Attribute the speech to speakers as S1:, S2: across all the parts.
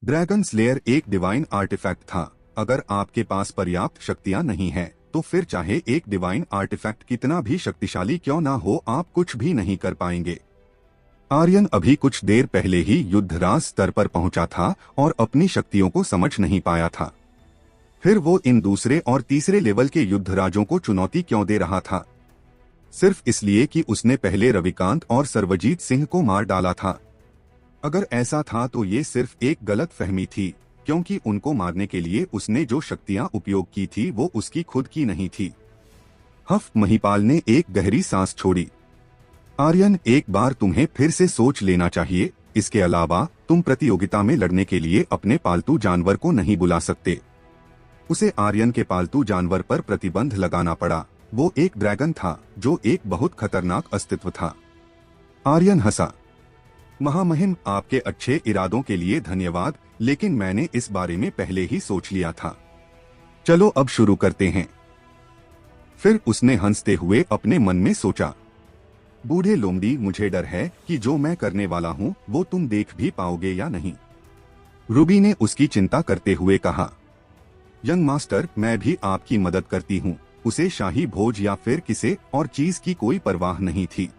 S1: Dragon slayer एक divine artefact था। अगर आपके पास पर्याप्त शक्तियां नहीं है तो फिर चाहे एक डिवाइन आर्टिफैक्ट कितना भी शक्तिशाली क्यों ना हो, आप कुछ भी नहीं कर पाएंगे। आर्यन अभी कुछ देर पहले ही युद्धराज स्तर पर पहुंचा था और अपनी शक्तियों को समझ नहीं पाया था। फिर वो इन दूसरे और तीसरे लेवल के युद्धराजों को चुनौती क्यों दे रहा था? सिर्फ इसलिए कि उसने पहले रविकांत और सर्वजीत सिंह को मार डाला था। अगर ऐसा था तो ये सिर्फ एक गलत फहमी थी, क्योंकि उनको मारने के लिए उसने जो शक्तियां उपयोग की थी वो उसकी खुद की नहीं थी। हफ महिपाल ने एक गहरी सांस छोड़ी। आर्यन, एक बार तुम्हें फिर से सोच लेना चाहिए। इसके अलावा तुम प्रतियोगिता में लड़ने के लिए अपने पालतू जानवर को नहीं बुला सकते। उसे आर्यन के पालतू जानवर पर प्रतिबंध लगाना पड़ा। वो एक ड्रैगन था जो एक बहुत खतरनाक अस्तित्व था। आर्यन हंसा। महामहिम, आपके अच्छे इरादों के लिए धन्यवाद, लेकिन मैंने इस बारे में पहले ही सोच लिया था। चलो अब शुरू करते हैं। फिर उसने हंसते हुए अपने मन में सोचा, बूढ़े लोमड़ी, मुझे डर है कि जो मैं करने वाला हूँ वो तुम देख भी पाओगे या नहीं। रूबी ने उसकी चिंता करते हुए कहा, यंग मास्टर, मैं भी आपकी मदद करती हूँ। उसे शाही भोज या फिर किसी और चीज की कोई परवाह नहीं थी।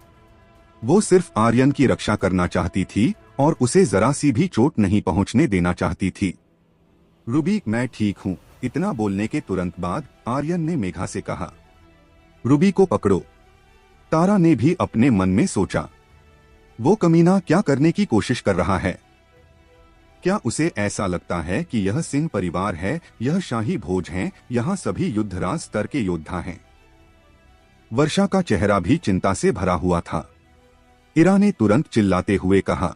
S1: वो सिर्फ आर्यन की रक्षा करना चाहती थी और उसे जरा सी भी चोट नहीं पहुंचने देना चाहती थी। रूबी, मैं ठीक हूँ। इतना बोलने के तुरंत बाद आर्यन ने मेघा से कहा, रूबी को पकड़ो। तारा ने भी अपने मन में सोचा, वो कमीना क्या करने की कोशिश कर रहा है? क्या उसे ऐसा लगता है कि यह सिंह परिवार है, यह शाही भोज है, यहाँ सभी युद्धराज स्तर के योद्धा हैं? वर्षा का चेहरा भी चिंता से भरा हुआ था। इरा ने तुरंत चिल्लाते हुए कहा,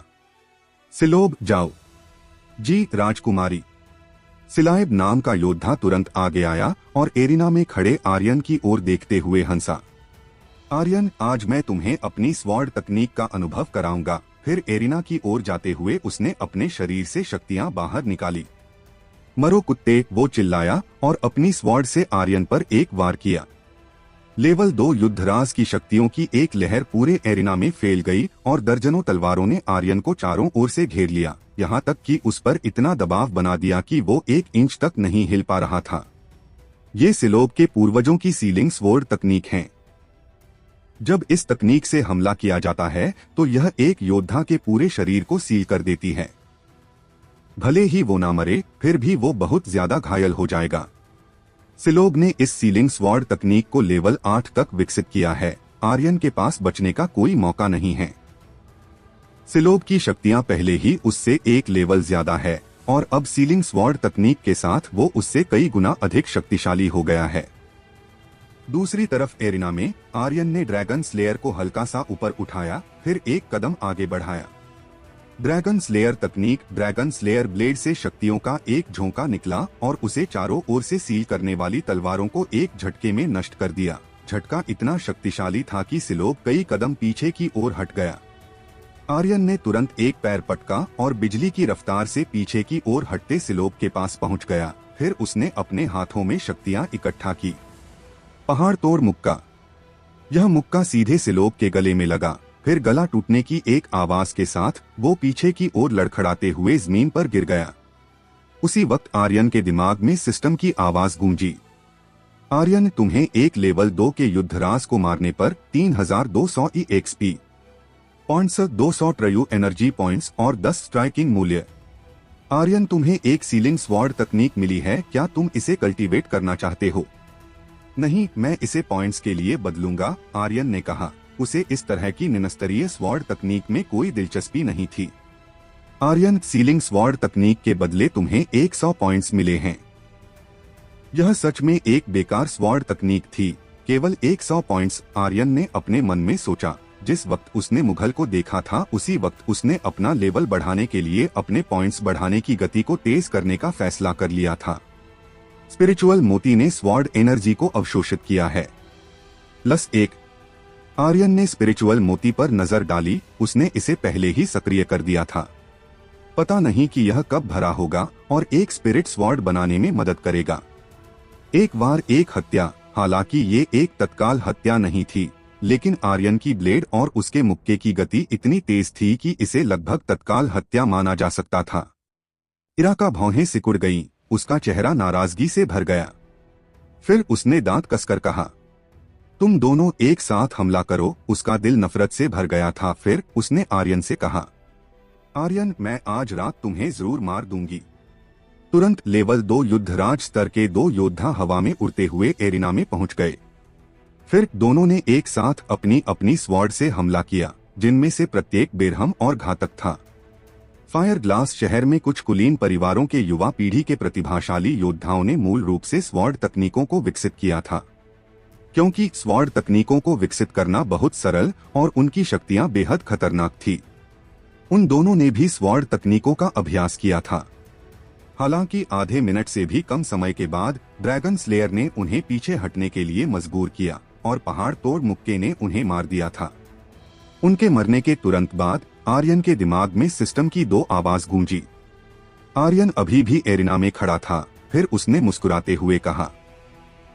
S1: सिलोब, जाओ। जी राजकुमारी। सिलाइब नाम का योद्धा तुरंत आगे आया और एरिना में खड़े आर्यन की ओर देखते हुए हंसा। आर्यन, आज मैं तुम्हें अपनी स्वॉर्ड तकनीक का अनुभव कराऊंगा। फिर एरिना की ओर जाते हुए उसने अपने शरीर से शक्तियां बाहर निकाली। मरो कुत्ते, वो चिल्लाया और अपनी स्वॉर्ड से आर्यन पर एक वार किया। लेवल 2 युद्धराज की शक्तियों की एक लहर पूरे एरिना में फैल गई और दर्जनों तलवारों ने आर्यन को चारों ओर से घेर लिया, यहाँ तक कि उस पर इतना दबाव बना दिया कि वो 1 इंच तक नहीं हिल पा रहा था। ये सिलोब के पूर्वजों की सीलिंग स्वॉर्ड तकनीक है। जब इस तकनीक से हमला किया जाता है तो यह एक योद्धा के पूरे शरीर को सील कर देती है। भले ही वो ना मरे, फिर भी वो बहुत ज्यादा घायल हो जाएगा। सिलोब ने इस सीलिंग स्वॉर्ड तकनीक को लेवल 8 तक विकसित किया है। आर्यन के पास बचने का कोई मौका नहीं है। सिलोब की शक्तियां पहले ही उससे एक लेवल ज्यादा है और अब सीलिंग स्वॉर्ड तकनीक के साथ वो उससे कई गुना अधिक शक्तिशाली हो गया है। दूसरी तरफ एरिना में आर्यन ने ड्रैगन स्लेयर को हल्का सा ऊपर उठाया, फिर एक कदम आगे बढ़ाया। ड्रैगन स्लेयर तकनीक, ड्रैगन स्लेयर ब्लेड से शक्तियों का एक झोंका निकला और उसे चारों ओर से सील करने वाली तलवारों को एक झटके में नष्ट कर दिया। झटका इतना शक्तिशाली था कि सिलोब कई कदम पीछे की ओर हट गया। आर्यन ने तुरंत एक पैर पटका और बिजली की रफ्तार से पीछे की ओर हटते सिलोब के पास पहुंच गया। फिर उसने अपने हाथों में शक्तियां इकट्ठा की। पहाड़ तोड़ मुक्का। यह मुक्का सीधे सिलोब के गले में लगा। फिर गला टूटने की एक आवाज के साथ वो पीछे की ओर लड़खड़ाते हुए जमीन पर गिर गया। उसी वक्त आर्यन के दिमाग में सिस्टम की आवाज गूंजी, आर्यन, तुम्हें एक लेवल 2 के युद्धराज को मारने पर 3200 EXP पॉइंट्स, 200 ट्रयू एनर्जी पॉइंट्स और 10 स्ट्राइकिंग मूल्य। आर्यन, तुम्हें एक सीलिंग स्वॉर्ड तकनीक मिली है, क्या तुम इसे कल्टीवेट करना चाहते हो? नहीं, मैं इसे पॉइंट्स के लिए बदलूंगा, आर्यन ने कहा। उसे इस तरह की निम्नस्तरीय स्वॉर्ड तकनीक में कोई दिलचस्पी नहीं थी। आर्यन, सीलिंग स्वॉर्ड तकनीक के बदले तुम्हें 100 पॉइंट्स मिले हैं। यह सच में एक बेकार स्वॉर्ड तकनीक थी, केवल 100 पॉइंट्स, आर्यन ने अपने मन में सोचा। जिस वक्त उसने मुगल को देखा था उसी वक्त उसने अपना लेवल बढ़ाने के लिए अपने पॉइंट्स बढ़ाने की गति को तेज करने का फैसला कर लिया था। स्पिरिचुअल मोती ने स्वॉर्ड एनर्जी को अवशोषित किया है। +1। आर्यन ने स्पिरिचुअल मोती पर नजर डाली, उसने इसे पहले ही सक्रिय कर दिया था। पता नहीं कि यह कब भरा होगा और एक स्पिरिट स्वॉर्ड बनाने में मदद करेगा। एक बार एक हत्या, हालांकि ये एक तत्काल हत्या नहीं थी, लेकिन आर्यन की ब्लेड और उसके मुक्के की गति इतनी तेज थी कि इसे लगभग तत्काल हत्या माना जा सकता था। इरा का भौहें सिकुड़ गईं, उसका चेहरा नाराजगी से भर गया। फिर उसने दांत कसकर कहा, तुम दोनों एक साथ हमला करो। उसका दिल नफरत से भर गया था। फिर उसने आर्यन से कहा, आर्यन, मैं आज रात तुम्हें जरूर मार दूंगी। तुरंत लेवल 2 युद्धराज स्तर के 2 योद्धा हवा में उड़ते हुए एरिना में पहुंच गए। फिर दोनों ने एक साथ अपनी अपनी स्वॉर्ड से हमला किया, जिनमें से प्रत्येक बेरहम और घातक था। फायर ग्लास शहर में कुछ कुलीन परिवारों के युवा पीढ़ी के प्रतिभाशाली योद्धाओं ने मूल रूप से स्वॉर्ड तकनीकों को विकसित किया था। क्योंकि स्वॉर्ड तकनीकों को विकसित करना बहुत सरल और उनकी शक्तियां बेहद खतरनाक थी, उन दोनों ने भी स्वॉर्ड तकनीकों का अभ्यास किया था। हालांकि आधे मिनट से भी कम समय के बाद ड्रैगन स्लेयर ने उन्हें पीछे हटने के लिए मजबूर किया और पहाड़ तोड़ मुक्के ने उन्हें मार दिया था। उनके मरने के तुरंत बाद आर्यन के दिमाग में सिस्टम की 2 आवाज गूंजी। आर्यन अभी भी एरिना में खड़ा था। फिर उसने मुस्कुराते हुए कहा,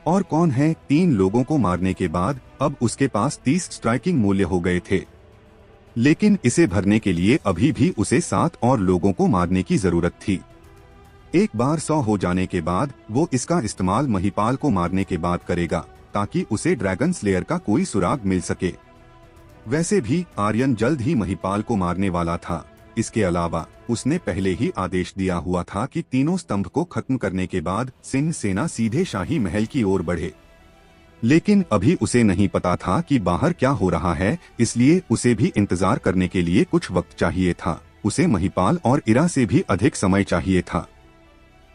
S1: और कौन है? 3 लोगों को मारने के बाद अब उसके पास 30 स्ट्राइकिंग मूल्य हो गए थे, लेकिन इसे भरने के लिए अभी भी उसे 7 और लोगों को मारने की जरूरत थी। एक बार 100 हो जाने के बाद वो इसका इस्तेमाल महिपाल को मारने के बाद करेगा, ताकि उसे ड्रैगन स्लेयर का कोई सुराग मिल सके। वैसे भी आर्यन जल्द ही महिपाल को मारने वाला था। इसके अलावा उसने पहले ही आदेश दिया हुआ था कि तीनों स्तंभ को खत्म करने के बाद सिंह सेना सीधे शाही महल की ओर बढ़े। लेकिन अभी उसे नहीं पता था कि बाहर क्या हो रहा है, इसलिए उसे भी इंतजार करने के लिए कुछ वक्त चाहिए था। उसे महिपाल और इरा से भी अधिक समय चाहिए था।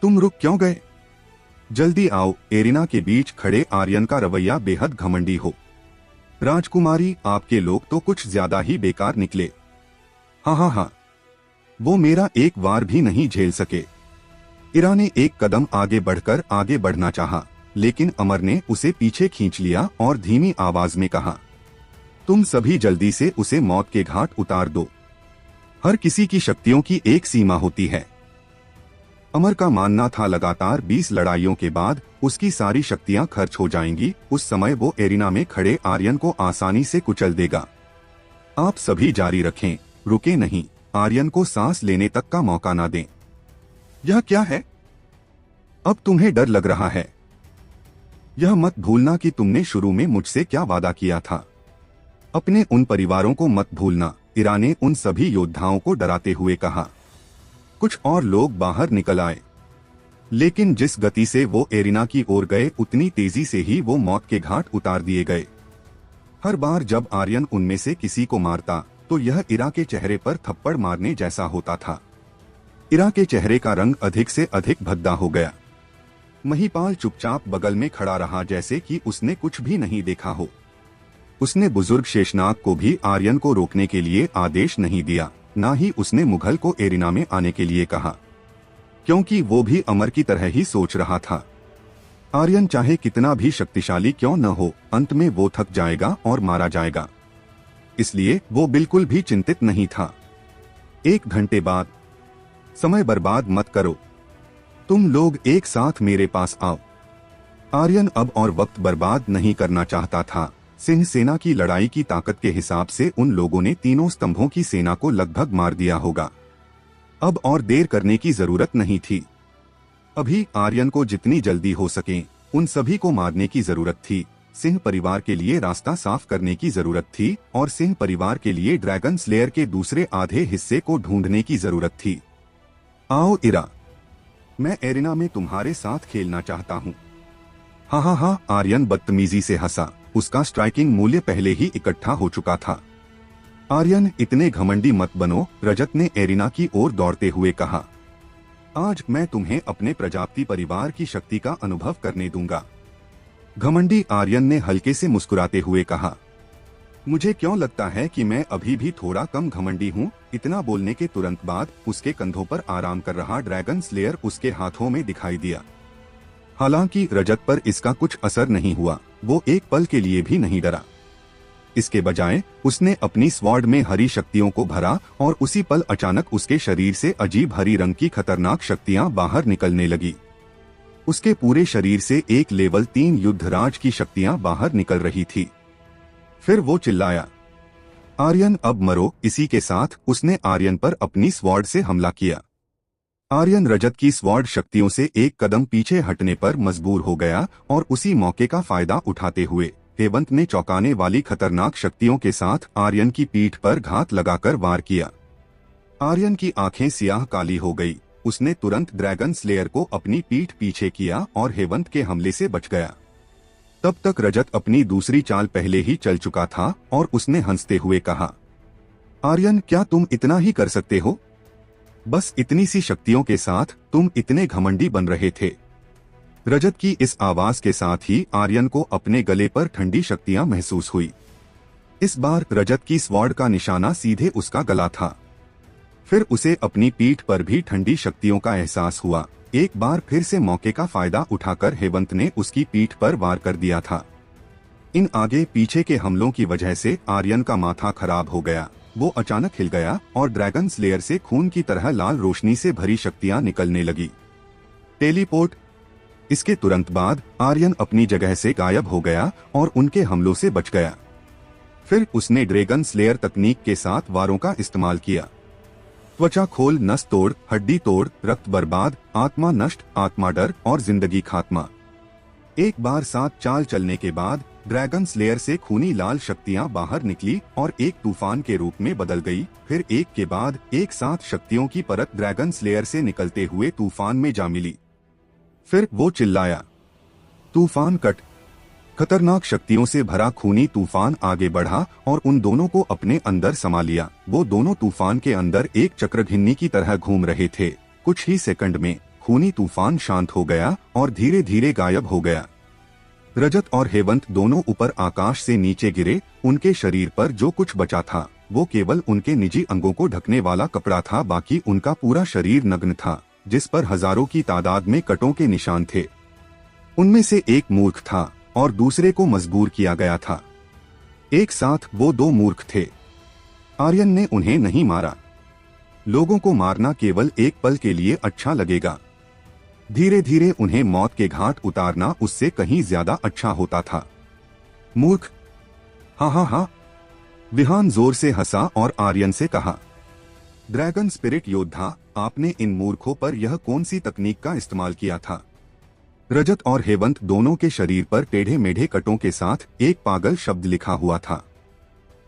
S1: तुम रुक क्यों गए? जल्दी आओ। एरिना के बीच खड़े आर्यन का रवैया बेहद घमंडी हो। राजकुमारी, आपके लोग तो कुछ ज्यादा ही बेकार निकले। हाँ, वो मेरा एक वार भी नहीं झेल सके। इरा ने एक कदम आगे बढ़कर आगे बढ़ना चाहा, लेकिन अमर ने उसे पीछे खींच लिया और धीमी आवाज में कहा, तुम सभी जल्दी से उसे मौत के घाट उतार दो। हर किसी की शक्तियों की एक सीमा होती है। अमर का मानना था लगातार 20 लड़ाइयों के बाद उसकी सारी शक्तियां खर्च हो जाएंगी। उस समय वो एरिना में खड़े आर्यन को आसानी से कुचल देगा। आप सभी जारी रखें, रुके नहीं। आर्यन को सांस लेने तक का मौका ना दें। यह क्या है? अब तुम्हें डर लग रहा है? यह मत भूलना कि तुमने शुरू में मुझसे क्या वादा किया था। अपने उन परिवारों को मत भूलना। इरा ने उन सभी योद्धाओं को डराते हुए कहा। कुछ और लोग बाहर निकल आए, लेकिन जिस गति से वो एरिना की ओर गए, उतनी तेजी से ही वो मौत के घाट उतार दिए गए। हर बार जब आर्यन उनमें से किसी को मारता, तो यह इरा के चेहरे पर थप्पड़ मारने जैसा होता था। इरा के चेहरे का रंग अधिक से अधिक भद्दा हो गया। महिपाल चुपचाप बगल में खड़ा रहा, जैसे कि उसने कुछ भी नहीं देखा हो। उसने बुजुर्ग शेषनाग को भी आर्यन को रोकने के लिए आदेश नहीं दिया, ना ही उसने मुगल को एरिना में आने के लिए कहा, क्योंकि वो भी अमर की तरह ही सोच रहा था। आर्यन चाहे कितना भी शक्तिशाली क्यों न हो, अंत में वो थक जाएगा और मारा जाएगा। इसलिए वो बिल्कुल भी चिंतित नहीं था। 1 घंटे बाद, समय बर्बाद मत करो, तुम लोग एक साथ मेरे पास आओ। आर्यन अब और वक्त बर्बाद नहीं करना चाहता था। सिंह सेना की लड़ाई की ताकत के हिसाब से उन लोगों ने तीनों स्तंभों की सेना को लगभग मार दिया होगा। अब और देर करने की जरूरत नहीं थी। अभी आर्यन को जितनी जल्दी हो सके उन सभी को मारने की जरूरत थी। सिंह परिवार के लिए रास्ता साफ करने की जरूरत थी और सिंह परिवार के लिए ड्रैगन स्लेयर के दूसरे आधे हिस्से को ढूंढने की जरूरत थी। आओ इरा, मैं एरिना में तुम्हारे साथ खेलना चाहता हूँ। हाँ, आर्यन बदतमीजी से हंसा। उसका स्ट्राइकिंग मूल्य पहले ही इकट्ठा हो चुका था। आर्यन, इतने घमंडी मत बनो, रजत ने एरिना की ओर दौड़ते हुए कहा। आज मैं तुम्हें अपने प्रजापति परिवार की शक्ति का अनुभव करने दूंगा। घमंडी आर्यन ने हल्के से मुस्कुराते हुए कहा। मुझे क्यों लगता है कि मैं अभी भी थोड़ा कम घमंडी हूँ। इतना बोलने के तुरंत बाद उसके कंधों पर आराम कर रहा ड्रैगन स्लेयर उसके हाथों में दिखाई दिया। हालांकि रजत पर इसका कुछ असर नहीं हुआ। वो एक पल के लिए भी नहीं डरा। इसके बजाय उसने अपनी स्वॉर्ड में हरी शक्तियों को भरा और उसी पल अचानक उसके शरीर से अजीब हरी रंग की खतरनाक शक्तियां बाहर निकलने लगी। उसके पूरे शरीर से एक लेवल 3 युद्धराज की शक्तियां बाहर निकल रही थी। फिर वो चिल्लाया, आर्यन अब मरो। इसी के साथ उसने आर्यन पर अपनी स्वॉर्ड से हमला किया। आर्यन रजत की स्वॉर्ड शक्तियों से एक कदम पीछे हटने पर मजबूर हो गया और उसी मौके का फायदा उठाते हुए हेवंत ने चौंकाने वाली खतरनाक शक्तियों के साथ आर्यन की पीठ पर घात लगाकर वार किया। आर्यन की आंखें सियाह काली हो गई। उसने तुरंत ड्रैगन स्लेयर को अपनी पीठ पीछे किया और हेवंत के हमले से बच गया। तब तक रजत अपनी दूसरी चाल पहले ही चल चुका था और उसने हंसते हुए कहा, आर्यन, क्या तुम इतना ही कर सकते हो? बस इतनी सी शक्तियों के साथ तुम इतने घमंडी बन रहे थे। रजत की इस आवाज के साथ ही आर्यन को अपने गले पर ठंडी शक्तियां महसूस हुई। इस बार रजत की स्वॉर्ड का निशाना सीधे उसका गला था। फिर उसे अपनी पीठ पर भी ठंडी शक्तियों का एहसास हुआ। एक बार फिर से मौके का फायदा उठाकर हेवंत ने उसकी पीठ पर वार कर दिया था। इन आगे पीछे के हमलों की वजह से आर्यन का माथा खराब हो गया। वो अचानक हिल गया और ड्रैगन स्लेयर से खून की तरह लाल रोशनी से भरी शक्तियां निकलने लगी। टेलीपोर्ट। इसके तुरंत बाद आर्यन अपनी जगह से गायब हो गया और उनके हमलों से बच गया। फिर उसने ड्रैगन स्लेयर तकनीक के साथ वारों का इस्तेमाल किया। त्वचा खोल, नस तोड़, हड्डी तोड़, रक्त बर्बाद, आत्मा नष्ट, आत्मा डर और जिंदगी खात्मा। एक बार साथ चाल चलने के बाद ड्रैगन स्लेयर से खूनी लाल शक्तियां बाहर निकली और एक तूफान के रूप में बदल गई। फिर एक के बाद एक साथ शक्तियों की परत ड्रैगन स्लेयर से निकलते हुए तूफान में जा मिली। फिर वो चिल्लाया, तूफान कट। खतरनाक शक्तियों से भरा खूनी तूफान आगे बढ़ा और उन दोनों को अपने अंदर समा लिया। वो दोनों तूफान के अंदर एक चक्रघिन्नी की तरह घूम रहे थे। कुछ ही सेकंड में खूनी तूफान शांत हो गया और धीरे धीरे गायब हो गया। रजत और हेवंत दोनों ऊपर आकाश से नीचे गिरे। उनके शरीर पर जो कुछ बचा था वो केवल उनके निजी अंगों को ढकने वाला कपड़ा था। बाकी उनका पूरा शरीर नग्न था, जिस पर हजारों की तादाद में कटों के निशान थे। उनमें से एक मूर्ख था और दूसरे को मजबूर किया गया था। एक साथ वो दो मूर्ख थे। आर्यन ने उन्हें नहीं मारा। लोगों को मारना केवल एक पल के लिए अच्छा लगेगा। धीरे धीरे उन्हें मौत के घाट उतारना उससे कहीं ज्यादा अच्छा होता था। मूर्ख। हाँ हाँ हाँ। विहान जोर से हंसा और आर्यन से कहा, ड्रैगन स्पिरिट योद्धा, आपने इन मूर्खों पर यह कौन सी तकनीक का इस्तेमाल किया था? रजत और हेवंत दोनों के शरीर पर टेढ़े मेढ़े कटों के साथ एक पागल शब्द लिखा हुआ था।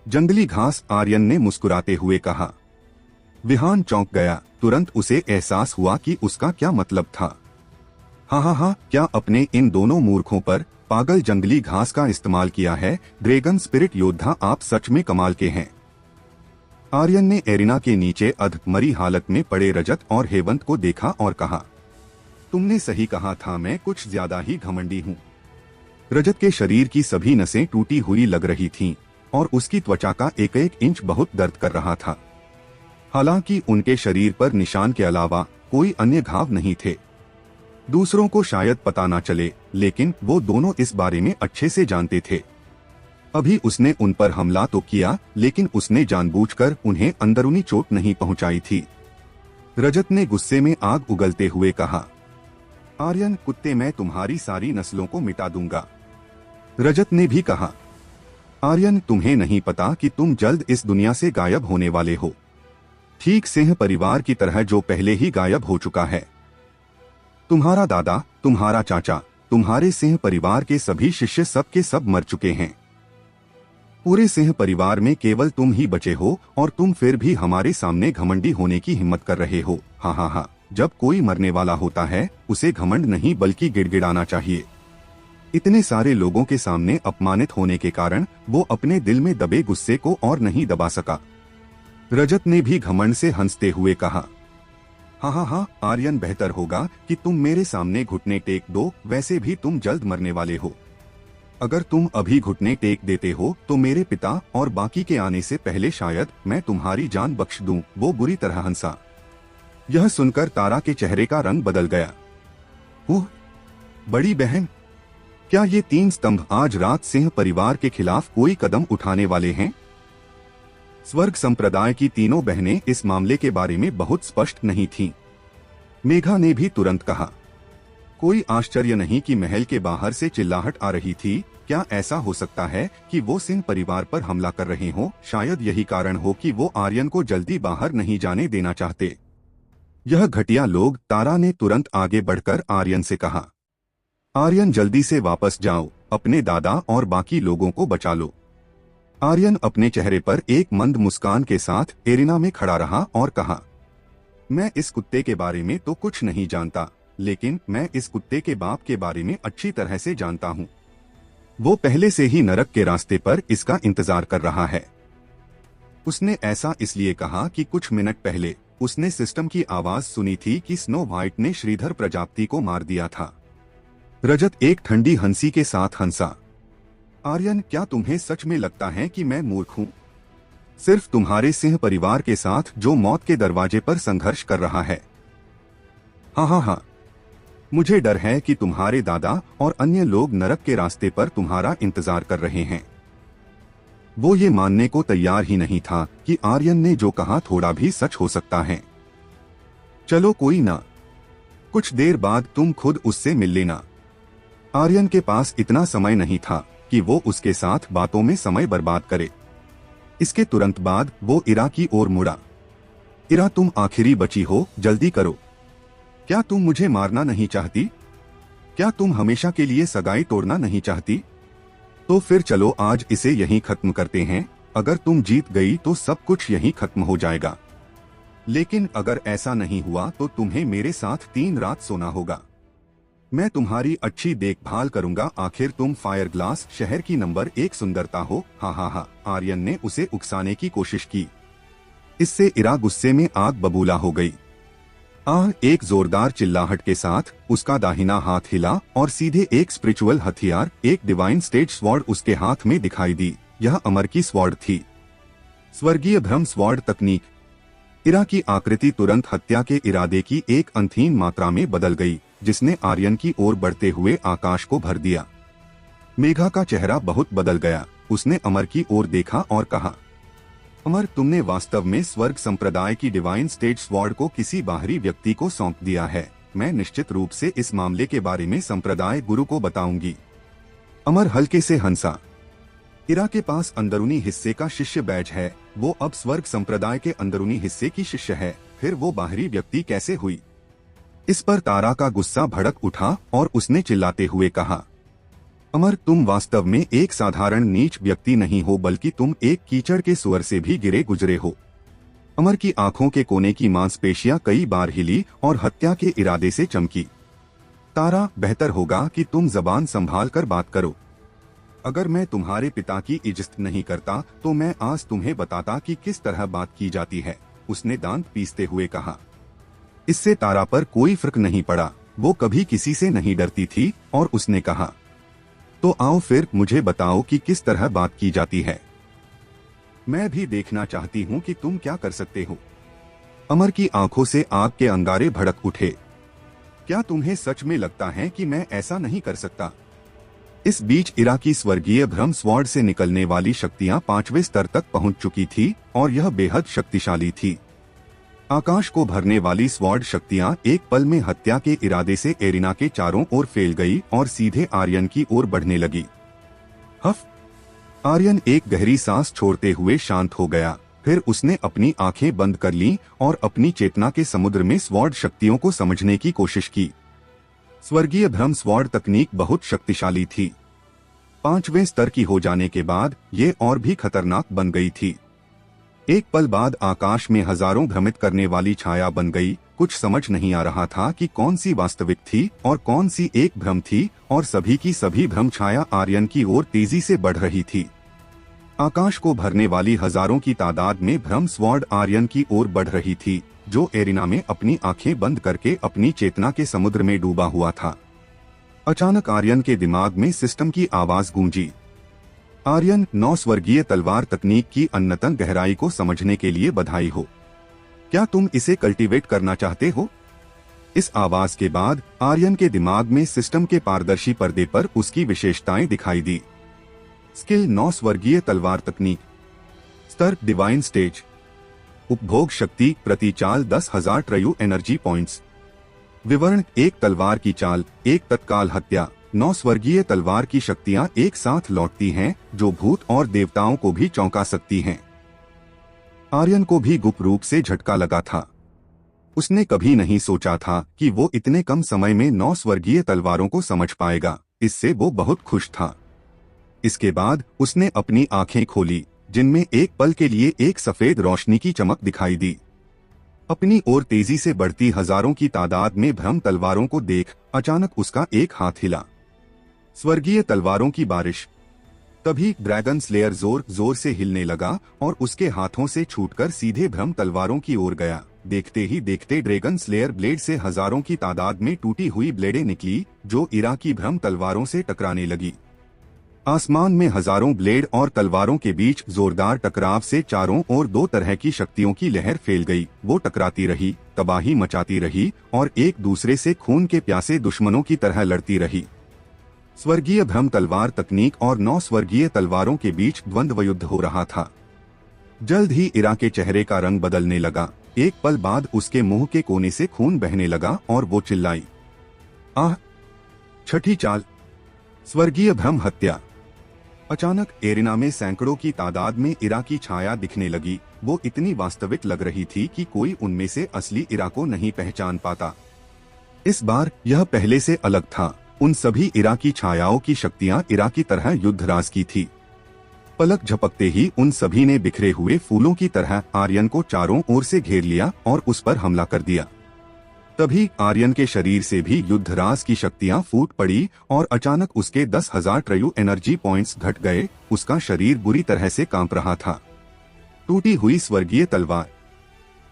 S1: जंगली घास। आर्यन ने मुस्कुराते हुए कहा। विहान चौंक गया। तुरंत उसे एहसास हुआ कि उसका क्या मतलब था। हाँ हाँ हाँ, क्या अपने इन दोनों मूर्खों पर पागल जंगली घास का इस्तेमाल किया है? ड्रैगन स्पिरिट योद्धा, आप सच में कमाल के हैं। आर्यन ने एरिना के नीचे अधमरी हालत में पड़े रजत और हेवंत को देखा और कहा, तुमने सही कहा था, मैं कुछ ज्यादा ही घमंडी हूँ। रजत के शरीर की सभी नसें टूटी हुई लग रही थीं और उसकी त्वचा का एक एक इंच बहुत दर्द कर रहा था। हालांकि उनके शरीर पर निशान के अलावा कोई अन्य घाव नहीं थे। दूसरों को शायद पता ना चले, लेकिन वो दोनों इस बारे में अच्छे से जानते थे। अभी उसने उन पर हमला तो किया, लेकिन उसने जानबूझकर उन्हें अंदरूनी चोट नहीं पहुंचाई थी। रजत ने गुस्से में आग उगलते हुए कहा, आर्यन कुत्ते, मैं तुम्हारी सारी नस्लों को मिटा दूंगा। रजत ने भी कहा, आर्यन, तुम्हें नहीं पता कि तुम जल्द इस दुनिया से गायब होने वाले हो, ठीक सिंह परिवार की तरह जो पहले ही गायब हो चुका है। तुम्हारा दादा, तुम्हारा चाचा, तुम्हारे सिंह परिवार के सभी शिष्य सब के सब मर चुके हैं। पूरे सिंह परिवार में केवल तुम ही बचे हो और तुम फिर भी हमारे सामने घमंडी होने की हिम्मत कर रहे हो। हाँ हाँ हाँ, जब कोई मरने वाला होता है उसे घमंड नहीं बल्कि गिड़गिड़ाना चाहिए। इतने सारे लोगों के सामने अपमानित होने के कारण वो अपने दिल में दबे गुस्से को और नहीं दबा सका। रजत ने भी घमंड से हंसते हुए कहा, हाँ हाँ हाँ आर्यन, बेहतर होगा कि तुम मेरे सामने घुटने टेक दो, वैसे भी तुम जल्द मरने वाले हो। अगर तुम अभी घुटने टेक देते हो तो मेरे पिता और बाकी के आने से पहले शायद मैं तुम्हारी जान बख्श दूं। वो बुरी तरह हंसा। यह सुनकर तारा के चेहरे का रंग बदल गया। बड़ी बहन, क्या ये तीन स्तंभ आज रात सिंह परिवार के खिलाफ कोई कदम उठाने वाले हैं? स्वर्ग संप्रदाय की तीनों बहनें इस मामले के बारे में बहुत स्पष्ट नहीं थीं। मेघा ने भी तुरंत कहा, कोई आश्चर्य नहीं कि महल के बाहर से चिल्लाहट आ रही थी। क्या ऐसा हो सकता है कि वो सिंह परिवार पर हमला कर रहे हों? शायद यही कारण हो कि वो आर्यन को जल्दी बाहर नहीं जाने देना चाहते। यह घटिया लोग, तारा ने तुरंत आगे बढ़कर आर्यन से कहा। आर्यन, जल्दी से वापस जाओ, अपने दादा और बाकी लोगों को बचा लो। आर्यन अपने चेहरे पर एक मंद मुस्कान के साथ एरिना में खड़ा रहा और कहा, मैं इस कुत्ते के बारे में तो कुछ नहीं जानता, लेकिन मैं इस कुत्ते के बाप के बारे में अच्छी तरह से जानता हूँ। वो पहले से ही नरक के रास्ते पर इसका इंतजार कर रहा है। उसने ऐसा इसलिए कहा कि कुछ मिनट पहले उसने सिस्टम की आवाज सुनी थी कि स्नो व्हाइट ने श्रीधर प्रजापति को मार दिया था। रजत एक ठंडी हंसी के साथ हंसा। आर्यन, क्या तुम्हें सच में लगता है कि मैं मूर्ख हूँ? सिर्फ तुम्हारे सिंह परिवार के साथ जो मौत के दरवाजे पर संघर्ष कर रहा है। हाँ, मुझे डर है कि तुम्हारे दादा और अन्य लोग नरक के रास्ते पर तुम्हारा इंतजार कर रहे हैं। वो ये मानने को तैयार ही नहीं था कि आर्यन ने जो कहा थोड़ा भी सच हो सकता है। चलो कोई ना, कुछ देर बाद तुम खुद उससे मिल लेना। आर्यन के पास इतना समय नहीं था कि वो उसके साथ बातों में समय बर्बाद करे। इसके तुरंत बाद वो इरा की ओर मुड़ा। इरा, तुम आखिरी बची हो, जल्दी करो। क्या तुम मुझे मारना नहीं चाहती? क्या तुम हमेशा के लिए सगाई तोड़ना नहीं चाहती? तो फिर चलो आज इसे यहीं खत्म करते हैं। अगर तुम जीत गई तो सब कुछ यहीं खत्म हो जाएगा, लेकिन अगर ऐसा नहीं हुआ तो तुम्हें मेरे साथ 3 रात सोना होगा। मैं तुम्हारी अच्छी देखभाल करूंगा। आखिर तुम फायर ग्लास शहर की नंबर 1 सुंदरता हो। हाँ, आर्यन ने उसे उकसाने की कोशिश की। इससे इरा गुस्से में आग बबूला हो गई। एक जोरदार चिल्लाहट के साथ उसका दाहिना हाथ हिला और सीधे एक स्पिरिचुअल हथियार, एक डिवाइन स्टेज स्वॉर्ड उसके हाथ में दिखाई दी। यह अमर की स्वॉर्ड थी, स्वर्गीय भ्रम स्वॉर्ड तकनीक। इरा की आकृति तुरंत हत्या के इरादे की एक अनथीन मात्रा में बदल गई, जिसने आर्यन की ओर बढ़ते हुए आकाश को भर दिया। मेघा का चेहरा बहुत बदल गया। उसने अमर की ओर देखा और कहा, अमर, तुमने वास्तव में स्वर्ग संप्रदाय की डिवाइन स्टेज स्वॉर्ड को किसी बाहरी व्यक्ति को सौंप दिया है। मैं निश्चित रूप से इस मामले के बारे में संप्रदाय गुरु को बताऊंगी। अमर हल्के से हंसा। इरा के पास अंदरूनी हिस्से का शिष्य बैज है। वो अब स्वर्ग संप्रदाय के अंदरूनी हिस्से की शिष्य है। फिर वो बाहरी व्यक्ति कैसे हुई? इस पर तारा का गुस्सा भड़क उठा और उसने चिल्लाते हुए कहा, अमर, तुम वास्तव में एक साधारण नीच व्यक्ति नहीं हो, बल्कि तुम एक कीचड़ के सुअर से भी गिरे गुजरे हो। अमर की आंखों के कोने की मांसपेशियां कई बार हिली और हत्या के इरादे से चमकी। तारा, बेहतर होगा कि तुम जबान संभाल कर बात करो। अगर मैं तुम्हारे पिता की इज्जत नहीं करता तो मैं आज तुम्हें बताता कि किस तरह बात की जाती है, उसने दांत पीसते हुए कहा। इससे तारा पर कोई फर्क नहीं पड़ा। वो कभी किसी से नहीं डरती थी और उसने कहा, तो आओ फिर मुझे बताओ कि किस तरह बात की जाती है। मैं भी देखना चाहती हूँ कि तुम क्या कर सकते हो। अमर की आंखों से आग के अंगारे भड़क उठे। क्या तुम्हें सच में लगता है कि मैं ऐसा नहीं कर सकता? इस बीच इरा की स्वर्गीय भ्रम स्वॉर्ड से निकलने वाली शक्तियां 5वें स्तर तक पहुंच चुकी थी और यह बेहद शक्तिशाली थी। आकाश को भरने वाली स्वॉर्ड शक्तियां एक पल में हत्या के इरादे से एरिना के चारों ओर फैल गई और सीधे आर्यन की ओर बढ़ने लगी। हफ! आर्यन एक गहरी सांस छोड़ते हुए शांत हो गया। फिर उसने अपनी आंखें बंद कर लीं और अपनी चेतना के समुद्र में स्वॉर्ड शक्तियों को समझने की कोशिश की। स्वर्गीय भ्रम स्वॉर्ड तकनीक बहुत शक्तिशाली थी। 5वें स्तर की हो जाने के बाद ये और भी खतरनाक बन गई थी। एक पल बाद आकाश में हजारों भ्रमित करने वाली छाया बन गई। कुछ समझ नहीं आ रहा था कि कौन सी वास्तविक थी और कौन सी एक भ्रम थी, और सभी की सभी भ्रम छाया आर्यन की ओर तेजी से बढ़ रही थी। आकाश को भरने वाली हजारों की तादाद में भ्रम स्वॉर्ड आर्यन की ओर बढ़ रही थी, जो एरिना में अपनी आंखें बंद करके अपनी चेतना के समुद्र में डूबा हुआ था। अचानक आर्यन के दिमाग में सिस्टम की आवाज गूंजी, आर्यन, 9 स्वर्गीय तलवार तकनीक की अनंतन गहराई को समझने के लिए बधाई हो। क्या तुम इसे कल्टीवेट करना चाहते हो? इस आवाज के बाद आर्यन के दिमाग में सिस्टम के पारदर्शी पर्दे पर उसकी विशेषताएं दिखाई दी। स्किल 9 स्वर्गीय तलवार तकनीक, स्तर डिवाइन स्टेज, उपभोग शक्ति प्रति चाल 10,000 ट्रयू एनर्जी पॉइंट्स, विवरण, एक तलवार की चाल, एक तत्काल हत्या। 9 स्वर्गीय तलवार की शक्तियां एक साथ लौटती हैं, जो भूत और देवताओं को भी चौंका सकती हैं। आर्यन को भी गुप्त रूप से झटका लगा था। उसने कभी नहीं सोचा था कि वो इतने कम समय में 9 स्वर्गीय तलवारों को समझ पाएगा। इससे वो बहुत खुश था। इसके बाद उसने अपनी आंखें खोली, जिनमें एक पल के लिए एक सफेद रोशनी की चमक दिखाई दी। अपनी ओर तेजी से बढ़ती हजारों की तादाद में भ्रम तलवारों को देख अचानक उसका एक हाथ हिला। स्वर्गीय तलवारों की बारिश। तभी ड्रैगन स्लेयर जोर जोर से हिलने लगा और उसके हाथों से छूटकर सीधे भ्रम तलवारों की ओर गया। देखते ही देखते ड्रैगन स्लेयर ब्लेड से हजारों की तादाद में टूटी हुई ब्लेडें निकली, जो इरा की भ्रम तलवारों से टकराने लगी। आसमान में हजारों ब्लेड और तलवारों के बीच जोरदार टकराव से चारों ओर दो तरह की शक्तियों की लहर फैल गई। वो टकराती रही, तबाही मचाती रही और एक दूसरे से खून के प्यासे दुश्मनों की तरह लड़ती रही। स्वर्गीय भ्रम तलवार तकनीक और 9 स्वर्गीय तलवारों के बीच द्वंद्व युद्ध हो रहा था। जल्द ही इरा के चेहरे का रंग बदलने लगा। एक पल बाद उसके मुंह के कोने से खून बहने लगा और वो चिल्लाई, आह! छठी चाल, स्वर्गीय भ्रम हत्या। अचानक एरिना में सैकड़ों की तादाद में इरा की छाया दिखने लगी। वो इतनी वास्तविक लग रही थी कि कोई उनमें से असली इरा को नहीं पहचान पाता। इस बार यह पहले से अलग था। उन सभी इरा की छायाओं की शक्तियां इरा की तरह युद्धराज की थी। पलक झपकते ही उन सभी ने बिखरे हुए फूलों की तरह आर्यन को चारों ओर से घेर लिया और उस पर हमला कर दिया। तभी आर्यन के शरीर से भी युद्धराज की शक्तियां फूट पड़ी और अचानक उसके 10,000 ट्रयू एनर्जी पॉइंट्स घट गए। उसका शरीर बुरी तरह से कांप रहा था। टूटी हुई स्वर्गीय तलवार।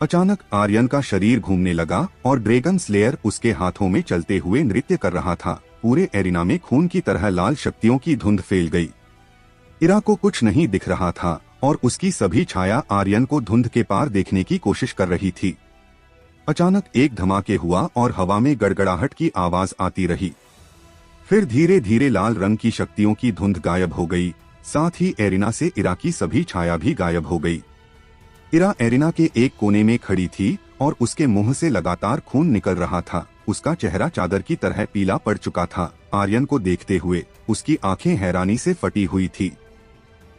S1: अचानक आर्यन का शरीर घूमने लगा और ड्रैगन स्लेयर उसके हाथों में चलते हुए नृत्य कर रहा था। पूरे एरिना में खून की तरह लाल शक्तियों की धुंध फैल गई। इरा को कुछ नहीं दिख रहा था और उसकी सभी छाया आर्यन को धुंध के पार देखने की कोशिश कर रही थी। अचानक एक धमाके हुआ और हवा में गड़गड़ाहट की आवाज आती रही। फिर धीरे धीरे लाल रंग की शक्तियों की धुंध गायब हो गई। साथ ही एरिना से इरा की सभी छाया भी गायब हो गई। इरा एरिना के एक कोने में खड़ी थी और उसके मुंह से लगातार खून निकल रहा था। उसका चेहरा चादर की तरह पीला पड़ चुका था। आर्यन को देखते हुए उसकी आंखें हैरानी से फटी हुई थी।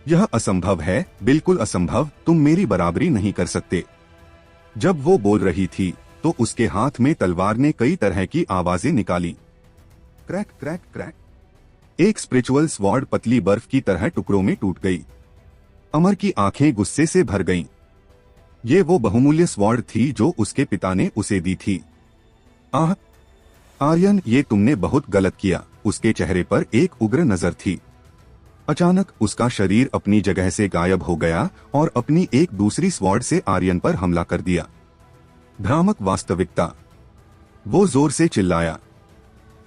S1: यह असंभव है, बिल्कुल असंभव, तुम मेरी बराबरी नहीं कर सकते। जब वो बोल रही थी तो उसके हाथ में तलवार ने कई तरह की आवाजें निकाली। Crack crack crack. एक स्पिरिचुअल स्वॉर्ड पतली बर्फ की तरह टुकड़ों में टूट गई। अमर की आंखें गुस्से से भर गईं। ये वो बहुमूल्य स्वॉर्ड थी जो उसके पिता ने उसे दी थी। आह! आर्यन, ये तुमने बहुत गलत किया। उसके चेहरे पर एक उग्र नजर थी। अचानक उसका शरीर अपनी जगह से गायब हो गया और अपनी एक दूसरी स्वॉर्ड से आर्यन पर हमला कर दिया। भ्रामक वास्तविकता। वो जोर से चिल्लाया।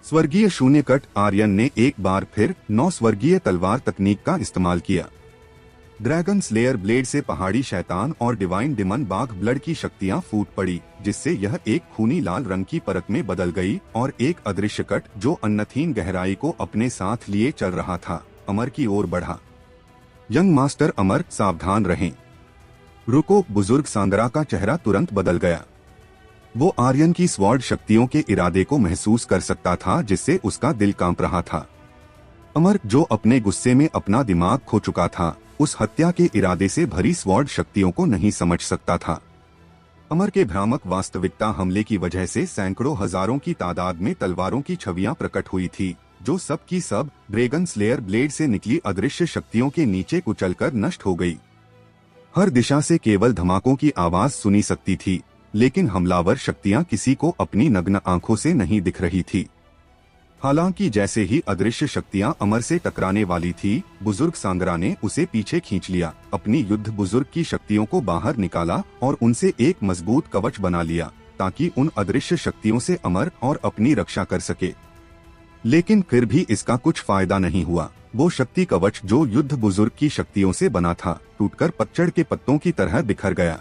S1: स्वर्गीय शून्यकट। आर्यन ने एक बार फिर 9 स्वर्गीय तलवार तकनीक का इस्तेमाल किया। ड्रैगन स्लेयर ब्लेड से पहाड़ी शैतान और डिवाइन डिमन बाघ ब्लड की शक्तियां फूट पड़ी, जिससे यह एक खूनी लाल रंग की परत में बदल गई और एक अदृश्य कट जो अन्नहीन गहराई को अपने साथ लिए चल रहा था, अमर की ओर बढ़ा। यंग मास्टर अमर, सावधान रहें। रुको। बुजुर्ग सांगरा का चेहरा तुरंत बदल गया। वो आर्यन की स्वॉर्ड शक्तियों के इरादे को महसूस कर सकता था, जिससे उसका दिल कांप रहा था। अमर, जो अपने गुस्से में अपना दिमाग खो चुका था, उस हत्या के इरादे से भरी स्वॉर्ड शक्तियों को नहीं समझ सकता था। अमर के भ्रामक वास्तविकता हमले की वजह से सैकड़ों हजारों की तादाद में तलवारों की छवियां प्रकट हुई थी, जो सब की सब ड्रैगन स्लेयर ब्लेड से निकली अदृश्य शक्तियों के नीचे कुचलकर नष्ट हो गई। हर दिशा से केवल धमाकों की आवाज सुनी सकती थी, लेकिन हमलावर शक्तियां किसी को अपनी नग्न आंखों से नहीं दिख रही थी। हालांकि जैसे ही अदृश्य शक्तियां अमर से टकराने वाली थी, बुजुर्ग सांगरा ने उसे पीछे खींच लिया। अपनी युद्ध बुजुर्ग की शक्तियों को बाहर निकाला और उनसे एक मजबूत कवच बना लिया, ताकि उन अदृश्य शक्तियों से अमर और अपनी रक्षा कर सके। लेकिन फिर भी इसका कुछ फायदा नहीं हुआ। वो शक्ति कवच जो युद्ध बुजुर्ग की शक्तियों से बना था, टूटकर पतझड़ के पत्तों की तरह बिखर गया।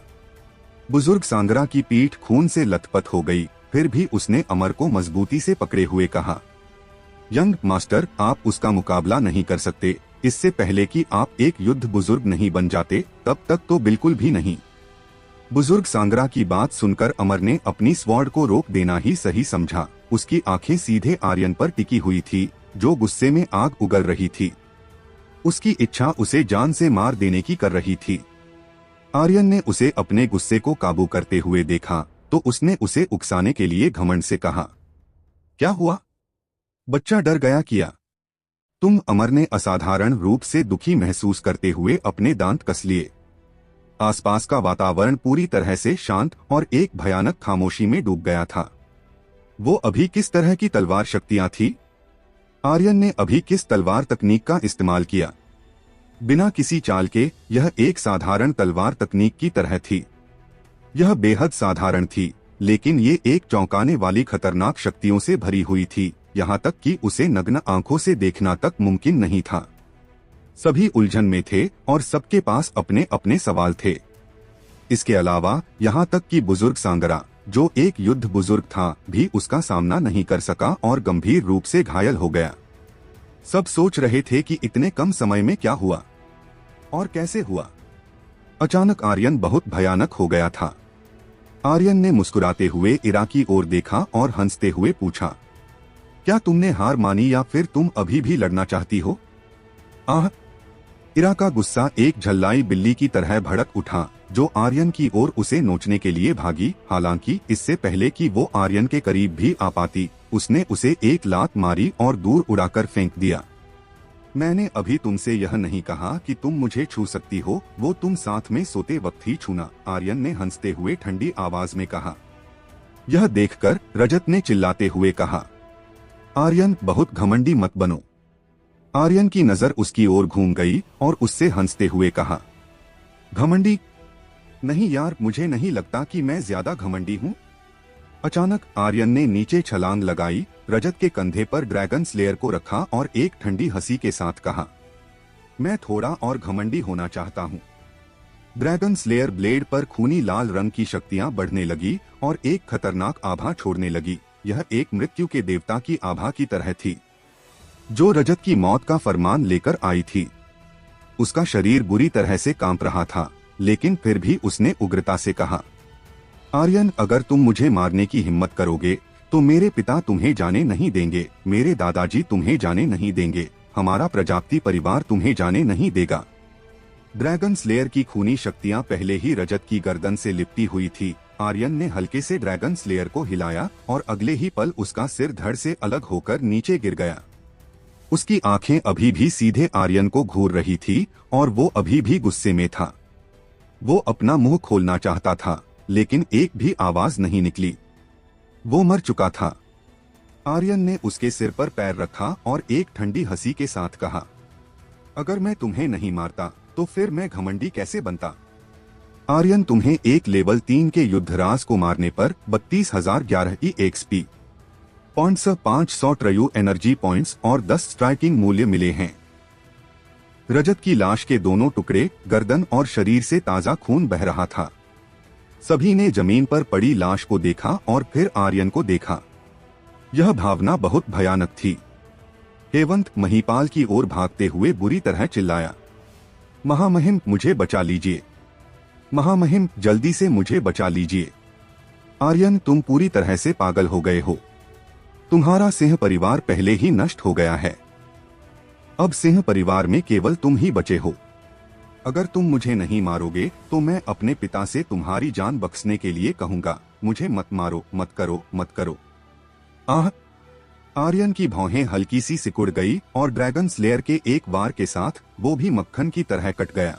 S1: बुजुर्ग सांगरा की पीठ खून से लथपथ हो गई। फिर भी उसने अमर को मजबूती से पकड़े हुए कहा, यंग मास्टर, आप उसका मुकाबला नहीं कर सकते। इससे पहले कि आप एक युद्ध बुजुर्ग नहीं बन जाते, तब तक तो बिल्कुल भी नहीं। बुजुर्ग सांगरा की बात सुनकर अमर ने अपनी स्वॉर्ड को रोक देना ही सही समझा। उसकी आंखें सीधे आर्यन पर टिकी हुई थी, जो गुस्से में आग उगल रही थी। उसकी इच्छा उसे जान से मार देने की कर रही थी। आर्यन ने उसे अपने गुस्से को काबू करते हुए देखा, तो उसने उसे उकसाने के लिए घमंड से कहा, क्या हुआ? बच्चा डर गया किया। तुम? अमर ने असाधारण रूप से दुखी महसूस करते हुए अपने दांत कस लिए। आसपास का वातावरण पूरी तरह से शांत और एक भयानक खामोशी में डूब गया था। वो अभी किस तरह की तलवार शक्तियां थी? आर्यन ने अभी किस तलवार तकनीक का इस्तेमाल किया? बिना किसी चाल के यह एक साधारण तलवार तकनीक की तरह थी। यह बेहद साधारण थी, लेकिन ये एक चौंकाने वाली खतरनाक शक्तियों से भरी हुई थी, यहाँ तक कि उसे नग्न आंखों से देखना तक मुमकिन नहीं था। सभी उलझन में थे और सबके पास अपने अपने सवाल थे। इसके अलावा यहाँ तक कि बुजुर्ग सांगरा, जो एक युद्ध बुजुर्ग था, भी उसका सामना नहीं कर सका और गंभीर रूप से घायल हो गया। सब सोच रहे थे कि इतने कम समय में क्या हुआ और कैसे हुआ। अचानक आर्यन बहुत भयानक हो गया था। आर्यन ने मुस्कुराते हुए इरा की ओर देखा और हंसते हुए पूछा, क्या तुमने हार मानी या फिर तुम अभी भी लड़ना चाहती हो? आह! इरा का गुस्सा एक झल्लाई बिल्ली की तरह भड़क उठा, जो आर्यन की ओर उसे नोचने के लिए भागी। हालांकि इससे पहले कि वो आर्यन के करीब भी आ पाती, उसने उसे एक लात मारी और दूर उड़ाकर फेंक दिया। मैंने अभी तुमसे यह नहीं कहा कि तुम मुझे छू सकती हो, वो तुम साथ में सोते वक्त ही छूना, आर्यन ने हंसते हुए ठंडी आवाज में कहा। यह देखकर रजत ने चिल्लाते हुए कहा, आर्यन, बहुत घमंडी मत बनो। आर्यन की नजर उसकी ओर घूम गई और उससे हंसते हुए कहा, घमंडी? नहीं यार, मुझे नहीं लगता कि मैं ज्यादा घमंडी हूँ। अचानक आर्यन ने नीचे छलांग लगाई, रजत के कंधे पर ड्रैगन स्लेयर को रखा और एक ठंडी हंसी के साथ कहा, मैं थोड़ा और घमंडी होना चाहता हूँ। ड्रैगन स्लेयर ब्लेड पर खूनी लाल रंग की शक्तियां बढ़ने लगी और एक खतरनाक आभा छोड़ने लगी। यह एक मृत्यु के देवता की आभा की तरह थी, जो रजत की मौत का फरमान लेकर आई थी। उसका शरीर बुरी तरह से कांप रहा था, लेकिन फिर भी उसने उग्रता से कहा, आर्यन, अगर तुम मुझे मारने की हिम्मत करोगे तो मेरे पिता तुम्हें जाने नहीं देंगे, मेरे दादाजी तुम्हें जाने नहीं देंगे, हमारा प्रजापति परिवार तुम्हें जाने नहीं देगा। ड्रैगन स्लेयर की खूनी शक्तियां पहले ही रजत की गर्दन से लिपटी हुई थी। आर्यन ने हल्के से ड्रैगन स्लेयर को हिलाया और अगले ही पल उसका सिर धड़ से अलग होकर नीचे गिर गया। उसकी आंखें अभी भी सीधे आर्यन को घूर रही थी और वो अभी भी गुस्से में था। वो अपना मुंह खोलना चाहता था, लेकिन एक भी आवाज नहीं निकली। वो मर चुका था। आर्यन ने उसके सिर पर पैर रखा और एक ठंडी हंसी के साथ कहा, अगर मैं तुम्हें नहीं मारता तो फिर मैं घमंडी कैसे बनता? आर्यन, तुम्हें एक लेवल 3 के युद्धराज को मारने पर 32,011 EXP पॉइंट्स, 500 ट्रयू एनर्जी पॉइंट्स और 10 स्ट्राइकिंग मूल्य मिले हैं। रजत की लाश के दोनों टुकड़े, गर्दन और शरीर से ताजा खून बह रहा था। सभी ने जमीन पर पड़ी लाश को देखा और फिर आर्यन को देखा। यह भावना बहुत भयानक थी। हेवंत महिपाल की ओर भागते हुए बुरी तरह चिल्लाया, महामहिम, मुझे बचा लीजिए, महामहिम, जल्दी से मुझे बचा लीजिए। आर्यन, तुम पूरी तरह से पागल हो गए हो। तुम्हारा सिंह परिवार पहले ही नष्ट हो गया है। अब सिंह परिवार में केवल तुम ही बचे हो। अगर तुम मुझे नहीं मारोगे तो मैं अपने पिता से तुम्हारी जान बख्शने के लिए कहूंगा, मुझे मत मारो, मत करो, मत करो। आह! आर्यन की भौहें हल्की सी सिकुड़ गई और ड्रैगन स्लेयर के एक वार के साथ वो भी मक्खन की तरह कट गया।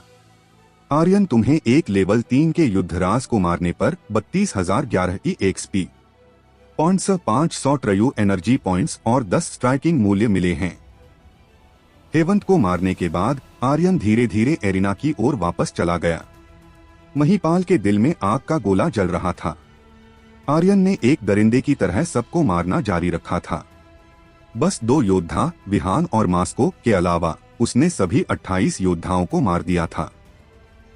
S1: आर्यन, तुम्हें एक लेवल 3 के युद्धराज को मारने पर 32,011 EXP पॉइंट्स, 500 ट्रयू एनर्जी पॉइंट्स और 10 स्ट्राइकिंग मूल्य मिले हैं। हेवंत को मारने के बाद आर्यन धीरे धीरे एरिना की ओर वापस चला गया। महिपाल के दिल में आग का गोला जल रहा था। आर्यन ने एक दरिंदे की तरह सबको मारना जारी रखा था। बस 2 योद्धा, विहान और मास्को के अलावा उसने सभी 28 योद्धाओं को मार दिया था।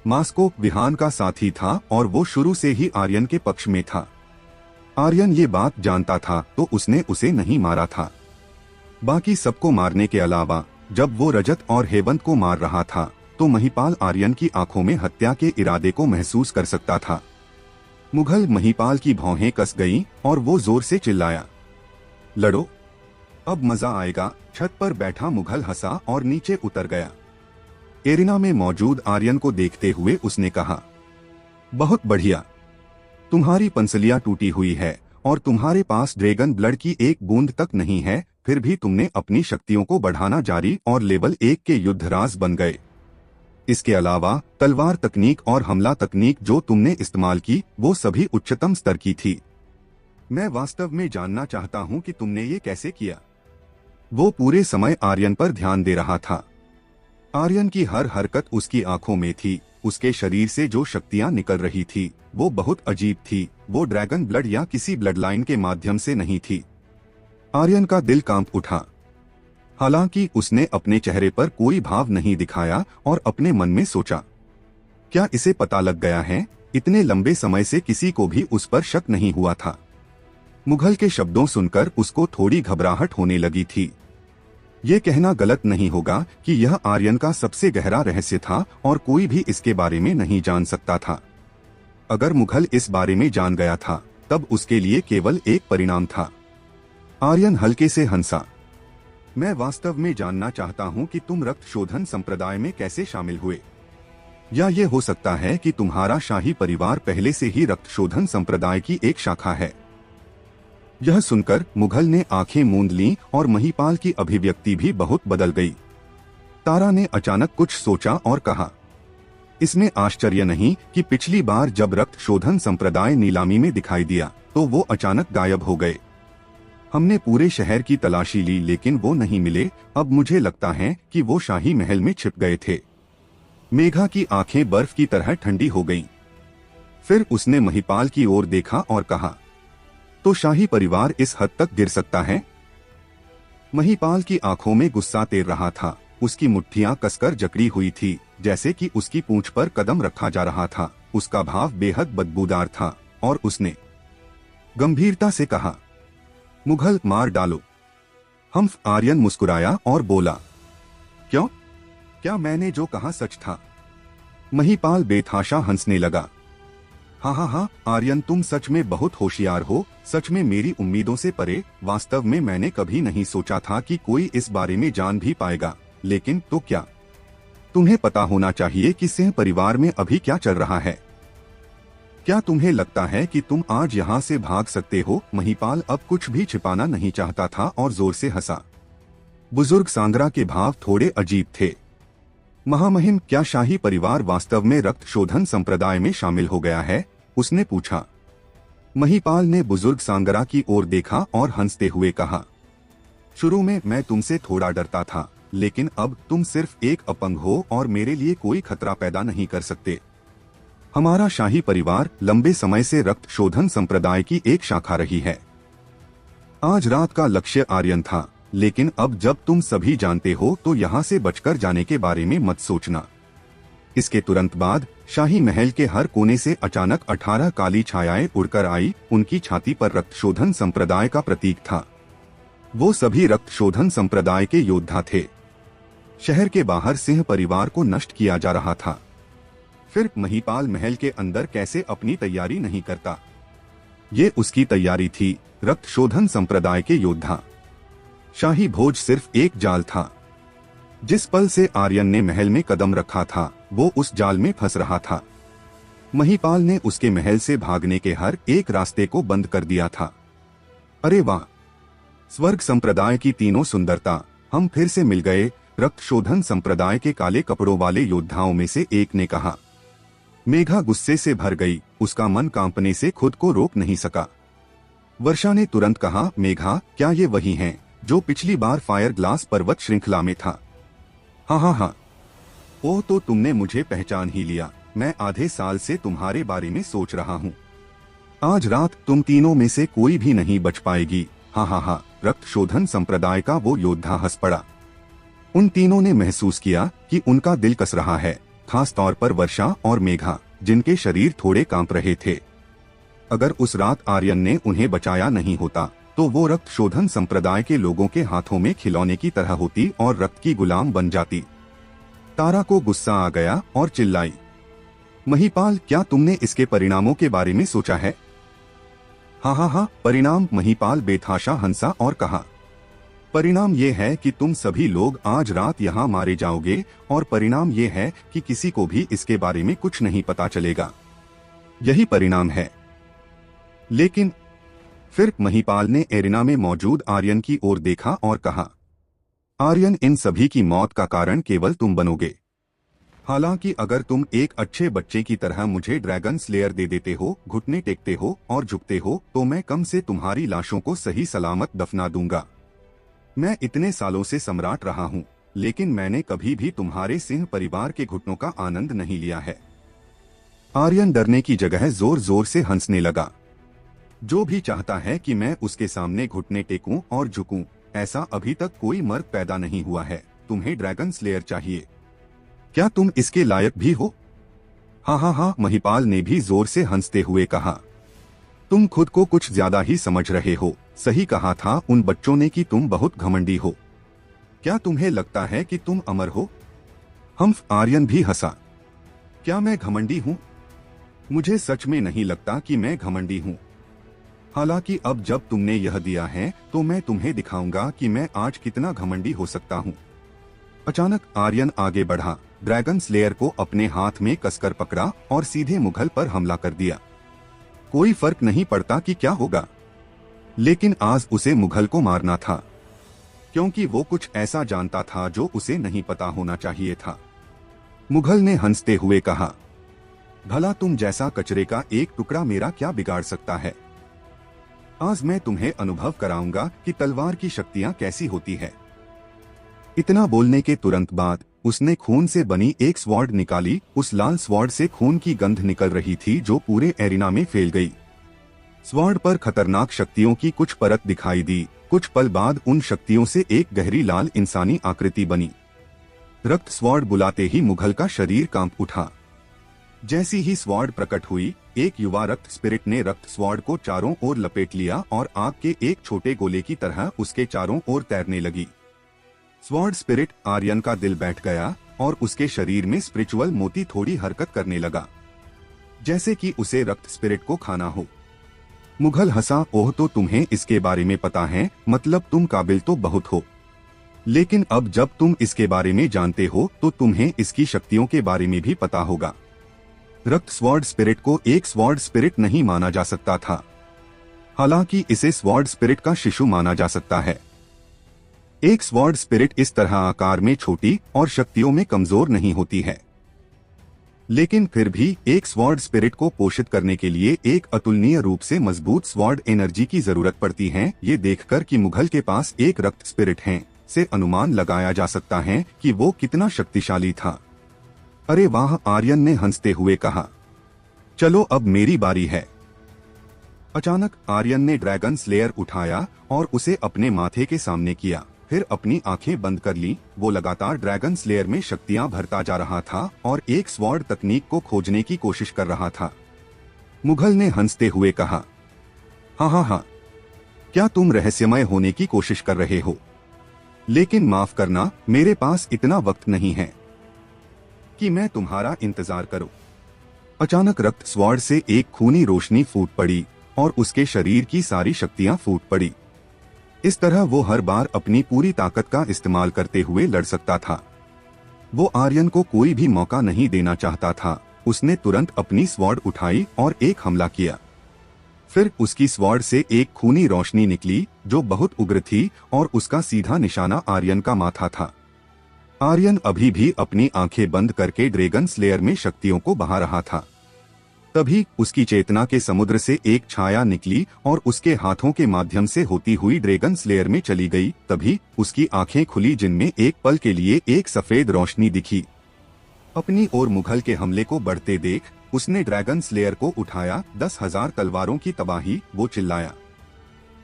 S1: मास्को विहान का साथी था और वो शुरू से ही आर्यन के पक्ष में था। आर्यन ये बात जानता था तो उसने उसे नहीं मारा था। बाकी सबको मारने के अलावा जब वो रजत और हेवंत को मार रहा था तो महिपाल आर्यन की आंखों में हत्या के इरादे को महसूस कर सकता था। मुगल महिपाल की भौहें कस गईं और वो जोर से चिल्लाया, लड़ो, अब मजा आएगा। छत पर बैठा मुगल हंसा और नीचे उतर गया। एरिना में मौजूद आर्यन को देखते हुए उसने कहा, बहुत बढ़िया, तुम्हारी पंसलियां टूटी हुई है और तुम्हारे पास ड्रैगन ब्लड की एक बूंद तक नहीं है, फिर भी तुमने अपनी शक्तियों को बढ़ाना जारी और लेवल 1 के युद्धराज बन गए। इसके अलावा तलवार तकनीक और हमला तकनीक जो तुमने इस्तेमाल की वो सभी उच्चतम स्तर की थी। मैं वास्तव में जानना चाहता हूं कि तुमने ये कैसे किया। वो पूरे समय आर्यन पर ध्यान दे रहा था। आर्यन की हर हरकत उसकी आंखों में थी। उसके शरीर से जो शक्तियां निकल रही थी वो बहुत अजीब थी। वो ड्रैगन ब्लड या किसी ब्लड लाइन के माध्यम से नहीं थी। आर्यन का दिल कांप उठा। हालांकि उसने अपने चेहरे पर कोई भाव नहीं दिखाया और अपने मन में सोचा, क्या इसे पता लग गया है? इतने लंबे समय से किसी को भी उस पर शक नहीं हुआ था। मुगल के शब्दों सुनकर उसको थोड़ी घबराहट होने लगी थी। ये कहना गलत नहीं होगा कि यह आर्यन का सबसे गहरा रहस्य था और कोई भी इसके बारे में नहीं जान सकता था। अगर मुगल इस बारे में जान गया था तब उसके लिए केवल एक परिणाम था। आर्यन हल्के से हंसा। मैं वास्तव में जानना चाहता हूं कि तुम रक्त शोधन संप्रदाय में कैसे शामिल हुए। या ये हो सकता है कि तुम्हारा शाही परिवार पहले से ही रक्त शोधन संप्रदाय की एक शाखा है। यह सुनकर मुगल ने आंखें मूंद लीं और महिपाल की अभिव्यक्ति भी बहुत बदल गई। तारा ने अचानक कुछ सोचा और कहा, इसमें आश्चर्य नहीं कि पिछली बार जब रक्त शोधन संप्रदाय नीलामी में दिखाई दिया तो वो अचानक गायब हो गए। हमने पूरे शहर की तलाशी ली लेकिन वो नहीं मिले। अब मुझे लगता है कि वो शाही महल में छिप गए थे। मेघा की आंखें बर्फ की तरह ठंडी हो गईं। फिर उसने महिपाल की ओर देखा और कहा, तो शाही परिवार इस हद तक गिर सकता है? महिपाल की आंखों में गुस्सा तैर रहा था। उसकी मुट्ठियां कसकर जकड़ी हुई थी, जैसे कि उसकी पूंछ पर कदम रखा जा रहा था। उसका भाव बेहद बदबूदार था और उसने गंभीरता से कहा, मुगल मार डालो। हम्फ। आर्यन मुस्कुराया और बोला, क्यों? क्या मैंने जो कहा सच था? महिपाल बेतहाशा हंसने लगा। हाँ, आर्यन तुम सच में बहुत होशियार हो, सच में मेरी उम्मीदों से परे। वास्तव में मैंने कभी नहीं सोचा था कि कोई इस बारे में जान भी पाएगा। लेकिन तो क्या? तुम्हें पता होना चाहिए कि सिंह परिवार में अभी क्या चल रहा है। क्या तुम्हें लगता है कि तुम आज यहाँ से भाग सकते हो? महिपाल अब कुछ भी छिपाना नहीं चाहता था और जोर से हंसा। बुजुर्ग सांगरा के भाव थोड़े अजीब थे। महामहिम, क्या शाही परिवार वास्तव में रक्त शोधन संप्रदाय में शामिल हो गया है? उसने पूछा। महिपाल ने बुजुर्ग सांगरा की ओर देखा और हंसते हुए कहा, शुरू में मैं तुमसे थोड़ा डरता था, लेकिन अब तुम सिर्फ एक अपंग हो और मेरे लिए कोई खतरा पैदा नहीं कर सकते। हमारा शाही परिवार लंबे समय से रक्त शोधन संप्रदाय की एक शाखा रही है। आज रात का लक्ष्य आर्यन था, लेकिन अब जब तुम सभी जानते हो तो यहाँ से बचकर जाने के बारे में मत सोचना। इसके तुरंत बाद शाही महल के हर कोने से अचानक 18 काली छायाएं उड़कर आई। उनकी छाती पर रक्त शोधन संप्रदाय का प्रतीक था। वो सभी रक्त शोधन संप्रदाय के योद्धा थे। शहर के बाहर सिंह परिवार को नष्ट किया जा रहा था। फिर महिपाल महल के अंदर कैसे अपनी तैयारी नहीं करता? ये उसकी तैयारी थी। रक्त शोधन संप्रदाय के योद्धा। शाही भोज सिर्फ एक जाल था। जिस पल से आर्यन ने महल में कदम रखा था वो उस जाल में फंस रहा था। महिपाल ने उसके महल से भागने के हर एक रास्ते को बंद कर दिया था। अरे वाह, स्वर्ग संप्रदाय की तीनों सुंदरता, हम फिर से मिल गए। रक्त शोधन संप्रदाय के काले कपड़ों वाले योद्धाओं में से एक ने कहा। मेघा गुस्से से भर गई। उसका मन कांपने से खुद को रोक नहीं सका। वर्षा ने तुरंत कहा, मेघा, क्या ये वही हैं जो पिछली बार फायर ग्लास पर्वत श्रृंखला में था? हाँ। ओह, तो तुमने मुझे पहचान ही लिया। मैं आधे साल से तुम्हारे बारे में सोच रहा हूँ। आज रात तुम तीनों में से कोई भी नहीं बच पाएगी। हाँ। रक्त शोधन संप्रदाय का वो योद्धा हंस पड़ा। उन तीनों ने महसूस किया कि उनका दिल कस रहा है, खास तौर पर वर्षा और मेघा, जिनके शरीर थोड़े कांप रहे थे। अगर उस रात आर्यन ने उन्हें बचाया नहीं होता तो वो रक्त शोधन संप्रदाय के लोगों के हाथों में खिलौने की तरह होती और रक्त की गुलाम बन जाती। तारा को गुस्सा आ गया और चिल्लाई, महिपाल, क्या तुमने इसके परिणामों के बारे में सोचा है? हाँ, परिणाम? महिपाल बेतहाशा हंसा और कहा, परिणाम ये है कि तुम सभी लोग आज रात यहाँ मारे जाओगे और परिणाम ये है कि किसी को भी इसके बारे में कुछ नहीं पता चलेगा। यही परिणाम है। लेकिन फिर महिपाल ने एरिना में मौजूद आर्यन की ओर देखा और कहा, आर्यन, इन सभी की मौत का कारण केवल तुम बनोगे। हालांकि अगर तुम एक अच्छे बच्चे की तरह मुझे ड्रैगन स्लेयर दे देते हो, घुटने टेकते हो और झुकते हो, तो मैं कम से तुम्हारी लाशों को सही सलामत दफना दूंगा। मैं इतने सालों से सम्राट रहा हूँ, लेकिन मैंने कभी भी तुम्हारे सिंह परिवार के घुटनों का आनंद नहीं लिया है। आर्यन डरने की जगह जोर जोर से हंसने लगा। जो भी चाहता है कि मैं उसके सामने घुटने टेकूं और झुकूं, ऐसा अभी तक कोई मर्द पैदा नहीं हुआ है। तुम्हें ड्रैगन स्लेयर चाहिए, क्या तुम इसके लायक भी हो? हाँ हाँ हाँ, महिपाल ने भी जोर से हंसते हुए कहा, तुम खुद को कुछ ज्यादा ही समझ रहे हो। सही कहा था उन बच्चों ने कि तुम बहुत घमंडी हो। क्या तुम्हें लगता है कि तुम अमर हो? आर्यन भी हंसा। क्या मैं घमंडी हूँ? मुझे सच में नहीं लगता कि मैं घमंडी हूँ। हालांकि अब जब तुमने यह दिया है तो मैं तुम्हें दिखाऊंगा कि मैं आज कितना घमंडी हो सकता हूँ। अचानक आर्यन आगे बढ़ा, ड्रैगन स्लेयर को अपने हाथ में कसकर पकड़ा और सीधे मुगल पर हमला कर दिया। कोई फर्क नहीं पड़ता कि क्या होगा, लेकिन आज उसे मुगल को मारना था, क्योंकि वो कुछ ऐसा जानता था जो उसे नहीं पता होना चाहिए था। मुगल ने हंसते हुए कहा, भला तुम जैसा कचरे का एक टुकड़ा मेरा क्या बिगाड़ सकता है? आज मैं तुम्हें अनुभव कराऊंगा कि तलवार की शक्तियां कैसी होती है। इतना बोलने के तुरंत बाद उसने खून से बनी एक स्वॉर्ड निकाली। उस लाल स्वॉर्ड से खून की गंध निकल रही थी जो पूरे एरिना में फैल गई। स्वॉर्ड पर खतरनाक शक्तियों की कुछ परत दिखाई दी। कुछ पल बाद उन शक्तियों से एक गहरी लाल इंसानी आकृति बनी। रक्त स्वॉर्ड बुलाते ही मुगल का शरीर कांप उठा। जैसी ही स्वॉर्ड प्रकट हुई, एक युवा रक्त स्पिरिट ने रक्त स्वॉर्ड को चारों ओर लपेट लिया और आग के एक छोटे गोले की तरह उसके चारों ओर तैरने लगी। स्वॉर्ड स्पिरिट आर्यन का दिल बैठ गया और उसके शरीर में स्पिरिचुअल मोती थोड़ी हरकत करने लगा, जैसे कि उसे रक्त स्पिरिट को खाना हो। मुगल हंसा, ओह, तो तुम्हें इसके बारे में पता है, मतलब तुम काबिल तो बहुत हो, लेकिन अब जब तुम इसके बारे में जानते हो तो तुम्हें इसकी शक्तियों के बारे में भी पता होगा। रक्त स्वॉर्ड स्पिरिट को एक स्वॉर्ड स्पिरिट नहीं माना जा सकता था, हालांकि इसे स्वॉर्ड स्पिरिट का शिशु माना जा सकता है। एक स्वॉर्ड स्पिरिट इस तरह आकार में छोटी और शक्तियों में कमजोर नहीं होती है, लेकिन फिर भी एक स्वॉर्ड स्पिरिट को पोषित करने के लिए एक अतुलनीय रूप से मजबूत स्वॉर्ड एनर्जी की जरूरत पड़ती है। ये देखकर कि मुगल के पास एक रक्त स्पिरिट है, से अनुमान लगाया जा सकता है कि वो कितना शक्तिशाली था। अरे वाह, आर्यन ने हंसते हुए कहा, चलो अब मेरी बारी है। अचानक आर्यन ने ड्रैगन स्लेयर उठाया और उसे अपने माथे के सामने किया, फिर अपनी आंखें बंद कर ली। वो लगातार ड्रैगन स्लेयर में शक्तियां भरता जा रहा था और एक स्वॉर्ड तकनीक को खोजने की कोशिश कर रहा था। मुगल ने हंसते हुए कहा, हाँ हाँ हाँ, क्या तुम रहस्यमय होने की कोशिश कर रहे हो? लेकिन माफ करना, मेरे पास इतना वक्त नहीं है कि मैं तुम्हारा इंतजार करूं। अचानक रक्त स्वॉर्ड से एक खूनी रोशनी फूट पड़ी और उसके शरीर की सारी शक्तियां फूट पड़ी। इस तरह वो हर बार अपनी पूरी ताकत का इस्तेमाल करते हुए लड़ सकता था। वो आर्यन को कोई भी मौका नहीं देना चाहता था। उसने तुरंत अपनी स्वॉर्ड उठाई और एक हमला किया। फिर उसकी स्वॉर्ड से एक खूनी रोशनी निकली जो बहुत उग्र थी और उसका सीधा निशाना आर्यन का माथा था। आर्यन अभी भी अपनी आंखें बंद करके ड्रैगन स्लेयर में शक्तियों को बहा रहा था। तभी उसकी चेतना के समुद्र से एक छाया निकली और उसके हाथों के माध्यम से होती हुई ड्रैगन स्लेयर में चली गई। तभी उसकी आंखें खुली जिनमें एक पल के लिए एक सफेद रोशनी दिखी। अपनी ओर मुगल के हमले को बढ़ते देख उसने ड्रैगन स्लेयर को उठाया। 10,000 तलवारों की तबाही, वो चिल्लाया।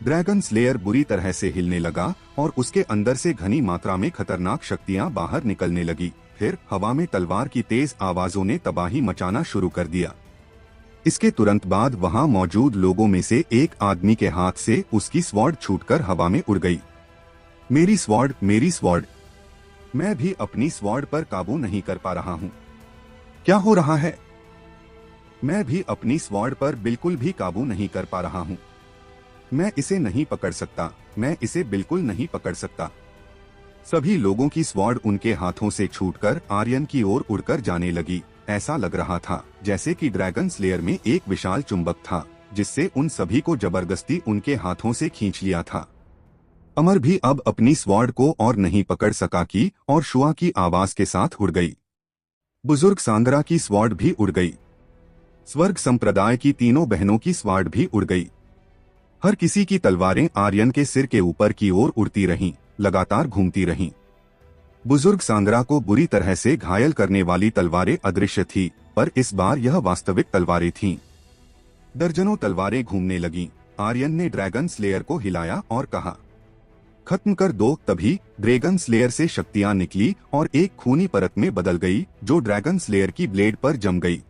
S1: ड्रैगन स्लेयर बुरी तरह से हिलने लगा और उसके अंदर से घनी मात्रा में खतरनाक शक्तियां बाहर निकलने लगी। फिर हवा में तलवार की तेज आवाजों ने तबाही मचाना शुरू कर दिया। इसके तुरंत बाद वहां मौजूद लोगों में से एक आदमी के हाथ से उसकी स्वॉर्ड छूटकर हवा में उड़ गई। मेरी स्वॉर्ड, मेरी स्वॉर्ड! मैं भी अपनी स्वॉर्ड पर काबू नहीं कर पा रहा हूँ। क्या हो रहा है? मैं भी अपनी स्वॉर्ड पर बिल्कुल भी काबू नहीं कर पा रहा हूँ। मैं इसे नहीं पकड़ सकता, मैं इसे बिल्कुल नहीं पकड़ सकता। सभी लोगों की स्वॉर्ड उनके हाथों से छूटकर आर्यन की ओर उड़कर जाने लगी। ऐसा लग रहा था जैसे कि ड्रैगन स्लेयर में एक विशाल चुंबक था जिससे उन सभी को जबरदस्ती उनके हाथों से खींच लिया था। अमर भी अब अपनी स्वॉर्ड को और नहीं पकड़ सका कि और शुआ की आवाज के साथ उड़ गई। बुजुर्ग सांगरा की स्वॉर्ड भी उड़ गई। स्वर्ग संप्रदाय की तीनों बहनों की स्वॉर्ड भी उड़ गई। हर किसी की तलवारें आर्यन के सिर के ऊपर की ओर उड़ती रहीं, लगातार घूमती रहीं। बुजुर्ग सांगरा को बुरी तरह से घायल करने वाली तलवारें अदृश्य थी, पर इस बार यह वास्तविक तलवारें थीं। दर्जनों तलवारें घूमने लगीं। आर्यन ने ड्रैगन स्लेयर को हिलाया और कहा, खत्म कर दो। तभी ड्रैगन स्लेयर से शक्तियां निकली और एक खूनी परत में बदल गई, जो ड्रैगन स्लेयर की ब्लेड पर जम गई।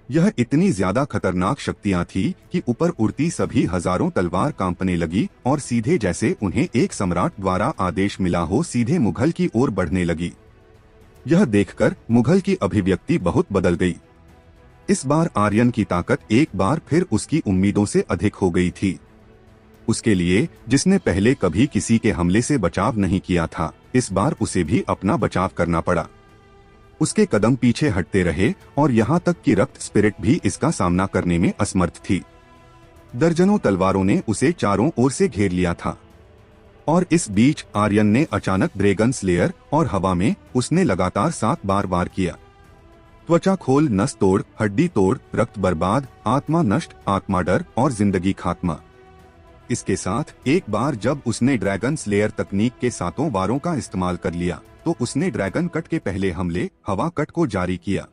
S1: यह इतनी ज्यादा खतरनाक शक्तियां थी कि ऊपर उड़ती सभी हजारों तलवार कांपने लगी और सीधे जैसे उन्हें एक सम्राट द्वारा आदेश मिला हो, सीधे मुगल की ओर बढ़ने लगी। यह देखकर मुगल की अभिव्यक्ति बहुत बदल गई। इस बार आर्यन की ताकत एक बार फिर उसकी उम्मीदों से अधिक हो गई थी। उसके लिए, जिसने पहले कभी किसी के हमले से बचाव नहीं किया था, इस बार उसे भी अपना बचाव करना पड़ा। उसके कदम पीछे हटते रहे और यहाँ तक कि रक्त स्पिरिट भी इसका सामना करने में असमर्थ थी। दर्जनों तलवारों ने उसे चारों ओर से घेर लिया था और इस बीच आर्यन ने अचानक ड्रैगन स्लेयर और हवा में उसने लगातार 7 बार वार किया। त्वचा खोल, नस तोड़, हड्डी तोड़, रक्त बर्बाद, आत्मा नष्ट, आत्मा डर और जिंदगी खात्मा। इसके साथ एक बार जब उसने ड्रैगन स्लेयर तकनीक के 7 वारों का इस्तेमाल कर लिया तो उसने ड्रैगन कट के पहले हमले हवा कट को जारी किया।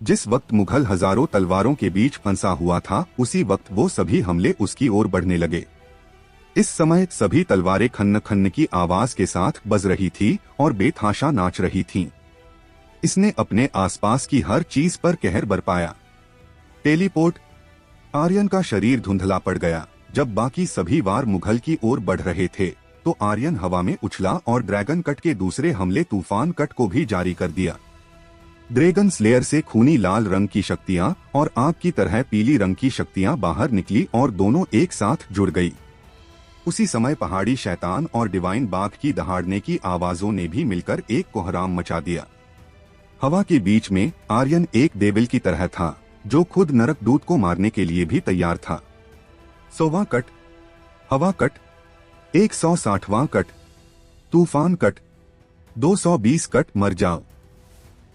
S1: जिस वक्त मुगल हजारों तलवारों के बीच फंसा हुआ था, उसी वक्त वो सभी हमले उसकी ओर बढ़ने लगे। इस समय सभी तलवारें खन्न खन्न की आवाज के साथ बज रही थी और बेतहाशा नाच रही थीं। इसने अपने आसपास की हर चीज पर कहर बरपाया। टेलीपोर्ट। आर्यन का शरीर धुंधला पड़ गया। जब बाकी सभी वार मुगल की ओर बढ़ रहे थे तो आर्यन हवा में उछला और ड्रैगन कट के दूसरे हमले तूफान कट को भी जारी कर दिया। ड्रैगन स्लेयर से खूनी लाल रंग की शक्तियां और आग की तरह पीली रंग की शक्तियां बाहर निकली और दोनों एक साथ जुड़ गई। उसी समय पहाड़ी शैतान और डिवाइन बाघ की दहाड़ने की आवाजों ने भी मिलकर एक कोहराम मचा दिया। हवा के बीच में आर्यन एक देविल की तरह था, जो खुद नरक दूत को मारने के लिए भी तैयार था। 100वां कट, हवा कट, 160वां कट, तूफान कट, 220 कट, मर जाओ।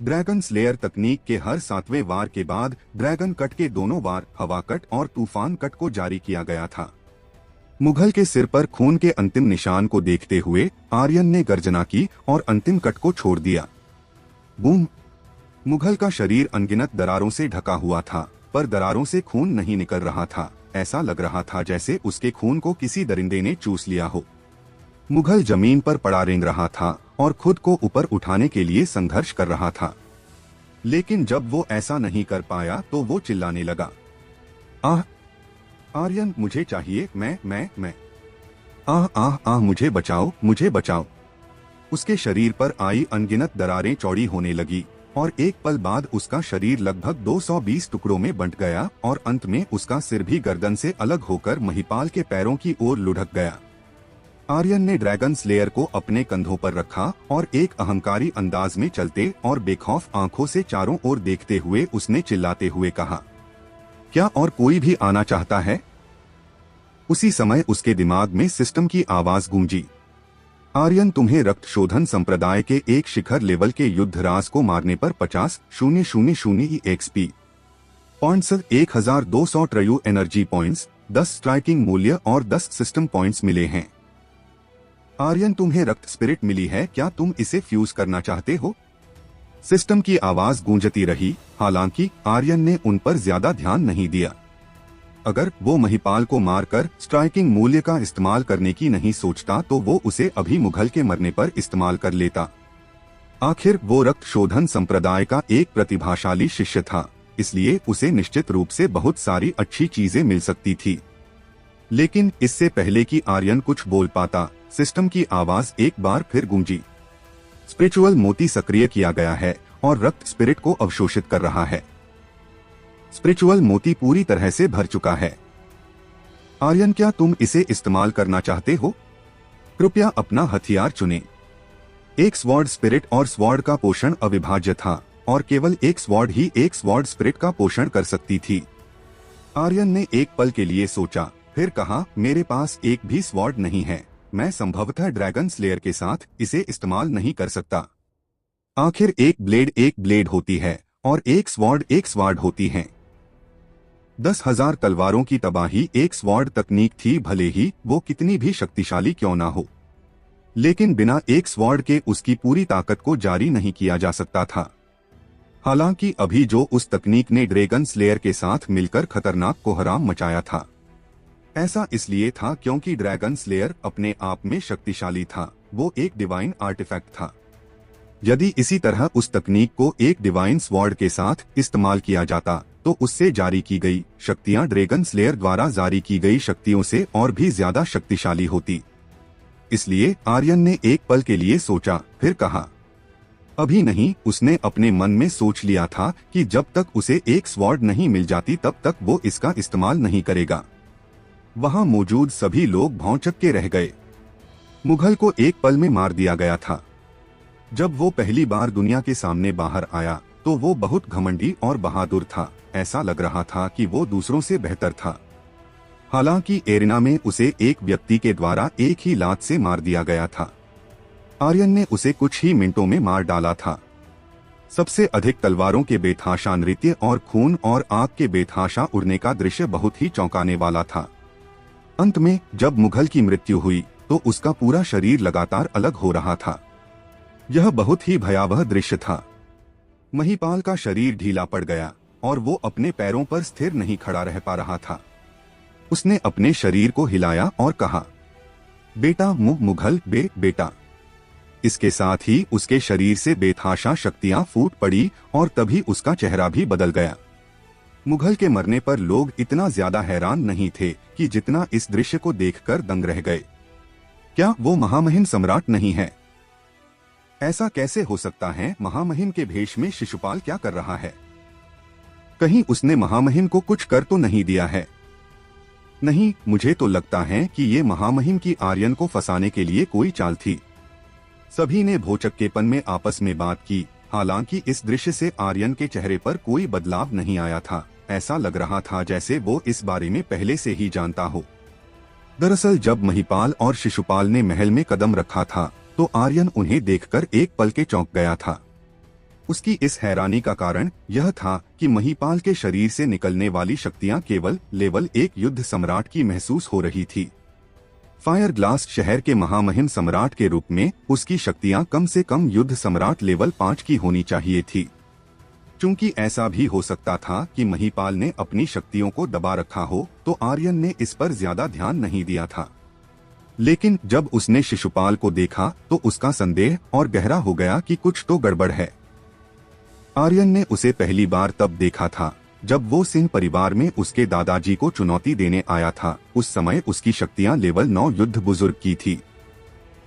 S1: ड्रैगन स्लेयर तकनीक के हर 7वें वार के बाद ड्रैगन कट के दोनों वार हवा कट और तूफान कट को जारी किया गया था। मुगल के सिर पर खून के अंतिम निशान को देखते हुए आर्यन ने गर्जना की और अंतिम कट को छोड़ दिया। बूम! मुगल का शरीर अनगिनत दरारों से ढका हुआ था, पर दरारों से खून नहीं निकल रहा था। ऐसा लग रहा था जैसे उसके खून को किसी दरिंदे ने चूस लिया हो। मुगल जमीन पर पड़ा रेंग रहा था और खुद को ऊपर उठाने के लिए संघर्ष कर रहा था, लेकिन जब वो ऐसा नहीं कर पाया तो वो चिल्लाने लगा, आह आर्यन, मुझे चाहिए, मैं आह आह आह, मुझे बचाओ, मुझे बचाओ। उसके शरीर पर आई अनगिनत दरारें चौड़ी होने लगी और एक पल बाद उसका शरीर लगभग 220 टुकड़ों में बंट गया और अंत में उसका सिर भी गर्दन से अलग होकर महिपाल के पैरों की ओर लुढ़क गया। आर्यन ने ड्रैगन स्लेयर को अपने कंधों पर रखा और एक अहंकारी अंदाज में चलते और बेखौफ आंखों से चारों ओर देखते हुए उसने चिल्लाते हुए कहा, क्या और कोई भी आना चाहता है? उसी समय उसके दिमाग में सिस्टम की आवाज गूंजी, आर्यन, तुम्हें रक्त शोधन संप्रदाय के एक शिखर लेवल के युद्धराज को मारने पर 50,000 XP points, 1200 true energy points, 10 striking मूल्य और 10 सिस्टम पॉइंट्स मिले हैं। आर्यन, तुम्हें रक्त स्पिरिट मिली है, क्या तुम इसे फ्यूज करना चाहते हो? सिस्टम की आवाज गूंजती रही, हालांकि आर्यन ने उन पर ज्यादा ध्यान नहीं दिया। अगर वो महिपाल को मारकर स्ट्राइकिंग मूल्य का इस्तेमाल करने की नहीं सोचता तो वो उसे अभी मुगल के मरने पर इस्तेमाल कर लेता। आखिर वो रक्त शोधन संप्रदाय का एक प्रतिभाशाली शिष्य था, इसलिए उसे निश्चित रूप से बहुत सारी अच्छी चीजें मिल सकती थी। लेकिन इससे पहले कि आर्यन कुछ बोल पाता, सिस्टम की आवाज एक बार फिर गूंजी। स्पिरिचुअल मोती सक्रिय किया गया है और रक्त स्पिरिट को अवशोषित कर रहा है। स्पिरिचुअल मोती पूरी तरह से भर चुका है। आर्यन, क्या तुम इसे इस्तेमाल करना चाहते हो? कृपया अपना हथियार चुनें। एक स्वॉर्ड स्पिरिट और स्वॉर्ड का पोषण अविभाज्य था और केवल एक स्वॉर्ड ही एक स्वॉर्ड स्पिरिट का पोषण कर सकती थी। आर्यन ने एक पल के लिए सोचा, फिर कहा, मेरे पास एक भी स्वॉर्ड नहीं है। मैं संभवतः ड्रैगन स्लेयर के साथ इसे इस्तेमाल नहीं कर सकता। आखिर एक ब्लेड होती है और एक स्वॉर्ड होती है। 10,000 तलवारों की तबाही एक स्वॉर्ड तकनीक थी, भले ही वो कितनी भी शक्तिशाली क्यों ना हो। लेकिन बिना एक स्वॉर्ड के उसकी पूरी ताकत को जारी नहीं किया जा सकता था। हालांकि अभी जो उस तकनीक ने ड्रैगन स्लेयर के साथ मिलकर खतरनाक कोहराम मचाया था, ऐसा इसलिए था क्योंकि ड्रैगन स्लेयर अपने आप में शक्तिशाली था। वो एक डिवाइन आर्टिफैक्ट था। यदि इसी तरह उस तकनीक को एक डिवाइन स्वॉर्ड के साथ इस्तेमाल किया जाता तो उससे जारी की गई शक्तियां ड्रैगन स्लेयर द्वारा जारी की गई शक्तियों से और भी ज्यादा शक्तिशाली होती। इसलिए आर्यन ने एक पल के लिए सोचा, फिर कहा, अभी नहीं। उसने अपने मन में सोच लिया था कि जब तक उसे एक स्वॉर्ड नहीं मिल जाती तब तक वो इसका इस्तेमाल नहीं करेगा। वहां मौजूद सभी लोग भौंचक्के रह गए। मुगल को एक पल में मार दिया गया था। जब वो पहली बार दुनिया के सामने बाहर आया तो वो बहुत घमंडी और बहादुर था। ऐसा लग रहा था कि वो दूसरों से बेहतर था। हालांकि एरिना में उसे एक व्यक्ति के द्वारा एक ही लात से मार दिया गया था। आर्यन ने उसे कुछ ही मिनटों में मार डाला था। सबसे अधिक तलवारों के बेतहाशा नृत्य और खून और आग के बेतहाशा उड़ने का दृश्य बहुत ही चौंकाने वाला था। अंत में जब मुगल की मृत्यु हुई तो उसका पूरा शरीर लगातार अलग हो रहा था। यह बहुत ही भयावह दृश्य था। महिपाल का शरीर ढीला पड़ गया और वो अपने पैरों पर स्थिर नहीं खड़ा रह पा रहा था। उसने अपने शरीर को हिलाया और कहा, बेटा मुगल बेटा। इसके साथ ही उसके शरीर से बेतहाशा शक्तियां फूट पड़ी और तभी उसका चेहरा भी बदल गया। मुगल के मरने पर लोग इतना ज्यादा हैरान नहीं थे कि जितना इस दृश्य को देखकर दंग रह गए। क्या वो महामहिम सम्राट नहीं है? ऐसा कैसे हो सकता है? महामहिम के भेष में शिशुपाल क्या कर रहा है? कहीं उसने महामहिम को कुछ कर तो नहीं दिया है? नहीं, मुझे तो लगता है कि ये महामहिम की आर्यन को फंसाने के लिए कोई चाल थी। सभी ने भौचक्केपन में आपस में बात की। हालांकि इस दृश्य से आर्यन के चेहरे पर कोई बदलाव नहीं आया था। ऐसा लग रहा था जैसे वो इस बारे में पहले से ही जानता हो। दरअसल जब महिपाल और शिशुपाल ने महल में कदम रखा था तो आर्यन उन्हें देखकर एक पल के चौंक गया था। उसकी इस हैरानी का कारण यह था कि महिपाल के शरीर से निकलने वाली शक्तियां केवल लेवल 1 युद्ध सम्राट की महसूस हो रही थी। फायर ग्लास शहर के महामहिम सम्राट के रूप में उसकी शक्तियां कम से कम युद्ध सम्राट लेवल 5 की होनी चाहिए थी। चूंकि ऐसा भी हो सकता था कि महिपाल ने अपनी शक्तियों को दबा रखा हो तो आर्यन ने इस पर ज्यादा ध्यान नहीं दिया था। लेकिन जब उसने शिशुपाल को देखा तो उसका संदेह और गहरा हो गया कि कुछ तो गड़बड़ है। आर्यन ने उसे पहली बार तब देखा था जब वो सिंह परिवार में उसके दादाजी को चुनौती देने आया था। उस समय उसकी शक्तियां लेवल 9 युद्ध बुजुर्ग की थी।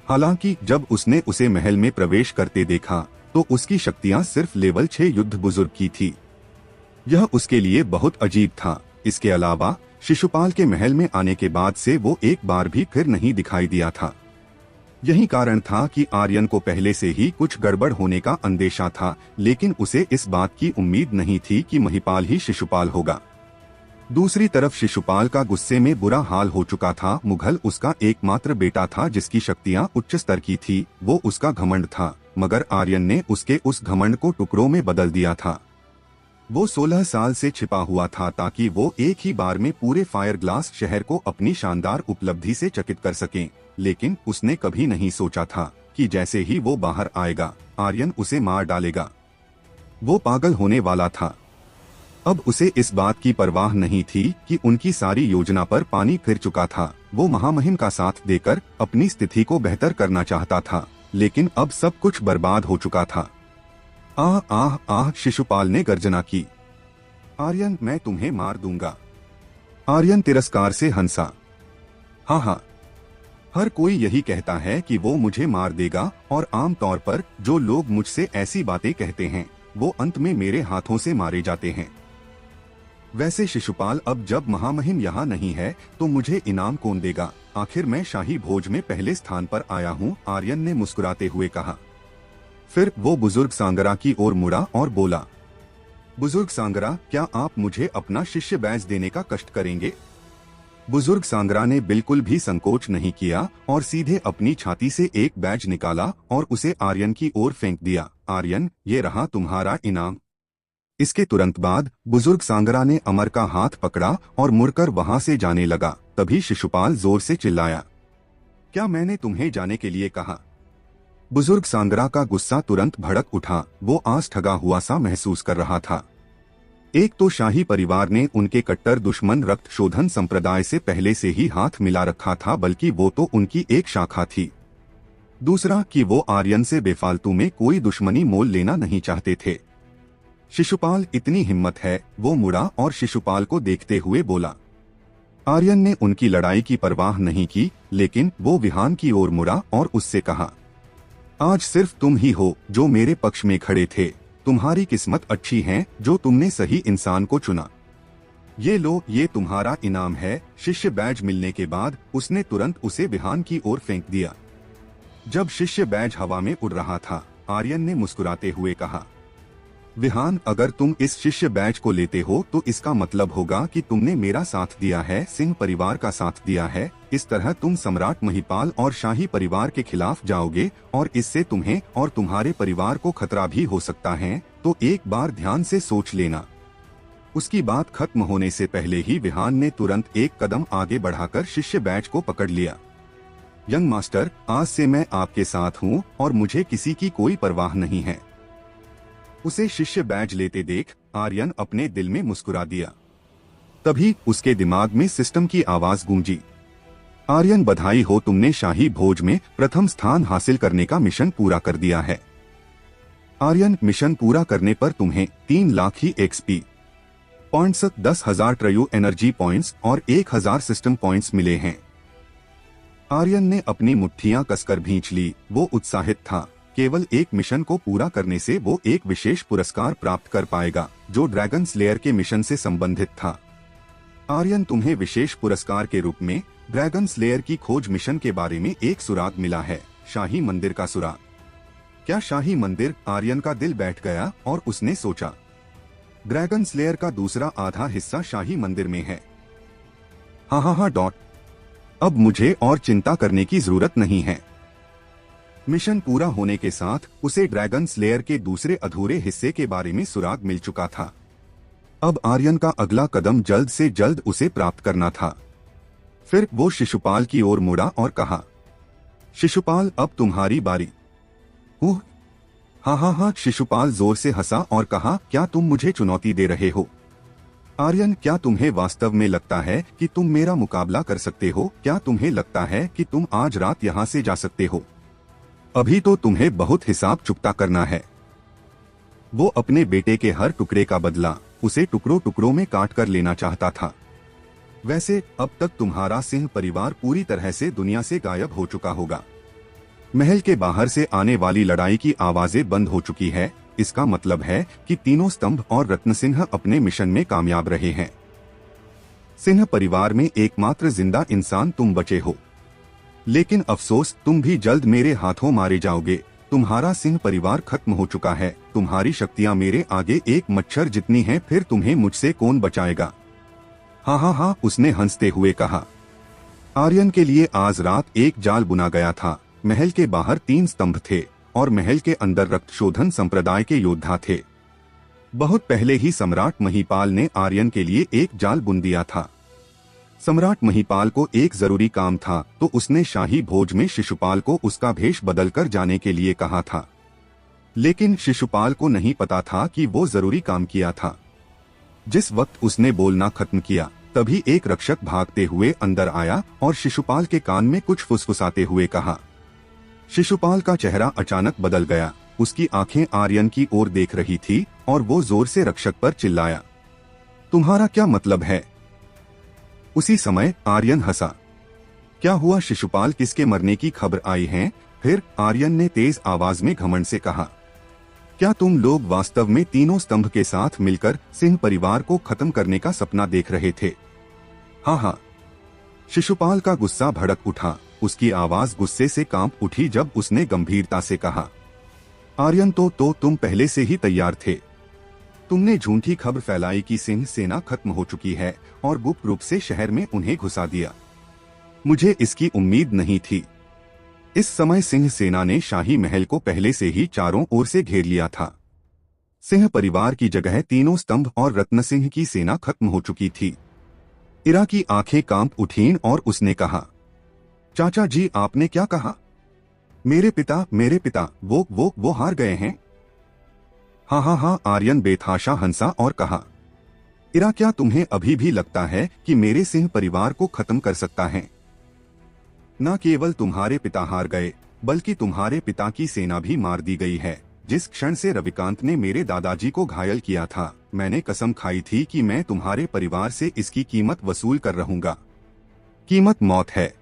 S1: हालांकि जब उसने उसे महल में प्रवेश करते देखा तो उसकी शक्तियां सिर्फ लेवल 6 युद्ध बुजुर्ग की थी। यह उसके लिए बहुत अजीब था। इसके अलावा शिशुपाल के महल में आने के बाद से वो एक बार भी फिर नहीं दिखाई दिया था। यही कारण था कि आर्यन को पहले से ही कुछ गड़बड़ होने का अंदेशा था, लेकिन उसे इस बात की उम्मीद नहीं थी कि महिपाल ही शिशुपाल होगा। दूसरी तरफ शिशुपाल का गुस्से में बुरा हाल हो चुका था। मुगल उसका एकमात्र बेटा था जिसकी शक्तियां उच्च स्तर की थी। वो उसका घमंड था, मगर आर्यन ने उसके उस घमंड को टुकड़ों में बदल दिया था। वो 16 साल से छिपा हुआ था ताकि वो एक ही बार में पूरे फायर ग्लास शहर को अपनी शानदार उपलब्धि से चकित कर सकें। लेकिन उसने कभी नहीं सोचा था कि जैसे ही वो बाहर आएगा आर्यन उसे मार डालेगा। वो पागल होने वाला था। अब उसे इस बात की परवाह नहीं थी कि उनकी सारी योजना पर पानी फिर चुका था। वो महामहिम का साथ देकर अपनी स्थिति को बेहतर करना चाहता था, लेकिन अब सब कुछ बर्बाद हो चुका था। आह आह आह, शिशुपाल ने गर्जना की। आर्यन, मैं तुम्हें मार दूंगा। आर्यन तिरस्कार से हंसा। हाँ, हर कोई यही कहता है कि वो मुझे मार देगा और आमतौर पर जो लोग मुझसे ऐसी बातें कहते हैं वो अंत में मेरे हाथों से मारे जाते हैं। वैसे शिशुपाल, अब जब महामहिम यहाँ नहीं है तो मुझे इनाम कौन देगा? आखिर मैं शाही भोज में पहले स्थान पर आया हूँ, आर्यन ने मुस्कुराते हुए कहा। फिर वो बुजुर्ग सांगरा की ओर मुड़ा और बोला, बुजुर्ग सांगरा, क्या आप मुझे अपना शिष्य बैज देने का कष्ट करेंगे? बुजुर्ग सांगरा ने बिल्कुल भी संकोच नहीं किया और सीधे अपनी छाती से एक बैज निकाला और उसे आर्यन की ओर फेंक दिया। आर्यन, ये रहा तुम्हारा इनाम। इसके तुरंत बाद बुजुर्ग सांगरा ने अमर का हाथ पकड़ा और मुड़कर वहां से जाने लगा। तभी शिशुपाल जोर से चिल्लाया, क्या मैंने तुम्हें जाने के लिए कहा? बुजुर्ग सांगरा का गुस्सा तुरंत भड़क उठा। वो आस ठगा हुआ सा महसूस कर रहा था। एक तो शाही परिवार ने उनके कट्टर दुश्मन रक्त शोधन संप्रदाय से पहले से ही हाथ मिला रखा था, बल्कि वो तो उनकी एक शाखा थी। दूसरा कि वो आर्यन से बेफालतू में कोई दुश्मनी मोल लेना नहीं चाहते थे। शिशुपाल, इतनी हिम्मत है? वो मुड़ा और शिशुपाल को देखते हुए बोला। आर्यन ने उनकी लड़ाई की परवाह नहीं की, लेकिन वो विहान की ओर मुड़ा और उससे कहा, आज सिर्फ तुम ही हो जो मेरे पक्ष में खड़े थे। तुम्हारी किस्मत अच्छी है जो तुमने सही इंसान को चुना। ये लो, ये तुम्हारा इनाम है। शिष्य बैज मिलने के बाद उसने तुरंत उसे विहान की ओर फेंक दिया। जब शिष्य बैज हवा में उड़ रहा था, आर्यन ने मुस्कुराते हुए कहा, विहान, अगर तुम इस शिष्य बैज को लेते हो तो इसका मतलब होगा कि तुमने मेरा साथ दिया है, सिंह परिवार का साथ दिया है। इस तरह तुम सम्राट महिपाल और शाही परिवार के खिलाफ जाओगे और इससे तुम्हें और तुम्हारे परिवार को खतरा भी हो सकता है। तो एक बार ध्यान से सोच लेना। उसकी बात खत्म होने से पहले ही विहान ने तुरंत एक कदम आगे बढ़ाकर शिष्य बैज को पकड़ लिया। यंग मास्टर, आज से मैं आपके साथ हूँ और मुझे किसी की कोई परवाह नहीं है। उसे शिष्य बैज लेते देख आर्यन अपने दिल में मुस्कुरा दिया। तभी उसके दिमाग में सिस्टम की आवाज गूंजी, आर्यन, बधाई हो, तुमने शाही भोज में प्रथम स्थान हासिल करने का मिशन पूरा कर दिया है। आर्यन, मिशन पूरा करने पर तुम्हें 3 लाख ही एक्सपी पॉइंट्स, 10,000 ट्रयू एनर्जी पॉइंट्स और 1,000 सिस्टम पॉइंट्स मिले हैं। आर्यन ने अपनी मुट्ठियां कसकर भींच ली। वो उत्साहित था। केवल एक मिशन को पूरा करने से वो एक विशेष पुरस्कार प्राप्त कर पाएगा जो ड्रैगन स्लेयर के मिशन से संबंधित था। आर्यन, तुम्हें विशेष पुरस्कार के रूप में ड्रैगन स्लेयर की खोज मिशन के बारे में एक सुराग मिला है, शाही मंदिर का सुराग। क्या शाही मंदिर? आर्यन का दिल बैठ गया और उसने सोचा, ड्रैगन स्लेयर का दूसरा आधा हिस्सा शाही मंदिर में है। हाँ, अब मुझे और चिंता करने की जरूरत नहीं है। मिशन पूरा होने के साथ उसे ड्रैगन स्लेयर के दूसरे अधूरे हिस्से के बारे में सुराग मिल चुका था। अब आर्यन का अगला कदम जल्द से जल्द उसे प्राप्त करना था। फिर वो शिशुपाल की ओर मुड़ा और कहा, शिशुपाल, अब तुम्हारी बारी। हाँ, शिशुपाल जोर से हंसा और कहा, क्या तुम मुझे चुनौती दे रहे हो? आर्यन, क्या तुम्हें वास्तव में लगता है कि तुम मेरा मुकाबला कर सकते हो? क्या तुम्हें लगता है कि तुम आज रात यहाँ से जा सकते हो? अभी तो तुम्हें बहुत हिसाब चुकता करना है। वो अपने बेटे के हर टुकड़े का बदला उसे टुकड़ों टुकड़ों में काट कर लेना चाहता था। वैसे अब तक तुम्हारा सिंह परिवार पूरी तरह से दुनिया से गायब हो चुका होगा। महल के बाहर से आने वाली लड़ाई की आवाजें बंद हो चुकी है। इसका मतलब है कि तीनों स्तंभ और रत्न सिंह अपने मिशन में कामयाब रहे हैं। सिंह परिवार में एकमात्र जिंदा इंसान तुम बचे हो, लेकिन अफसोस, तुम भी जल्द मेरे हाथों मारे जाओगे। तुम्हारा सिंह परिवार खत्म हो चुका है। तुम्हारी शक्तियां मेरे आगे एक मच्छर जितनी हैं, फिर तुम्हें मुझसे कौन बचाएगा? हाँ, उसने हंसते हुए कहा। आर्यन के लिए आज रात एक जाल बुना गया था। महल के बाहर 3 स्तंभ थे और महल के अंदर रक्तशोधन संप्रदाय के योद्धा थे। बहुत पहले ही सम्राट महिपाल ने आर्यन के लिए एक जाल बुन दिया था। सम्राट महिपाल को एक जरूरी काम था तो उसने शाही भोज में शिशुपाल को उसका भेष बदलकर जाने के लिए कहा था, लेकिन शिशुपाल को नहीं पता था कि वो जरूरी काम किया था। जिस वक्त उसने बोलना खत्म किया, तभी एक रक्षक भागते हुए अंदर आया और शिशुपाल के कान में कुछ फुसफुसाते हुए कहा। शिशुपाल का चेहरा अचानक बदल गया। उसकी आंखें आर्यन की ओर देख रही थी और वो जोर से रक्षक पर चिल्लाया, तुम्हारा क्या मतलब है? उसी समय आर्यन हंसा। क्या हुआ शिशुपाल, किसके मरने की खबर आई है? फिर आर्यन ने तेज आवाज में घमंड से कहा, क्या तुम लोग वास्तव में तीनों स्तंभ के साथ मिलकर सिंह परिवार को खत्म करने का सपना देख रहे थे? हाँ। शिशुपाल का गुस्सा भड़क उठा। उसकी आवाज गुस्से से कांप उठी जब उसने गंभीरता से कहा, आर्यन, तो तुम पहले से ही तैयार थे। तुमने झूठी खबर फैलाई कि सिंह सेना खत्म हो चुकी है और गुप्त रूप से शहर में उन्हें घुसा दिया। मुझे इसकी उम्मीद नहीं थी। इस समय सिंह सेना ने शाही महल को पहले से ही चारों ओर से घेर लिया था। सिंह परिवार की जगह तीनों स्तंभ और रत्न सिंह की सेना खत्म हो चुकी थी। इरा की आंखें कांप उठीं और उसने कहा, चाचा जी आपने क्या कहा? मेरे पिता वो हार गए हैं? हाँ, आर्यन बेतहाशा हंसा और कहा, इरा क्या तुम्हें अभी भी लगता है कि मेरे सिंह परिवार को खत्म कर सकता है? न केवल तुम्हारे पिता हार गए बल्कि तुम्हारे पिता की सेना भी मार दी गई है। जिस क्षण से रविकांत ने मेरे दादाजी को घायल किया था, मैंने कसम खाई थी कि मैं तुम्हारे परिवार से इसकी कीमत वसूल कर रहूंगा। कीमत मौत है।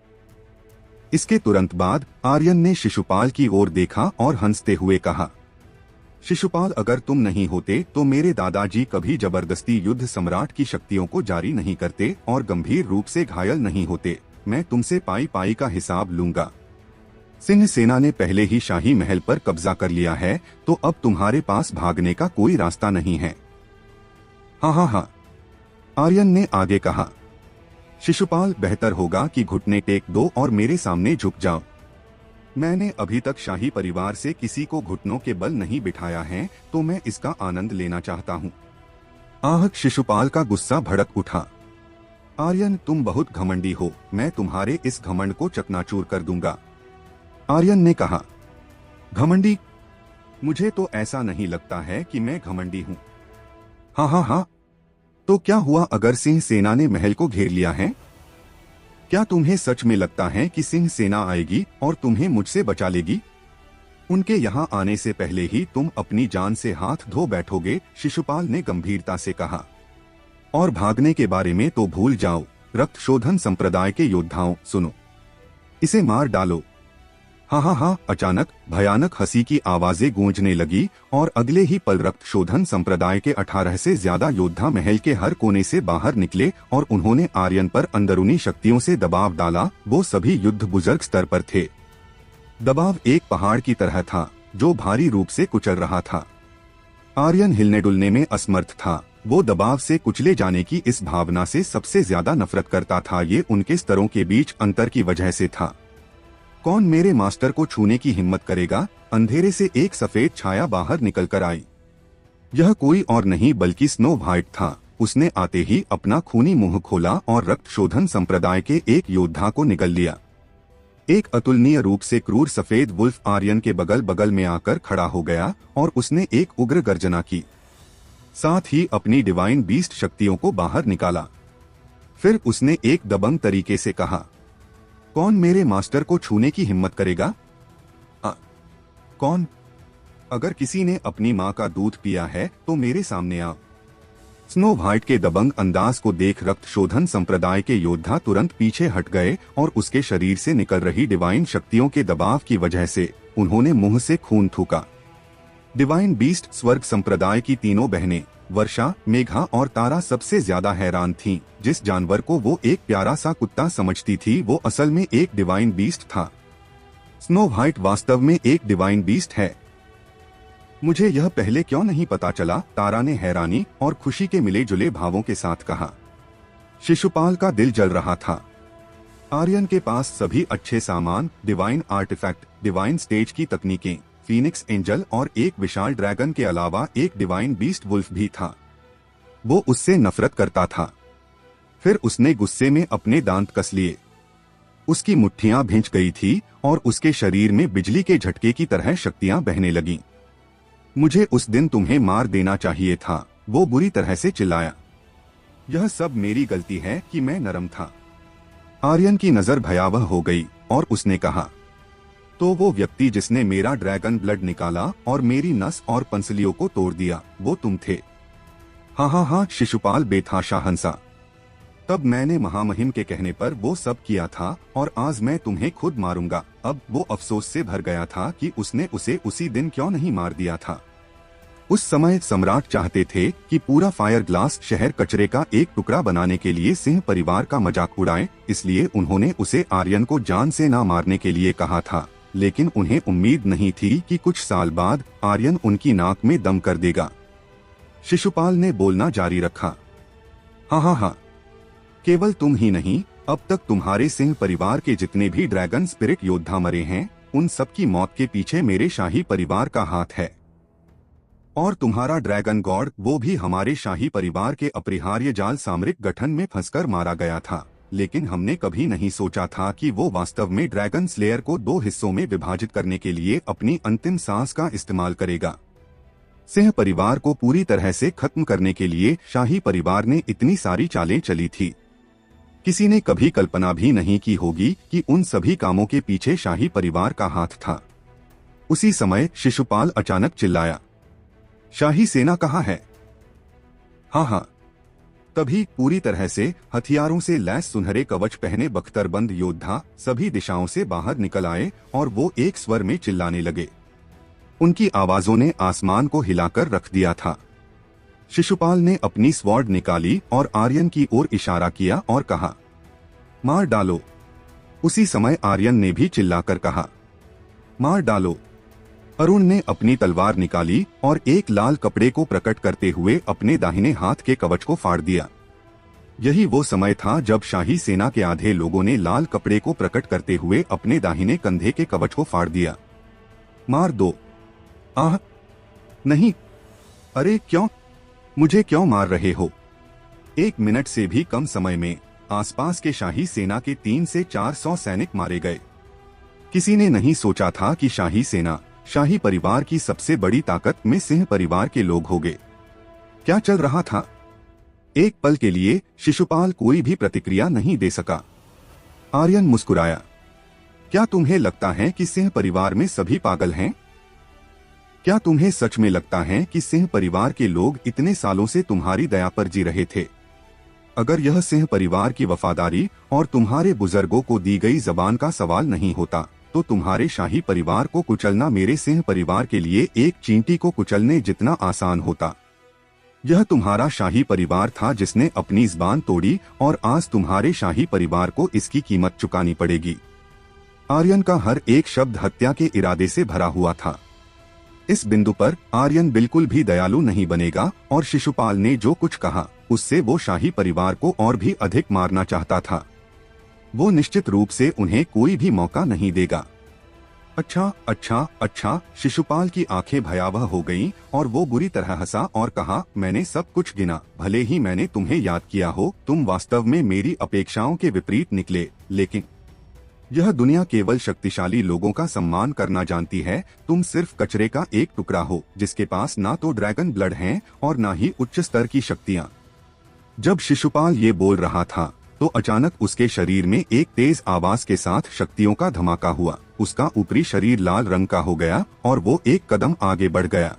S1: इसके तुरंत बाद आर्यन ने शिशुपाल की ओर देखा और हंसते हुए कहा, शिशुपाल अगर तुम नहीं होते तो मेरे दादाजी कभी जबरदस्ती युद्ध सम्राट की शक्तियों को जारी नहीं करते और गंभीर रूप से घायल नहीं होते। मैं तुमसे पाई पाई का हिसाब लूंगा। सिंह सेना ने पहले ही शाही महल पर कब्जा कर लिया है, तो अब तुम्हारे पास भागने का कोई रास्ता नहीं है। हाँ, आर्यन ने आगे कहा, शिशुपाल बेहतर होगा कि घुटने टेक दो और मेरे सामने झुक जाओ। मैंने अभी तक शाही परिवार से किसी को घुटनों के बल नहीं बिठाया है, तो मैं इसका आनंद लेना चाहता हूँ। आहक शिशुपाल का गुस्सा भड़क उठा। आर्यन तुम बहुत घमंडी हो, मैं तुम्हारे इस घमंड को चकनाचूर कर दूंगा। आर्यन ने कहा, घमंडी? मुझे तो ऐसा नहीं लगता है कि मैं घमंडी हूँ। हाँ, तो क्या हुआ अगर सिंह सेना ने महल को घेर लिया है? क्या तुम्हें सच में लगता है कि सिंह सेना आएगी और तुम्हें मुझसे बचा लेगी? उनके यहाँ आने से पहले ही तुम अपनी जान से हाथ धो बैठोगे, शिशुपाल ने गंभीरता से कहा। और भागने के बारे में तो भूल जाओ। रक्तशोधन संप्रदाय के योद्धाओं, सुनो, इसे मार डालो। हाँ, अचानक भयानक हंसी की आवाजें गूंजने लगी और अगले ही पल रक्तशोधन संप्रदाय के 18 से ज्यादा योद्धा महल के हर कोने से बाहर निकले और उन्होंने आर्यन पर अंदरूनी शक्तियों से दबाव डाला। वो सभी युद्ध बुजुर्ग स्तर पर थे। दबाव एक पहाड़ की तरह था जो भारी रूप से कुचल रहा था। आर्यन हिलने डुलने में असमर्थ था। वो दबाव से कुचले जाने की इस भावना से सबसे ज्यादा नफरत करता था। ये उनके स्तरों के बीच अंतर की वजह से था। कौन मेरे मास्टर को छूने की हिम्मत करेगा? अंधेरे से एक सफेद छाया बाहर निकलकर आई। यह कोई और नहीं बल्कि स्नो व्हाइट था। उसने आते ही अपना खूनी मुंह खोला और रक्तशोधन संप्रदाय के एक योद्धा को निगल लिया। एक अतुलनीय रूप से क्रूर सफेद वुल्फ आर्यन के बगल बगल में आकर खड़ा हो गया और उसने एक उग्र गर्जना की। साथ ही अपनी डिवाइन बीस्ट शक्तियों को बाहर निकाला। फिर उसने एक दबंग तरीके से कहा, कौन मेरे मास्टर को छूने की हिम्मत करेगा? कौन? अगर किसी ने अपनी माँ का दूध पिया है तो मेरे सामने आ। स्नो व्हाइट के दबंग अंदाज को देख रक्तशोधन संप्रदाय के योद्धा तुरंत पीछे हट गए और उसके शरीर से निकल रही डिवाइन शक्तियों के दबाव की वजह से उन्होंने मुंह से खून थूका। डिवाइन बीस्ट स्वर्ग संप्रदाय की तीनों बहनें वर्षा, मेघा और तारा सबसे ज्यादा हैरान थीं। जिस जानवर को वो एक प्यारा सा कुत्ता समझती थी वो असल में एक डिवाइन बीस्ट था। स्नो व्हाइट वास्तव में एक डिवाइन बीस्ट है। मुझे यह पहले क्यों नहीं पता चला? तारा ने हैरानी और खुशी के मिले जुले भावों के साथ कहा। शिशुपाल का दिल जल रहा था। आर्यन के पास सभी अच्छे सामान, डिवाइन आर्टिफैक्ट, डिवाइन स्टेज की तकनीकें, फीनिक्स एंजल और एक विशाल ड्रैगन के अलावा एक डिवाइन बीस्ट वुल्फ भी था। वो उससे नफरत करता था। फिर उसने गुस्से में अपने दांत कस लिए। उसकी मुट्ठियां भिंच गई थी और उसके शरीर में बिजली के झटके की तरह शक्तियां बहने लगीं। मुझे उस दिन तुम्हें मार देना चाहिए था, वो बुरी तरह से चिल्लाया। यह सब मेरी गलती है कि मैं नरम था। आर्यन की नजर भयावह हो गई और उसने कहा, तो वो व्यक्ति जिसने मेरा ड्रैगन ब्लड निकाला और मेरी नस और पंसलियों को तोड़ दिया, वो तुम थे? हाँ, शिशुपाल बेतहाशा हंसा। तब मैंने महामहिम के कहने पर वो सब किया था और आज मैं तुम्हें खुद मारूंगा। अब वो अफसोस से भर गया था कि उसने उसे उसी दिन क्यों नहीं मार दिया था। उस समय सम्राट चाहते थे कि पूरा फायर ग्लास शहर कचरे का एक टुकड़ा बनाने के लिए सिंह परिवार का मजाक उड़ाए, इसलिए उन्होंने उसे आर्यन को जान से ना मारने के लिए कहा था। लेकिन उन्हें उम्मीद नहीं थी कि कुछ साल बाद आर्यन उनकी नाक में दम कर देगा। शिशुपाल ने बोलना जारी रखा। हाँ हाँ हाँ, केवल तुम ही नहीं, अब तक तुम्हारे सिंह परिवार के जितने भी ड्रैगन स्पिरिट योद्धा मरे हैं, उन सबकी मौत के पीछे मेरे शाही परिवार का हाथ है। और तुम्हारा ड्रैगन गॉड, वो भी हमारे शाही परिवार के अपरिहार्य जाल सामरिक गठन में फंसकर मारा गया था, लेकिन हमने कभी नहीं सोचा था कि वो वास्तव में ड्रैगन स्लेयर को 2 हिस्सों में विभाजित करने के लिए अपनी अंतिम सांस का इस्तेमाल करेगा। सिंह परिवार को पूरी तरह से खत्म करने के लिए शाही परिवार ने इतनी सारी चालें चली थी। किसी ने कभी कल्पना भी नहीं की होगी कि उन सभी कामों के पीछे शाही परिवार का हाथ था। उसी समय शिशुपाल अचानक चिल्लाया, शाही सेना कहाँ है? हाँ हाँ। तभी पूरी तरह से हथियारों से लैस सुनहरे कवच पहने बख्तरबंद योद्धा सभी दिशाओं से बाहर निकल आए और वो एक स्वर में चिल्लाने लगे। उनकी आवाजों ने आसमान को हिलाकर रख दिया था। शिशुपाल ने अपनी स्वॉर्ड निकाली और आर्यन की ओर इशारा किया और कहा, मार डालो। उसी समय आर्यन ने भी चिल्लाकर कहा, मार डालो। अरुण ने अपनी तलवार निकाली और एक लाल कपड़े को प्रकट करते हुए अपने दाहिने हाथ के कवच को फाड़ दिया। यही वो समय था जब शाही सेना के आधे लोगों ने लाल कपड़े को प्रकट करते हुए अपने दाहिने कंधे के कवच को फाड़ दिया। मार दो। आह नहीं, अरे क्यों, मुझे क्यों मार रहे हो? 1 मिनट से भी कम समय में आसपास के शाही सेना के 300 से 400 सैनिक मारे गए। किसी ने नहीं सोचा था कि शाही सेना, शाही परिवार की सबसे बड़ी ताकत में सिंह परिवार के लोग होंगे। क्या चल रहा था? एक पल के लिए शिशुपाल कोई भी प्रतिक्रिया नहीं दे सका। आर्यन मुस्कुराया, क्या तुम्हें लगता है कि सिंह परिवार में सभी पागल हैं? क्या तुम्हें सच में लगता है कि सिंह परिवार के लोग इतने सालों से तुम्हारी दया पर जी रहे थे? अगर यह सिंह परिवार की वफादारी और तुम्हारे बुजुर्गों को दी गई जबान का सवाल नहीं होता, तो तुम्हारे शाही परिवार को कुचलना मेरे सिंह परिवार के लिए एक चींटी को कुचलने जितना आसान होता। यह तुम्हारा शाही परिवार था जिसने अपनी ज़बान तोड़ी और आज तुम्हारे शाही परिवार को इसकी कीमत चुकानी पड़ेगी। आर्यन का हर एक शब्द हत्या के इरादे से भरा हुआ था। इस बिंदु पर आर्यन बिल्कुल भी दयालु नहीं बनेगा और शिशुपाल ने जो कुछ कहा उससे वो शाही परिवार को और भी अधिक मारना चाहता था। वो निश्चित रूप से उन्हें कोई भी मौका नहीं देगा। अच्छा अच्छा अच्छा, शिशुपाल की आंखें भयावह हो गईं और वो बुरी तरह हंसा और कहा, मैंने सब कुछ गिना, भले ही मैंने तुम्हें याद किया हो, तुम वास्तव में मेरी अपेक्षाओं के विपरीत निकले, लेकिन यह दुनिया केवल शक्तिशाली लोगों का सम्मान करना जानती है। तुम सिर्फ कचरे का एक टुकड़ा हो जिसके पास ना तो ड्रैगन ब्लड है और ना ही उच्च स्तर की शक्तियाँ। जब शिशुपाल ये बोल रहा था तो अचानक उसके शरीर में एक तेज आवाज के साथ शक्तियों का धमाका हुआ। उसका ऊपरी शरीर लाल रंग का हो गया और वो एक कदम आगे बढ़ गया।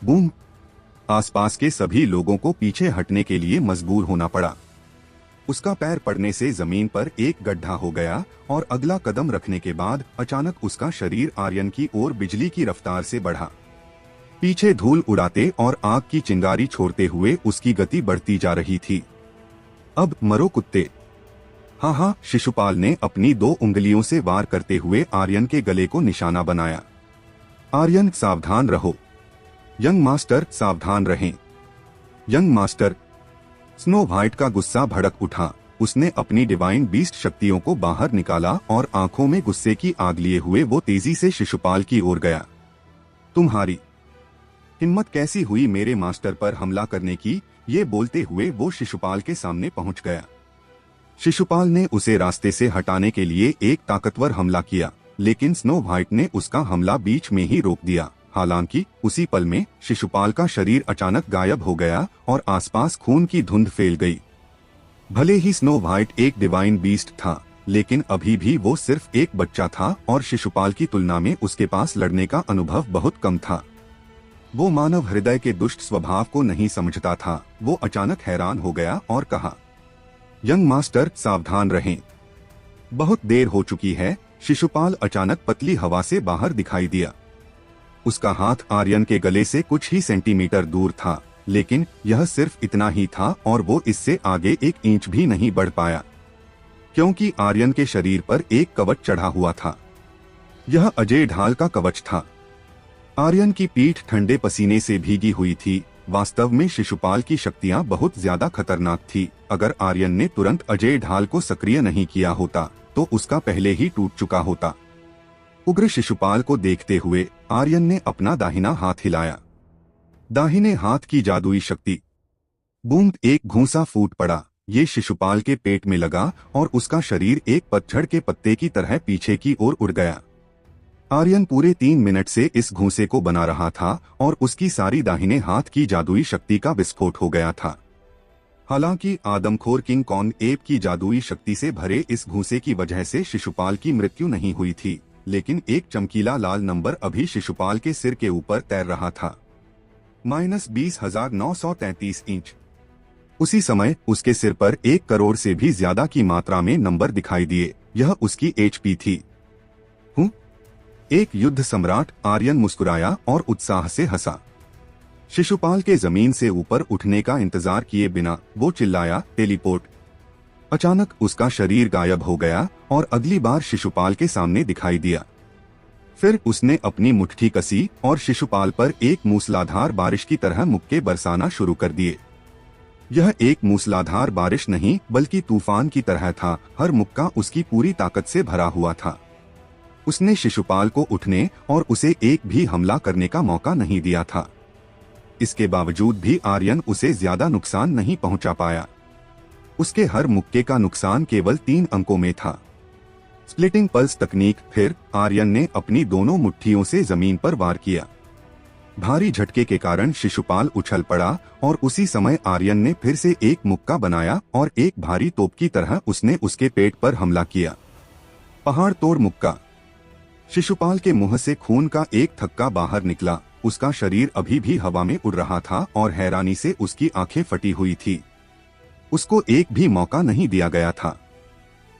S1: बूम! आसपास के सभी लोगों को पीछे हटने के लिए मजबूर होना पड़ा। उसका पैर पड़ने से जमीन पर एक गड्ढा हो गया और अगला कदम रखने के बाद अचानक उसका शरीर आर्यन की ओर बिजली की रफ्तार से बढ़ा। पीछे धूल उड़ाते और आग की चिंगारी छोड़ते हुए उसकी गति बढ़ती जा रही थी। अब मरो कुत्ते! हाँ हाँ, शिशुपाल ने अपनी 2 उंगलियों से वार करते हुए आर्यन के गले को निशाना बनाया। आर्यन, सावधान रहो। यंग मास्टर, सावधान रहें। Young master! स्नो व्हाइट का गुस्सा भड़क उठा। उसने अपनी डिवाइन बीस्ट शक्तियों को बाहर निकाला और आंखों में गुस्से की आग लिए हुए वो तेजी से शिशुपाल की ओर गया। तुम्हारी हिम्मत कैसी हुई मेरे मास्टर पर हमला करने की? ये बोलते हुए वो शिशुपाल के सामने पहुंच गया। शिशुपाल ने उसे रास्ते से हटाने के लिए एक ताकतवर हमला किया, लेकिन स्नो व्हाइट ने उसका हमला बीच में ही रोक दिया। हालांकि उसी पल में शिशुपाल का शरीर अचानक गायब हो गया और आसपास खून की धुंध फैल गई। भले ही स्नो व्हाइट एक डिवाइन बीस्ट था, लेकिन अभी भी वो सिर्फ एक बच्चा था और शिशुपाल की तुलना में उसके पास लड़ने का अनुभव बहुत कम था। वो मानव हृदय के दुष्ट स्वभाव को नहीं समझता था। वो अचानक हैरान हो गया और कहा, यंग मास्टर, सावधान रहें। बहुत देर हो चुकी है। शिशुपाल अचानक पतली हवा से बाहर दिखाई दिया। उसका हाथ आर्यन के गले से कुछ ही सेंटीमीटर दूर था, लेकिन यह सिर्फ इतना ही था और वो इससे आगे 1 इंच भी नहीं बढ़ पाया, क्योंकि आर्यन के शरीर पर एक कवच चढ़ा हुआ था। यह अजय ढाल का कवच था। आर्यन की पीठ ठंडे पसीने से भीगी हुई थी वास्तव में शिशुपाल की शक्तियां बहुत ज्यादा खतरनाक थी। अगर आर्यन ने तुरंत अजय ढाल को सक्रिय नहीं किया होता तो उसका पहले ही टूट चुका होता। उग्र शिशुपाल को देखते हुए आर्यन ने अपना दाहिना हाथ हिलाया। दाहिने हाथ की जादुई शक्ति बूंद एक घूंसा फूट पड़ा। ये शिशुपाल के पेट में लगा और उसका शरीर एक पतझड़ के पत्ते की तरह पीछे की ओर उड़ गया। आर्यन पूरे 3 मिनट से इस घूंसे को बना रहा था और उसकी सारी दाहिने हाथ की जादुई शक्ति का विस्फोट हो गया था। हालांकि आदमखोर किंग कॉन्ग एप की जादुई शक्ति से भरे इस घूंसे की वजह से शिशुपाल की मृत्यु नहीं हुई थी, लेकिन एक चमकीला लाल नंबर अभी शिशुपाल के सिर के ऊपर तैर रहा था, -20,933 इंच। उसी समय उसके सिर पर 1 करोड़ से भी ज्यादा की मात्रा में नंबर दिखाई दिए। यह उसकी एचपी थी। हूँ? एक युद्ध सम्राट। आर्यन मुस्कुराया और उत्साह से हंसा। शिशुपाल के जमीन से ऊपर उठने का इंतजार किए बिना वो चिल्लाया, टेलीपोर्ट। अचानक उसका शरीर गायब हो गया और अगली बार शिशुपाल के सामने दिखाई दिया। फिर उसने अपनी मुट्ठी कसी और शिशुपाल पर एक मूसलाधार बारिश की तरह मुक्के बरसाना शुरू कर दिए। यह एक मूसलाधार बारिश नहीं बल्कि तूफान की तरह था। हर मुक्का उसकी पूरी ताकत से भरा हुआ था। उसने शिशुपाल को उठने और उसे एक भी हमला करने का मौका नहीं दिया था। इसके बावजूद भी आर्यन उसे ज्यादा नुकसान नहीं पहुंचा पाया। उसके हर मुक्के का नुकसान केवल 3 अंकों में था। स्प्लिटिंग पल्स तकनीक। फिर आर्यन ने अपनी दोनों मुट्ठियों से जमीन पर वार किया। भारी झटके के कारण शिशुपाल उछल पड़ा और उसी समय आर्यन ने फिर से एक मुक्का बनाया और एक भारी तोप की तरह उसने उसके पेट पर हमला किया। पहाड़ तोड़ मुक्का। शिशुपाल के मुंह से खून का एक थक्का बाहर निकला। उसका शरीर अभी भी हवा में उड़ रहा था और हैरानी से उसकी आंखें फटी हुई थी। उसको एक भी मौका नहीं दिया गया था।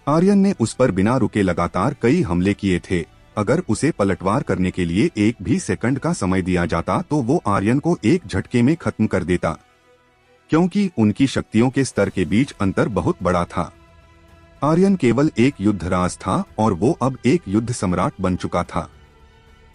S1: आर्यन ने उस पर बिना रुके लगातार कई हमले किए थे। अगर उसे पलटवार करने के लिए एक भी सेकंड का समय दिया जाता तो वो आर्यन को एक झटके में खत्म कर देता, क्योंकि उनकी शक्तियों के स्तर के बीच अंतर बहुत बड़ा था। आर्यन केवल एक युद्धराज था और वो अब एक युद्ध सम्राट बन चुका था।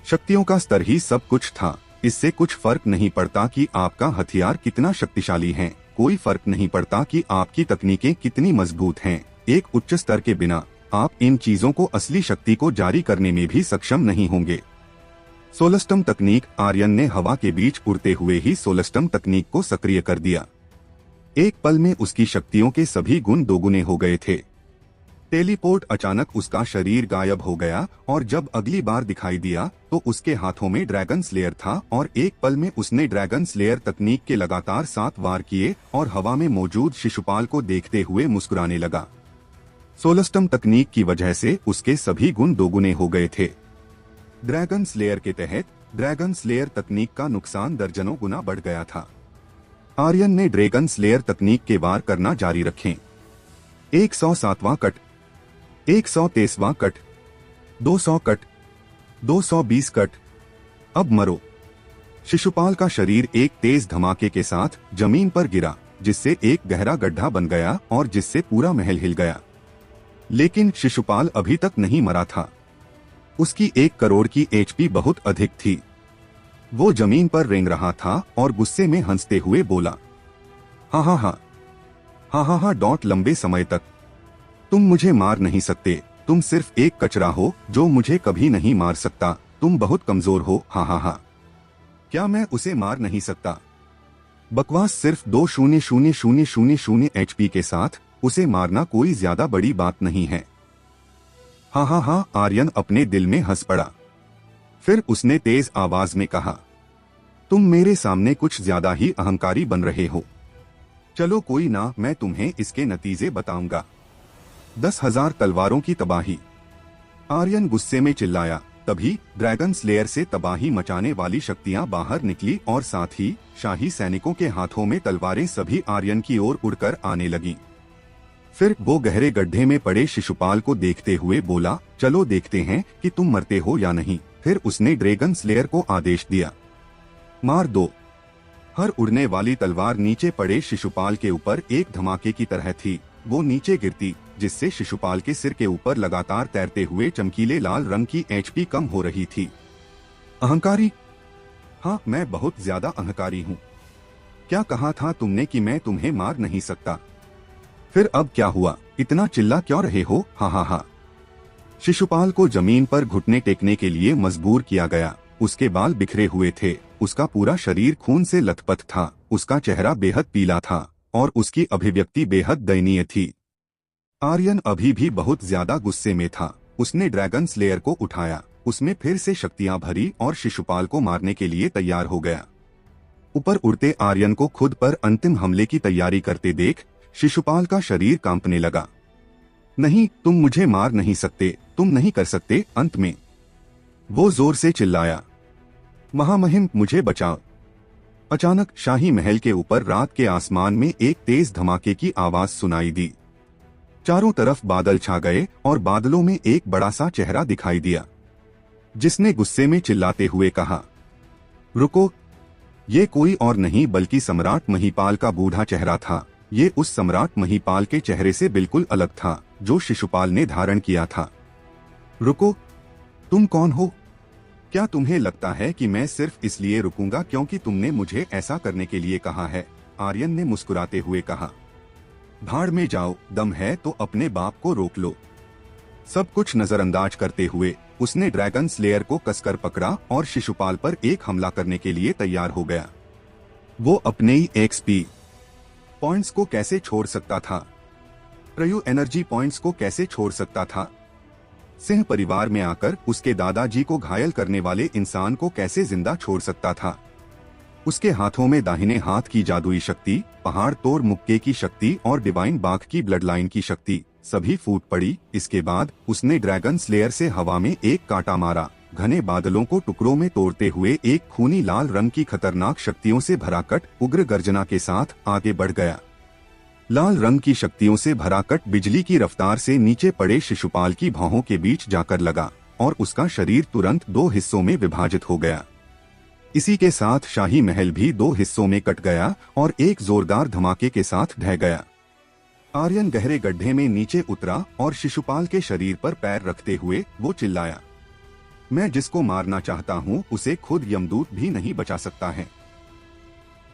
S1: शक्तियों का स्तर ही सब कुछ था। इससे कुछ फर्क नहीं पड़ता कि आपका हथियार कितना शक्तिशाली है। कोई फर्क नहीं पड़ता कि आपकी तकनीकें कितनी मजबूत हैं। एक उच्च स्तर के बिना आप इन चीजों को असली शक्ति को जारी करने में भी सक्षम नहीं होंगे। सोलस्टम तकनीक। आर्यन ने हवा के बीच उड़ते हुए ही सोलस्टम तकनीक को सक्रिय कर दिया। एक पल में उसकी शक्तियों के सभी गुण दोगुने हो गए थे। टेलीपोर्ट। अचानक उसका शरीर गायब हो गया और जब अगली बार दिखाई दिया तो उसके हाथों में ड्रैगन स्लेयर था और एक पल में उसने ड्रैगन स्लेयर तकनीक के लगातार 7 वार किए और हवा में मौजूद शिशुपाल को देखते हुए मुस्कुराने लगा। सोलस्टम तकनीक की वजह से उसके सभी गुण दोगुने हो गए थे। ड्रैगन स्लेयर के तहत ड्रैगन स्लेयर तकनीक का नुकसान दर्जनों गुना बढ़ गया था। आर्यन ने ड्रैगन स्लेयर तकनीक के वार करना जारी रखें। 107वां कट, 123वां कट, 200 कट, 220 कट। अब मरो। शिशुपाल का शरीर एक तेज धमाके के साथ जमीन पर गिरा, जिससे एक गहरा गड्ढा बन गया और जिससे पूरा महल हिल गया। लेकिन शिशुपाल अभी तक नहीं मरा था। उसकी 1 करोड़ की एचपी बहुत अधिक थी। वो जमीन पर रेंग रहा था और गुस्से में हंसते हुए बोला, हा हा हा, हा हा हा डॉट लंबे समय तक तुम मुझे मार नहीं सकते। तुम सिर्फ एक कचरा हो जो मुझे कभी नहीं मार सकता। तुम बहुत कमजोर हो। हा हा हा। क्या मैं उसे मार नहीं सकता? बकवास। सिर्फ 2,000,000 एचपी के साथ उसे मारना कोई ज्यादा बड़ी बात नहीं है। हाँ हाँ हाँ। आर्यन अपने दिल में हंस पड़ा। फिर उसने तेज आवाज में कहा, तुम मेरे सामने कुछ ज्यादा ही अहंकारी बन रहे हो। चलो कोई ना, मैं तुम्हें इसके नतीजे बताऊंगा। 10,000 तलवारों की तबाही। आर्यन गुस्से में चिल्लाया। तभी ड्रैगन स्लेयर से तबाही मचाने वाली शक्तियां बाहर निकली और साथ ही शाही सैनिकों के हाथों में तलवारें सभी आर्यन की ओर उड़कर आने लगीं। फिर वो गहरे गड्ढे में पड़े शिशुपाल को देखते हुए बोला, चलो देखते हैं कि तुम मरते हो या नहीं। फिर उसने ड्रैगन स्लेयर को आदेश दिया, मार दो। हर उड़ने वाली तलवार नीचे पड़े शिशुपाल के ऊपर एक धमाके की तरह थी। वो नीचे गिरती, जिससे शिशुपाल के सिर के ऊपर लगातार तैरते हुए चमकीले लाल रंग की एचपी कम हो रही थी। अहंकारी? हाँ, मैं बहुत ज्यादा अहंकारी हूँ। क्या कहा था तुमने कि मैं तुम्हें मार नहीं सकता? फिर अब क्या हुआ? इतना चिल्ला क्यों रहे हो? हा हा हा। शिशुपाल को जमीन पर घुटने टेकने के लिए मजबूर किया गया। उसके बाल बिखरे हुए थे, उसका पूरा शरीर खून से लथपथ था, उसका चेहरा बेहद पीला था और उसकी अभिव्यक्ति बेहद दयनीय थी। आर्यन अभी भी बहुत ज्यादा गुस्से में था। उसने ड्रैगन स्लेयर को उठाया, उसमें फिर से शक्तियां भरी और शिशुपाल को मारने के लिए तैयार हो गया। ऊपर उड़ते आर्यन को खुद पर अंतिम हमले की तैयारी करते देख शिशुपाल का शरीर कांपने लगा। नहीं, तुम मुझे मार नहीं सकते, तुम नहीं कर सकते। अंत में वो जोर से चिल्लाया, महामहिम मुझे बचाओ। अचानक शाही महल के ऊपर रात के आसमान में एक तेज धमाके की आवाज सुनाई दी। चारों तरफ बादल छा गए और बादलों में एक बड़ा सा चेहरा दिखाई दिया, जिसने गुस्से में चिल्लाते हुए कहा, रुको। ये कोई और नहीं बल्कि सम्राट महीपाल का बूढ़ा चेहरा था। ये उस सम्राट महीपाल के चेहरे से बिल्कुल अलग था जो शिशुपाल ने धारण किया था। रुको, तुम कौन हो? क्या तुम्हें लगता है कि मैं सिर्फ इसलिए रुकूंगा क्योंकि तुमने मुझे ऐसा करने के लिए कहा है? आर्यन ने मुस्कुराते हुए कहा, भाड़ में जाओ, दम है तो अपने बाप को रोक लो। सब कुछ नजरअंदाज करते हुए उसने ड्रैगन स्लेयर को कसकर पकड़ा और शिशुपाल पर एक हमला करने के लिए तैयार हो गया। वो अपने ही एक्सपी पॉइंट्स को कैसे छोड़ सकता था? प्रयु एनर्जी पॉइंट्स को कैसे छोड़ सकता था? सिंह परिवार में आकर उसके दादाजी को घायल करने वाले इंसान को कैसे जिंदा छोड़ सकता था? उसके हाथों में दाहिने हाथ की जादुई शक्ति, पहाड़ तोड़ मुक्के की शक्ति और डिवाइन बाघ की ब्लड लाइन की शक्ति सभी फूट पड़ी। इसके बाद उसने ड्रैगन स्लेयर से हवा में एक कांटा मारा। घने बादलों को टुकड़ों में तोड़ते हुए एक खूनी लाल रंग की खतरनाक शक्तियों से भरा कट उग्र गर्जना के साथ आगे बढ़ गया। लाल रंग की शक्तियों से भरा कट बिजली की रफ्तार से नीचे पड़े शिशुपाल की भौहों के बीच जाकर लगा और उसका शरीर तुरंत दो हिस्सों में विभाजित हो गया। इसी के साथ शाही महल भी दो हिस्सों में कट गया और एक जोरदार धमाके के साथ ढह गया। आर्यन गहरे गड्ढे में नीचे उतरा और शिशुपाल के शरीर पर पैर रखते हुए वो चिल्लाया, मैं जिसको मारना चाहता हूँ उसे खुद यमदूत भी नहीं बचा सकता है।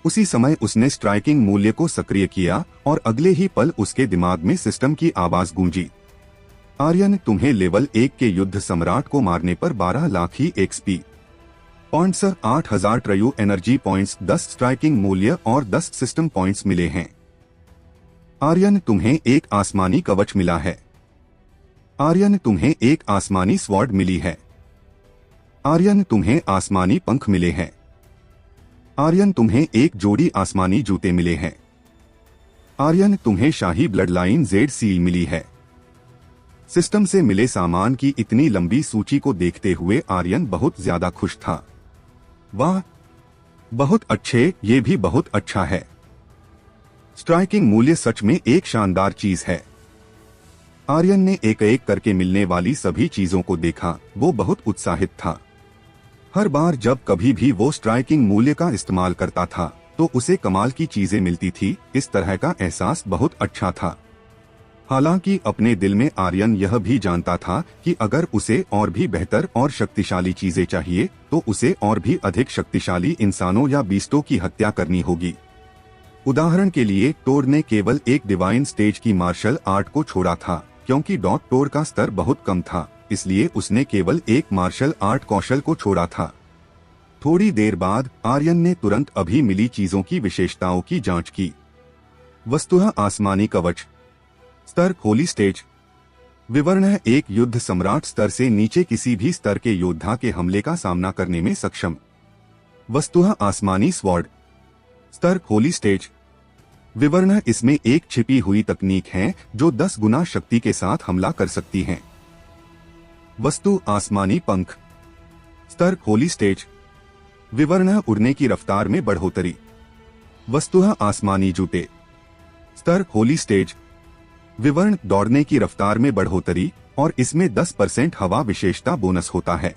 S1: उसी समय उसने स्ट्राइकिंग मूल्य को सक्रिय किया और अगले ही पल उसके दिमाग में सिस्टम की आवाज गूंजी, आर्यन तुम्हें लेवल 1 के युद्ध सम्राट को मारने पर 12 लाख ही XP points, 8000 true energy points, 10 striking मूल्य और 10 सिस्टम पॉइंट्स मिले हैं। आर्यन तुम्हें एक आसमानी कवच मिला है। आर्यन तुम्हें एक आसमानी स्वॉर्ड मिली है। आर्यन तुम्हें आसमानी पंख मिले हैं। आर्यन तुम्हें एक जोड़ी आसमानी जूते मिले हैं। आर्यन तुम्हें शाही ब्लड लाइन जेड सील मिली है। सिस्टम से मिले सामान की इतनी लंबी सूची को देखते हुए आर्यन बहुत ज्यादा खुश था। वाह, बहुत अच्छे, ये भी बहुत अच्छा है। स्ट्राइकिंग मूल्य सच में एक शानदार चीज है। आर्यन ने एक एक करके मिलने वाली सभी चीजों को देखा। वो बहुत उत्साहित था। हर बार जब कभी भी वो स्ट्राइकिंग मूल्य का इस्तेमाल करता था तो उसे कमाल की चीजें मिलती थी। इस तरह का एहसास बहुत अच्छा था। हालांकि अपने दिल में आर्यन यह भी जानता था कि अगर उसे और भी बेहतर और शक्तिशाली चीजें चाहिए तो उसे और भी अधिक शक्तिशाली इंसानों या बीस्टों की हत्या करनी होगी। उदाहरण के लिए टोर ने केवल एक डिवाइन स्टेज की मार्शल आर्ट को छोड़ा था क्योंकि डॉट टोर का स्तर बहुत कम था, इसलिए उसने केवल एक मार्शल आर्ट कौशल को छोड़ा था। थोड़ी देर बाद आर्यन ने तुरंत अभी मिली चीजों की विशेषताओं की जांच की। वस्तुतः आसमानी कवच, स्तर होली स्टेज, विवरण है एक युद्ध सम्राट स्तर से नीचे किसी भी स्तर के योद्धा के हमले का सामना करने में सक्षम। वस्तुतः आसमानी स्वॉर्ड, स्तर होली स्टेज, विवरण है इसमें एक छिपी हुई तकनीक है जो 10 गुना शक्ति के साथ हमला कर सकती है। वस्तु आसमानी पंख, स्तर होली स्टेज, विवरण है उड़ने की रफ्तार में बढ़ोतरी। वस्तुतः आसमानी जूते, स्तर होली स्टेज, विवरण दौड़ने की रफ्तार में बढ़ोतरी और इसमें 10% हवा विशेषता बोनस होता है।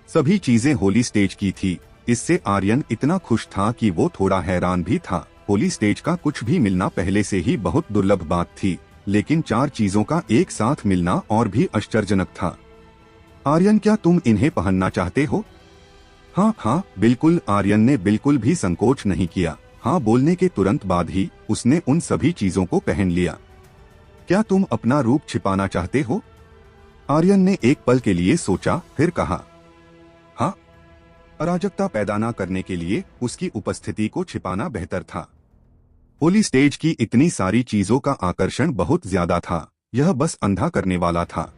S1: सभी चीजें होली स्टेज की थी। इससे आर्यन इतना खुश था कि वो थोड़ा हैरान भी था। होली स्टेज का कुछ भी मिलना पहले से ही बहुत दुर्लभ बात थी, लेकिन 4 चीजों का एक साथ मिलना और भी आश्चर्यजनक था। आर्यन, क्या तुम इन्हें पहनना चाहते हो? हाँ हाँ बिल्कुल, आर्यन ने बिल्कुल भी संकोच नहीं किया। हाँ बोलने के तुरंत बाद ही उसने उन सभी चीजों को पहन लिया। क्या तुम अपना रूप छिपाना चाहते हो? आर्यन ने एक पल के लिए सोचा, फिर कहा, हाँ। अराजकता पैदा न करने के लिए उसकी उपस्थिति को छिपाना बेहतर था। होली स्टेज की इतनी सारी चीजों का आकर्षण बहुत ज्यादा था, यह बस अंधा करने वाला था।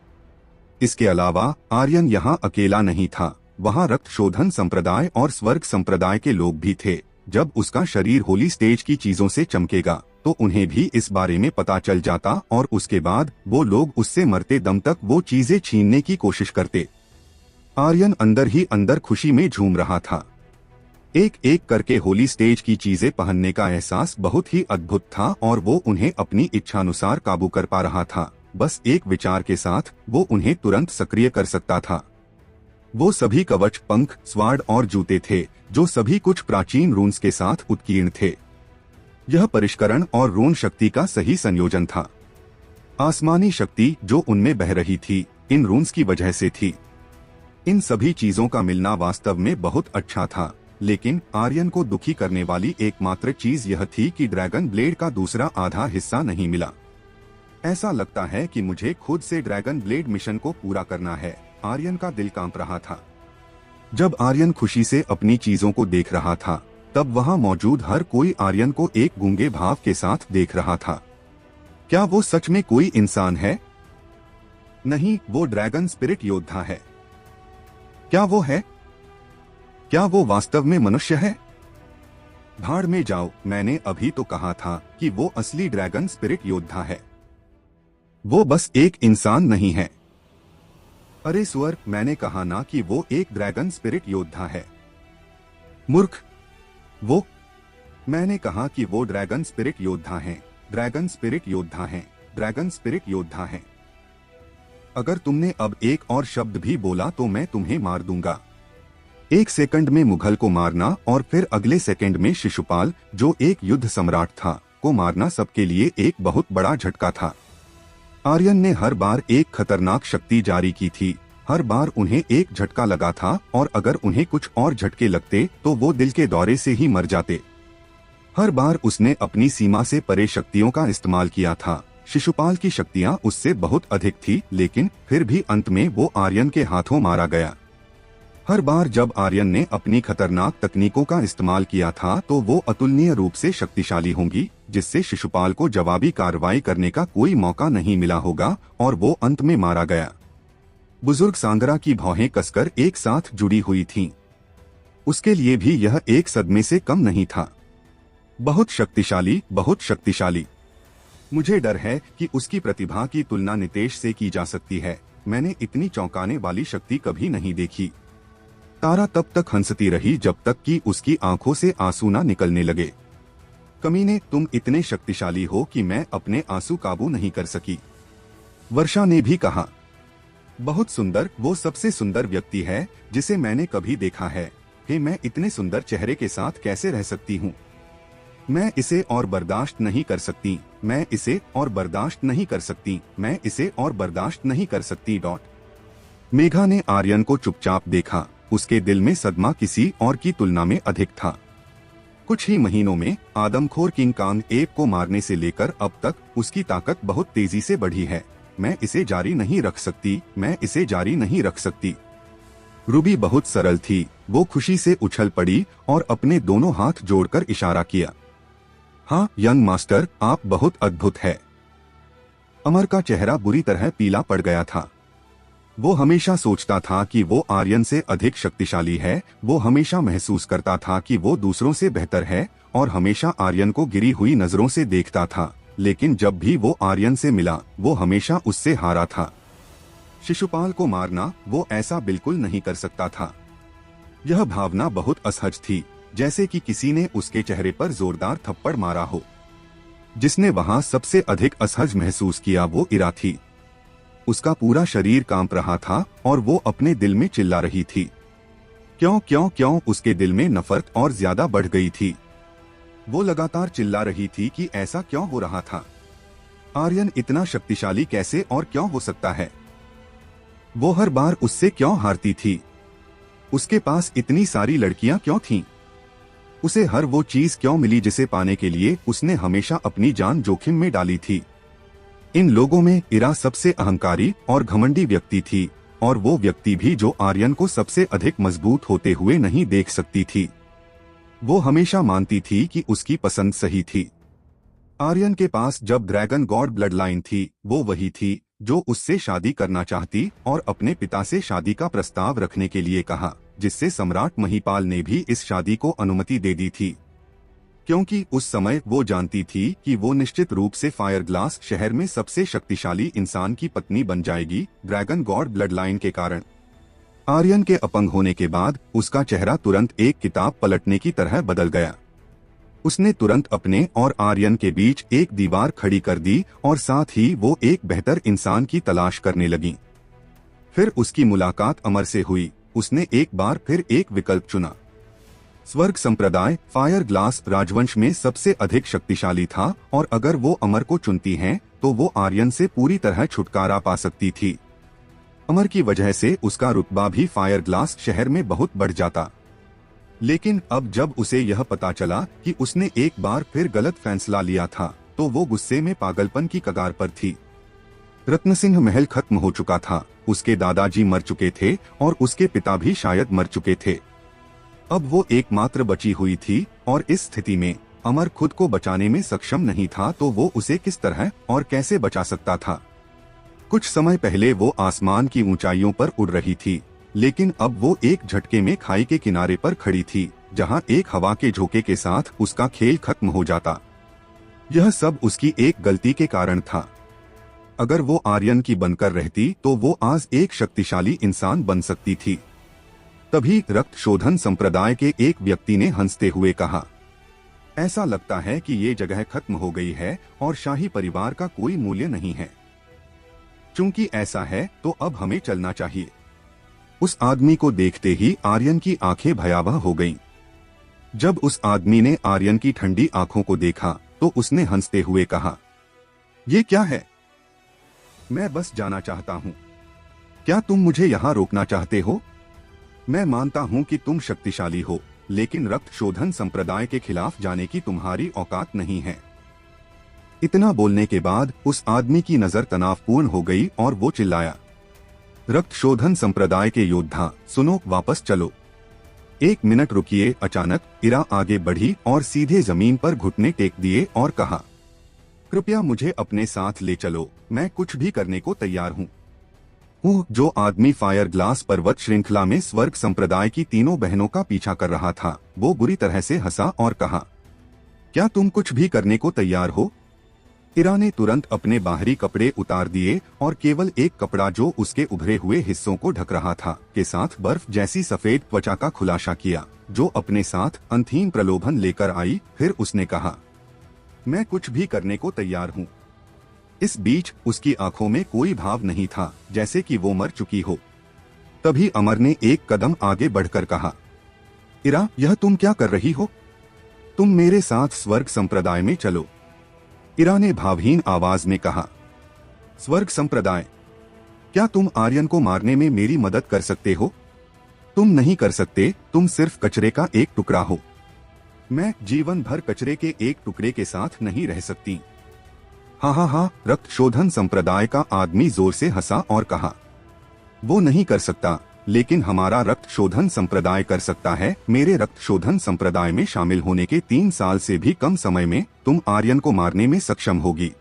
S1: इसके अलावा आर्यन यहाँ अकेला नहीं था, वहाँ रक्त शोधन संप्रदाय और स्वर्ग संप्रदाय के लोग भी थे। जब उसका शरीर होली स्टेज की चीजों से चमकेगा तो उन्हें भी इस बारे में पता चल जाता और उसके बाद वो लोग उससे मरते दम तक वो चीजें छीनने की कोशिश करते। आर्यन अंदर ही अंदर खुशी में झूम रहा था। एक एक करके होली स्टेज की चीजें पहनने का एहसास बहुत ही अद्भुत था और वो उन्हें अपनी इच्छानुसार काबू कर पा रहा था। बस एक विचार के साथ वो उन्हें तुरंत सक्रिय कर सकता था। वो सभी कवच, पंख, स्वाड और जूते थे जो सभी कुछ प्राचीन रून्स के साथ उत्कीर्ण थे। यह परिष्करण और रून शक्ति का सही संयोजन था। आसमानी शक्ति जो उनमें बह रही थी इन रून्स की वजह से थी। इन सभी चीजों का मिलना वास्तव में बहुत अच्छा था, लेकिन आर्यन को दुखी करने वाली एकमात्र चीज यह थी कि ड्रैगन ब्लेड का दूसरा आधा हिस्सा नहीं मिला। ऐसा लगता है कि मुझे खुद से ड्रैगन ब्लेड मिशन को पूरा करना है, आर्यन का दिल कांप रहा था। जब आर्यन खुशी से अपनी चीजों को देख रहा था तब वहां मौजूद हर कोई आर्यन को एक गूंगे भाव के साथ देख रहा था। क्या वो सच में कोई इंसान है? नहीं, वो ड्रैगन स्पिरिट योद्धा है। क्या वो है? क्या वो वास्तव में मनुष्य है? भाड़ में जाओ, मैंने अभी तो कहा था कि वो असली ड्रैगन स्पिरिट योद्धा है। वो बस एक इंसान नहीं है। अरे सुअर, मैंने कहा ना कि वो एक ड्रैगन स्पिरिट योद्धा है। मूर्ख, वो मैंने कहा कि वो ड्रैगन स्पिरिट योद्धा हैं, ड्रैगन स्पिरिट योद्धा हैं, ड्रैगन स्पिरिट योद्धा हैं। अगर तुमने अब एक और शब्द भी बोला तो मैं तुम्हें मार दूंगा। एक सेकंड में मुगल को मारना और फिर अगले सेकंड में शिशुपाल, जो एक युद्ध सम्राट था, को मारना सबके लिए एक बहुत बड़ा झटका था। आर्यन ने हर बार एक खतरनाक शक्ति जारी की थी, हर बार उन्हें एक झटका लगा था और अगर उन्हें कुछ और झटके लगते तो वो दिल के दौरे से ही मर जाते। हर बार उसने अपनी सीमा से परे शक्तियों का इस्तेमाल किया था। शिशुपाल की शक्तियां उससे बहुत अधिक थी, लेकिन फिर भी अंत में वो आर्यन के हाथों मारा गया। हर बार जब आर्यन ने अपनी खतरनाक तकनीकों का इस्तेमाल किया था तो वो अतुलनीय रूप से शक्तिशाली होंगी, जिससे शिशुपाल को जवाबी कार्रवाई करने का कोई मौका नहीं मिला होगा और वो अंत में मारा गया। बुजुर्ग सांगरा की भौहें कसकर एक साथ जुड़ी हुई थीं। उसके लिए भी यह एक सदमे से कम नहीं था। बहुत शक्तिशाली, बहुत शक्तिशाली। मुझे डर है कि उसकी प्रतिभा की तुलना नितेश से की जा सकती है। मैंने इतनी चौंकाने वाली शक्ति कभी नहीं देखी। तारा तब तक हंसती रही जब तक कि उसकी आंखों से आंसू न निकलने लगे। कमीने, तुम इतने शक्तिशाली हो कि मैं अपने आंसू काबू नहीं कर सकी। वर्षा ने भी कहा, बहुत सुंदर, वो सबसे सुंदर व्यक्ति है जिसे मैंने कभी देखा है। हे, मैं इतने सुंदर चेहरे के साथ कैसे रह सकती हूँ? मैं इसे और बर्दाश्त नहीं कर सकती, मैं इसे और बर्दाश्त नहीं कर सकती, मैं इसे और बर्दाश्त नहीं कर सकती। मेघा ने आर्यन को चुपचाप देखा। उसके दिल में सदमा किसी और की तुलना में अधिक था। कुछ ही महीनों में आदमखोर किंग कांग एप को मारने से लेकर अब तक उसकी ताकत बहुत तेजी से बढ़ी है। मैं इसे जारी नहीं रख सकती, मैं इसे जारी नहीं रख सकती। रूबी बहुत सरल थी। वो खुशी से उछल पड़ी और अपने दोनों हाथ जोड़कर इशारा किया। हाँ यंग मास्टर, आप बहुत अद्भुत है। अमर का चेहरा बुरी तरह पीला पड़ गया था। वो हमेशा सोचता था कि वो आर्यन से अधिक शक्तिशाली है। वो हमेशा महसूस करता था कि वो दूसरों से बेहतर है और हमेशा आर्यन को गिरी हुई नजरों से देखता था। लेकिन जब भी वो आर्यन से मिला वो हमेशा उससे हारा था। शिशुपाल को मारना, वो ऐसा बिल्कुल नहीं कर सकता था। यह भावना बहुत असहज थी, जैसे कि किसी ने उसके चेहरे पर जोरदार थप्पड़ मारा हो। जिसने वहां सबसे अधिक असहज महसूस किया वो इरा थी। उसका पूरा शरीर कांप रहा था और वो अपने दिल में चिल्ला रही थी। क्यों क्यों क्यों? उसके दिल में नफरत और ज्यादा बढ़ गई थी। वो लगातार चिल्ला रही थी कि ऐसा क्यों हो रहा था। आर्यन इतना शक्तिशाली कैसे और क्यों हो सकता है? वो हर बार उससे क्यों हारती थी? उसके पास इतनी सारी लड़कियां क्यों थीं? उसे हर वो चीज क्यों मिली जिसे पाने के लिए उसने हमेशा अपनी जान जोखिम में डाली थी। इन लोगों में इरा सबसे अहंकारी और घमंडी व्यक्ति थी, और वो व्यक्ति भी जो आर्यन को सबसे अधिक मजबूत होते हुए नहीं देख सकती थी। वो हमेशा मानती थी कि उसकी पसंद सही थी। आर्यन के पास जब ड्रैगन गॉड ब्लड लाइन थी, वो वही थी जो उससे शादी करना चाहती और अपने पिता से शादी का प्रस्ताव रखने के लिए कहा, जिससे सम्राट महिपाल ने भी इस शादी को अनुमति दे दी थी, क्योंकि उस समय वो जानती थी कि वो निश्चित रूप से फायर ग्लास शहर में सबसे शक्तिशाली इंसान की पत्नी बन जाएगी, ड्रैगन गॉड ब्लड लाइन के कारण। आर्यन के अपंग होने के बाद उसका चेहरा तुरंत एक किताब पलटने की तरह बदल गया। उसने तुरंत अपने और आर्यन के बीच एक दीवार खड़ी कर दी और साथ ही वो एक बेहतर इंसान की तलाश करने लगी। फिर उसकी मुलाकात अमर से हुई। उसने एक बार फिर एक विकल्प चुना। स्वर्ग संप्रदाय फायर ग्लास राजवंश में सबसे अधिक शक्तिशाली था, और अगर वो अमर को चुनती हैं, तो वो आर्यन से पूरी तरह छुटकारा पा सकती थी। अमर की वजह से उसका रुतबा भी फायर ग्लास शहर में बहुत बढ़ जाता। लेकिन अब जब उसे यह पता चला कि उसने एक बार फिर गलत फैसला लिया था, तो वो गुस्से में पागलपन की कगार पर थी। रत्न सिंह महल खत्म हो चुका था, उसके दादाजी मर चुके थे और उसके पिता भी शायद मर चुके थे। अब वो एकमात्र बची हुई थी, और इस स्थिति में अमर खुद को बचाने में सक्षम नहीं था, तो वो उसे किस तरह और कैसे बचा सकता था। कुछ समय पहले वो आसमान की ऊंचाइयों पर उड़ रही थी, लेकिन अब वो एक झटके में खाई के किनारे पर खड़ी थी, जहां एक हवा के झोंके के साथ उसका खेल खत्म हो जाता। यह सब उसकी एक गलती के कारण था। अगर वो आर्यन की बनकर रहती, तो वो आज एक शक्तिशाली इंसान बन सकती थी। तभी रक्त शोधन संप्रदाय के एक व्यक्ति ने हंसते हुए कहा, ऐसा लगता है कि ये जगह खत्म हो गई है और शाही परिवार का कोई मूल्य नहीं है। चूंकि ऐसा है, तो अब हमें चलना चाहिए। उस आदमी को देखते ही आर्यन की आंखें भयावह हो गईं। जब उस आदमी ने आर्यन की ठंडी आंखों को देखा, तो उसने हंसते हुए कहा, ये क्या है? मैं बस जाना चाहता हूँ। क्या तुम मुझे यहाँ रोकना चाहते हो? मैं मानता हूँ कि तुम शक्तिशाली हो, लेकिन रक्त शोधन संप्रदाय के खिलाफ जाने की तुम्हारी औकात नहीं है। इतना बोलने के बाद उस आदमी की नजर तनावपूर्ण हो गई और वो चिल्लाया, रक्त शोधन संप्रदाय के योद्धा, सुनो, वापस चलो। 1 मिनट रुकिए। अचानक इरा आगे बढ़ी और सीधे जमीन पर घुटने टेक दिए और कहा, कृपया मुझे अपने साथ ले चलो, मैं कुछ भी करने को तैयार हूँ। जो आदमी फायर ग्लास पर्वत श्रृंखला में स्वर्ग संप्रदाय की तीनों बहनों का पीछा कर रहा था, वो बुरी तरह से हंसा और कहा, क्या तुम कुछ भी करने को तैयार हो? इरा ने तुरंत अपने बाहरी कपड़े उतार दिए और केवल एक कपड़ा जो उसके उभरे हुए हिस्सों को ढक रहा था के साथ बर्फ जैसी सफेद त्वचा का खुलासा किया, जो अपने साथ अंतहीन प्रलोभन लेकर आई। फिर उसने कहा, मैं कुछ भी करने को तैयार हूँ। इस बीच उसकी आंखों में कोई भाव नहीं था, जैसे कि वो मर चुकी हो। तभी अमर ने एक कदम आगे बढ़कर कहा, इरा, यह तुम क्या कर रही हो? तुम मेरे साथ स्वर्ग संप्रदाय में चलो। इरा ने भावहीन आवाज में कहा, स्वर्ग संप्रदाय? क्या तुम आर्यन को मारने में मेरी मदद कर सकते हो? तुम नहीं कर सकते, तुम सिर्फ कचरे का एक टुकड़ा हो। मैं जीवन भर कचरे के एक टुकड़े के साथ नहीं रह सकती। हाँ हाँ हाँ, रक्त शोधन संप्रदाय का आदमी जोर से हंसा और कहा, वो नहीं कर सकता, लेकिन हमारा रक्त शोधन संप्रदाय कर सकता है। मेरे रक्त शोधन संप्रदाय में शामिल होने के 3 साल से भी कम समय में तुम आर्यन को मारने में सक्षम होगी।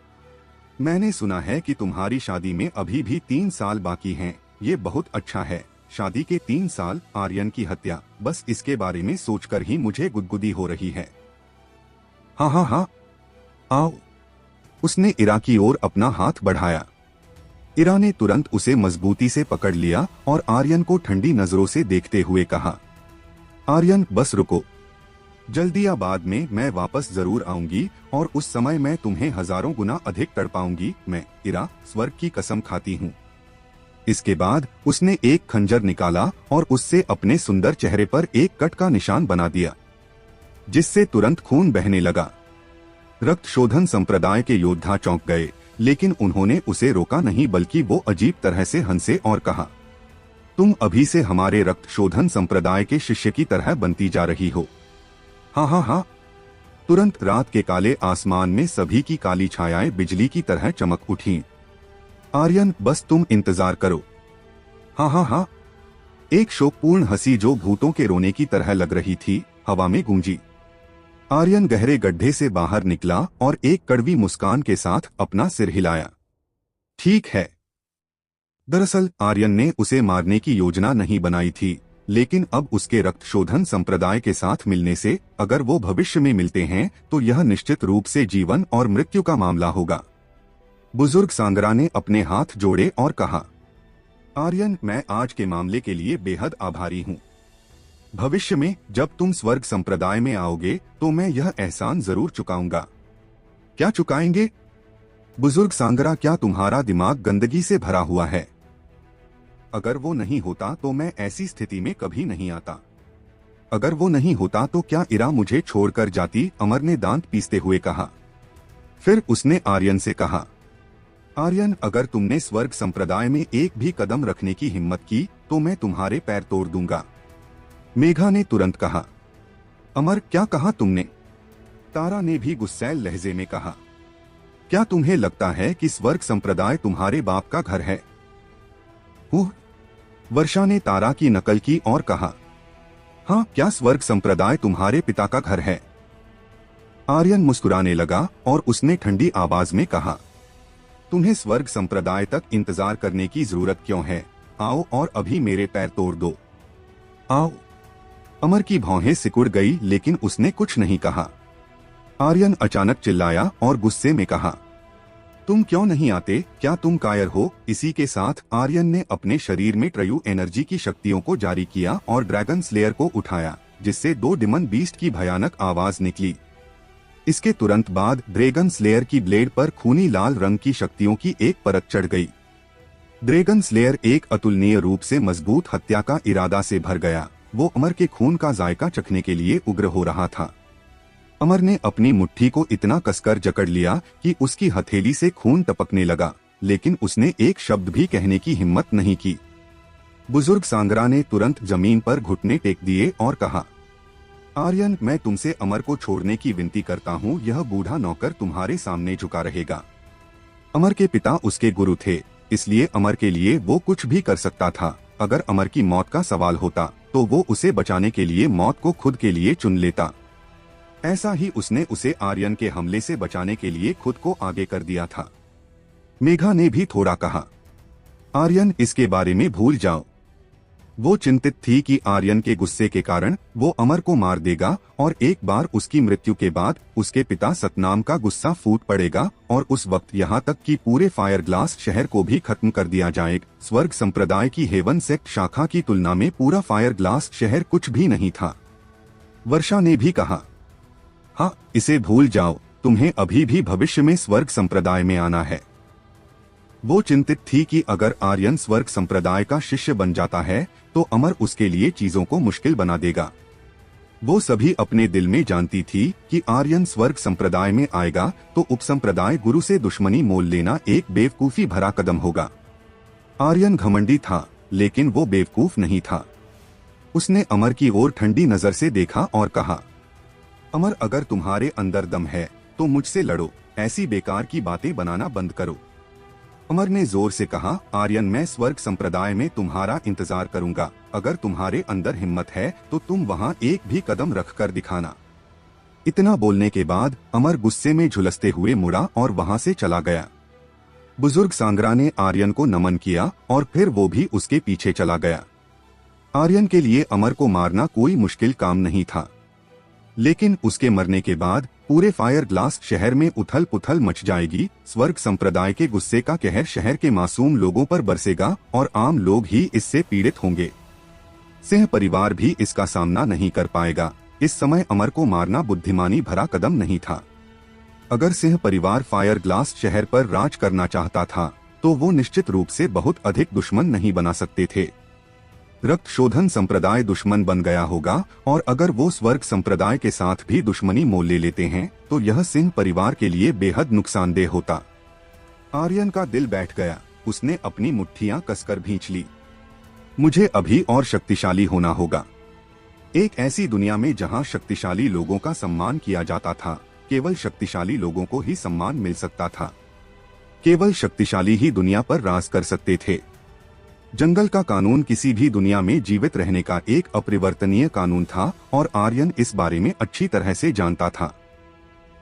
S1: मैंने सुना है कि तुम्हारी शादी में अभी भी 3 साल बाकी हैं। ये बहुत अच्छा है। शादी के 3 साल, आर्यन की हत्या, बस इसके बारे में सोचकर ही मुझे गुदगुदी हो रही है। हाँ हाँ हाँ, आओ। उसने इरा की ओर अपना हाथ बढ़ाया। इरा ने तुरंत उसे मजबूती से पकड़ लिया और आर्यन को ठंडी नजरों से देखते हुए कहा, आर्यन, बस रुको। जल्दियाबाद में मैं वापस जरूर आऊंगी और उस समय मैं तुम्हें हजारों गुना अधिक तड़पाऊंगी। मैं, इरा, स्वर्ग की कसम खाती हूँ। इसके बाद उसने एक खंजर निकाला और उससे अपने सुंदर चेहरे पर एक कट का निशान बना दिया, जिससे तुरंत खून बहने लगा। रक्त शोधन संप्रदाय के योद्धा चौंक गए, लेकिन उन्होंने उसे रोका नहीं, बल्कि वो अजीब तरह से हंसे और कहा, तुम अभी से हमारे रक्त शोधन संप्रदाय के शिष्य की तरह बनती जा रही हो। हाँ हाँ हाँ। तुरंत रात के काले आसमान में सभी की काली छायाएं बिजली की तरह चमक उठीं। आर्यन, बस तुम इंतजार करो। हाँ हाँ हाँ। एक शोकपूर्ण हंसी जो भूतों के रोने की तरह लग रही थी, हवा में गूंजी। आर्यन गहरे गड्ढे से बाहर निकला और एक कड़वी मुस्कान के साथ अपना सिर हिलाया। ठीक है। दरअसल आर्यन ने उसे मारने की योजना नहीं बनाई थी, लेकिन अब उसके रक्त शोधन संप्रदाय के साथ मिलने से अगर वो भविष्य में मिलते हैं तो यह निश्चित रूप से जीवन और मृत्यु का मामला होगा। बुजुर्ग सांगरा ने अपने हाथ जोड़े और कहा, आर्यन, मैं आज के मामले के लिए बेहद आभारी हूँ। भविष्य में जब तुम स्वर्ग संप्रदाय में आओगे तो मैं यह एहसान जरूर चुकाऊंगा। क्या चुकाएंगे? बुजुर्ग सांगरा, क्या तुम्हारा दिमाग गंदगी से भरा हुआ है? अगर वो नहीं होता तो मैं ऐसी स्थिति में कभी नहीं आता। अगर वो नहीं होता तो क्या इरा मुझे छोड़कर जाती? अमर ने दांत पीसते हुए कहा। फिर उसने आर्यन से कहा, आर्यन, अगर तुमने स्वर्ग संप्रदाय में एक भी कदम रखने की हिम्मत की तो मैं तुम्हारे पैर तोड़ दूंगा। मेघा ने तुरंत कहा। अमर, क्या कहा तुमने? तारा ने भी गुस्सैल लहजे में कहा। क्या तुम्हें लगता है कि स्वर्ग संप्रदाय तुम्हारे बाप का घर है? वर्षा ने तारा की नकल की और कहा, हाँ, क्या स्वर्ग संप्रदाय तुम्हारे पिता का घर है? आर्यन मुस्कुराने लगा और उसने ठंडी आवाज में कहा, तुम्हें स्वर्ग संप्रदाय तक इंतजार करने की जरूरत क्यों है? आओ और अभी मेरे पैर तोड़ दो। आओ। अमर की भौहें सिकुड़ गई, लेकिन उसने कुछ नहीं कहा। आर्यन अचानक चिल्लाया और गुस्से में कहा, तुम क्यों नहीं आते? क्या तुम कायर हो? इसी के साथ आर्यन ने अपने शरीर में ट्रयू एनर्जी की शक्तियों को जारी किया और ड्रैगन स्लेयर को उठाया, जिससे 2 डिमन बीस्ट की भयानक आवाज निकली। इसके तुरंत बाद ड्रैगन स्लेयर की ब्लेड पर खूनी लाल रंग की शक्तियों की एक परत चढ़ गई। ड्रैगन स्लेयर एक अतुलनीय रूप से मजबूत हत्या का इरादा से भर गया। वो अमर के खून का जायका चखने के लिए उग्र हो रहा था। अमर ने अपनी मुट्ठी को इतना कसकर जकड़ लिया कि उसकी हथेली से खून टपकने लगा, लेकिन उसने एक शब्द भी कहने की हिम्मत नहीं की। बुजुर्ग सांगरा ने तुरंत जमीन पर घुटने टेक दिए और कहा, आर्यन, मैं तुमसे अमर को छोड़ने की विनती करता हूँ। यह बूढ़ा नौकर तुम्हारे सामने झुका रहेगा। अमर के पिता उसके गुरु थे, इसलिए अमर के लिए वो कुछ भी कर सकता था। अगर अमर की मौत का सवाल होता तो वो उसे बचाने के लिए मौत को खुद के लिए चुन लेता। ऐसा ही उसने उसे आर्यन के हमले से बचाने के लिए खुद को आगे कर दिया था। मेघा ने भी थोड़ा कहा, आर्यन, इसके बारे में भूल जाओ। वो चिंतित थी कि आर्यन के गुस्से के कारण वो अमर को मार देगा और एक बार उसकी मृत्यु के बाद उसके पिता सतनाम का गुस्सा फूट पड़ेगा और उस वक्त यहाँ तक कि पूरे फायर ग्लास शहर को भी खत्म कर दिया जाएगा। स्वर्ग संप्रदाय की हेवन सेक्ट शाखा की तुलना में पूरा फायर ग्लास शहर कुछ भी नहीं था। वर्षा ने भी कहा, हाँ, इसे भूल जाओ। तुम्हें अभी भी भविष्य में स्वर्ग संप्रदाय में आना है। वो चिंतित थी कि अगर आर्यन स्वर्ग संप्रदाय का शिष्य बन जाता है तो अमर उसके लिए चीजों को मुश्किल बना देगा। वो सभी अपने दिल में जानती थी कि आर्यन स्वर्ग संप्रदाय में आएगा तो उपसंप्रदाय गुरु से दुश्मनी मोल लेना एक बेवकूफी भरा कदम होगा। आर्यन घमंडी था, लेकिन वो बेवकूफ नहीं था। उसने अमर की ओर ठंडी नजर से देखा और कहा, अमर, अगर तुम्हारे अंदर दम है तो मुझसे लड़ो। ऐसी बेकार की बातें बनाना बंद करो। अमर ने जोर से कहा, आर्यन, मैं स्वर्ग संप्रदाय में तुम्हारा इंतजार करूंगा। अगर तुम्हारे अंदर हिम्मत है तो तुम वहां एक भी कदम रखकर दिखाना। इतना बोलने के बाद अमर गुस्से में झुलसते हुए मुड़ा और वहां से चला गया। बुजुर्ग सांगरा ने आर्यन को नमन किया और फिर वो भी उसके पीछे चला गया। आर्यन के लिए अमर को मारना कोई मुश्किल काम नहीं था, लेकिन उसके मरने के बाद पूरे फायर ग्लास शहर में उथल पुथल मच जाएगी। स्वर्ग संप्रदाय के गुस्से का कहर शहर के मासूम लोगों पर बरसेगा और आम लोग ही इससे पीड़ित होंगे। सिंह परिवार भी इसका सामना नहीं कर पाएगा। इस समय अमर को मारना बुद्धिमानी भरा कदम नहीं था। अगर सिंह परिवार फायर ग्लास शहर पर राज करना चाहता था तो वो निश्चित रूप से बहुत अधिक दुश्मन नहीं बना सकते थे। रक्त शोधन संप्रदाय दुश्मन बन गया होगा और अगर वो स्वर्ग संप्रदाय के साथ भी दुश्मनी मोल ले लेते हैं तो यह सिंह परिवार के लिए बेहद नुकसानदेह होता। आर्यन का दिल बैठ गया। उसने अपनी मुट्ठियां कसकर भींच ली। मुझे अभी और शक्तिशाली होना होगा। एक ऐसी दुनिया में जहां शक्तिशाली लोगों का सम्मान किया जाता था, केवल शक्तिशाली लोगों को ही सम्मान मिल सकता था। केवल शक्तिशाली ही दुनिया पर राज कर सकते थे। जंगल का कानून किसी भी दुनिया में जीवित रहने का एक अपरिवर्तनीय कानून था और आर्यन इस बारे में अच्छी तरह से जानता था।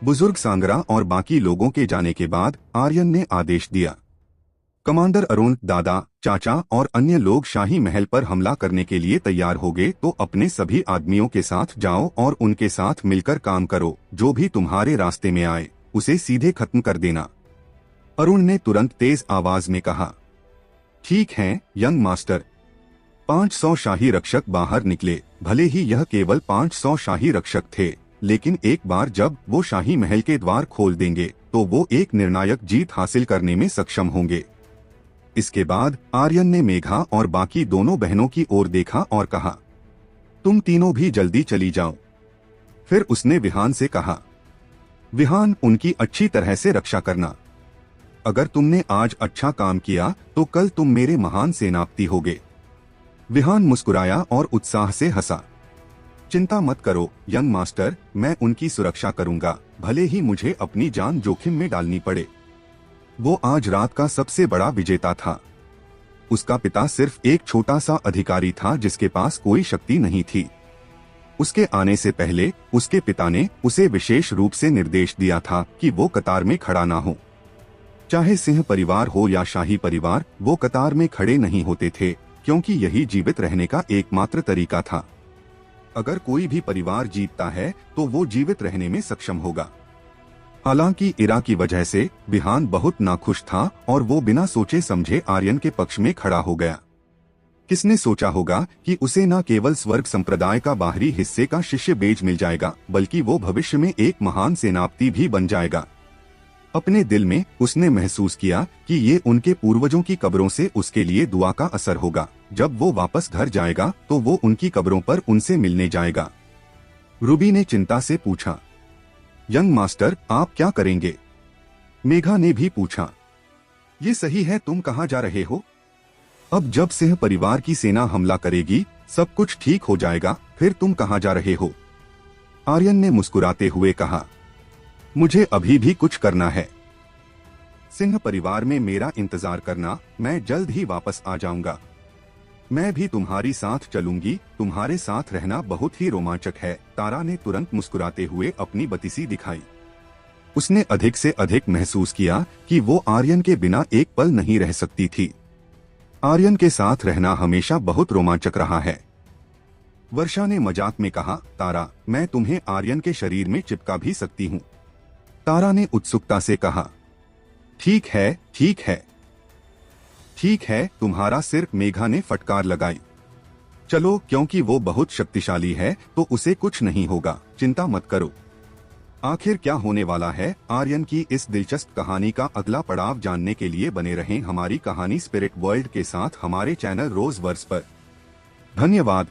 S1: बुजुर्ग सांगरा और बाकी लोगों के जाने के बाद आर्यन ने आदेश दिया, कमांडर अरुण, दादा, चाचा और अन्य लोग शाही महल पर हमला करने के लिए तैयार हो गए, तो अपने सभी आदमियों के साथ जाओ और उनके साथ मिलकर काम करो। जो भी तुम्हारे रास्ते में आए उसे सीधे खत्म कर देना। अरुण ने तुरंत तेज आवाज में कहा, ठीक है यंग मास्टर। 500 शाही रक्षक बाहर निकले। भले ही यह केवल 500 शाही रक्षक थे, लेकिन एक बार जब वो शाही महल के द्वार खोल देंगे तो वो एक निर्णायक जीत हासिल करने में सक्षम होंगे। इसके बाद आर्यन ने मेघा और बाकी दोनों बहनों की ओर देखा और कहा, तुम तीनों भी जल्दी चली जाओ। फिर उसने विहान से कहा, विहान, उनकी अच्छी तरह से रक्षा करना। अगर तुमने आज अच्छा काम किया तो कल तुम मेरे महान सेनापति होगे। विहान मुस्कुराया और उत्साह से हंसा। चिंता मत करो यंग मास्टर, मैं उनकी सुरक्षा करूंगा, भले ही मुझे अपनी जान जोखिम में डालनी पड़े। वो आज रात का सबसे बड़ा विजेता था। उसका पिता सिर्फ एक छोटा सा अधिकारी था जिसके पास कोई शक्ति नहीं थी। उसके आने से पहले उसके पिता ने उसे विशेष रूप से निर्देश दिया था कि वो कतार में खड़ा ना हो। चाहे सिंह परिवार हो या शाही परिवार, वो कतार में खड़े नहीं होते थे, क्योंकि यही जीवित रहने का एकमात्र तरीका था। अगर कोई भी परिवार जीतता है तो वो जीवित रहने में सक्षम होगा। हालांकि इरा की वजह से विहान बहुत नाखुश था और वो बिना सोचे समझे आर्यन के पक्ष में खड़ा हो गया। किसने सोचा होगा कि उसे न केवल स्वर्ग संप्रदाय का बाहरी हिस्से का शिष्य बेज मिल जाएगा, बल्कि वो भविष्य में एक महान सेनापति भी बन जाएगा। अपने दिल में उसने महसूस किया कि ये उनके पूर्वजों की कब्रों से उसके लिए दुआ का असर होगा। जब वो वापस घर जाएगा तो वो उनकी कब्रों पर उनसे मिलने जाएगा। रूबी ने चिंता से पूछा, यंग मास्टर, आप क्या करेंगे? मेघा ने भी पूछा, ये सही है, तुम कहाँ जा रहे हो? अब जब सिंह परिवार की सेना हमला करेगी सब कुछ ठीक हो जाएगा, फिर तुम कहाँ जा रहे हो? आर्यन ने मुस्कुराते हुए कहा, मुझे अभी भी कुछ करना है। सिंह परिवार में मेरा इंतजार करना, मैं जल्द ही वापस आ जाऊंगा। मैं भी तुम्हारी साथ चलूंगी, तुम्हारे साथ रहना बहुत ही रोमांचक है। तारा ने तुरंत मुस्कुराते हुए अपनी बतीसी दिखाई। उसने अधिक से अधिक महसूस किया कि वो आर्यन के बिना एक पल नहीं रह सकती थी। आर्यन के साथ रहना हमेशा बहुत रोमांचक रहा है। वर्षा ने मजाक में कहा, तारा, मैं तुम्हें आर्यन के शरीर में चिपका भी सकती हूँ। तारा ने उत्सुकता से कहा, ठीक है, ठीक है, ठीक है, तुम्हारा सिर। मेघा ने फटकार लगाई। चलो, क्योंकि वो बहुत शक्तिशाली है तो उसे कुछ नहीं होगा, चिंता मत करो। आखिर क्या होने वाला है? आर्यन की इस दिलचस्प कहानी का अगला पड़ाव जानने के लिए बने रहें हमारी कहानी स्पिरिट वर्ल्ड के साथ हमारे चैनल रोज वर्स पर। धन्यवाद।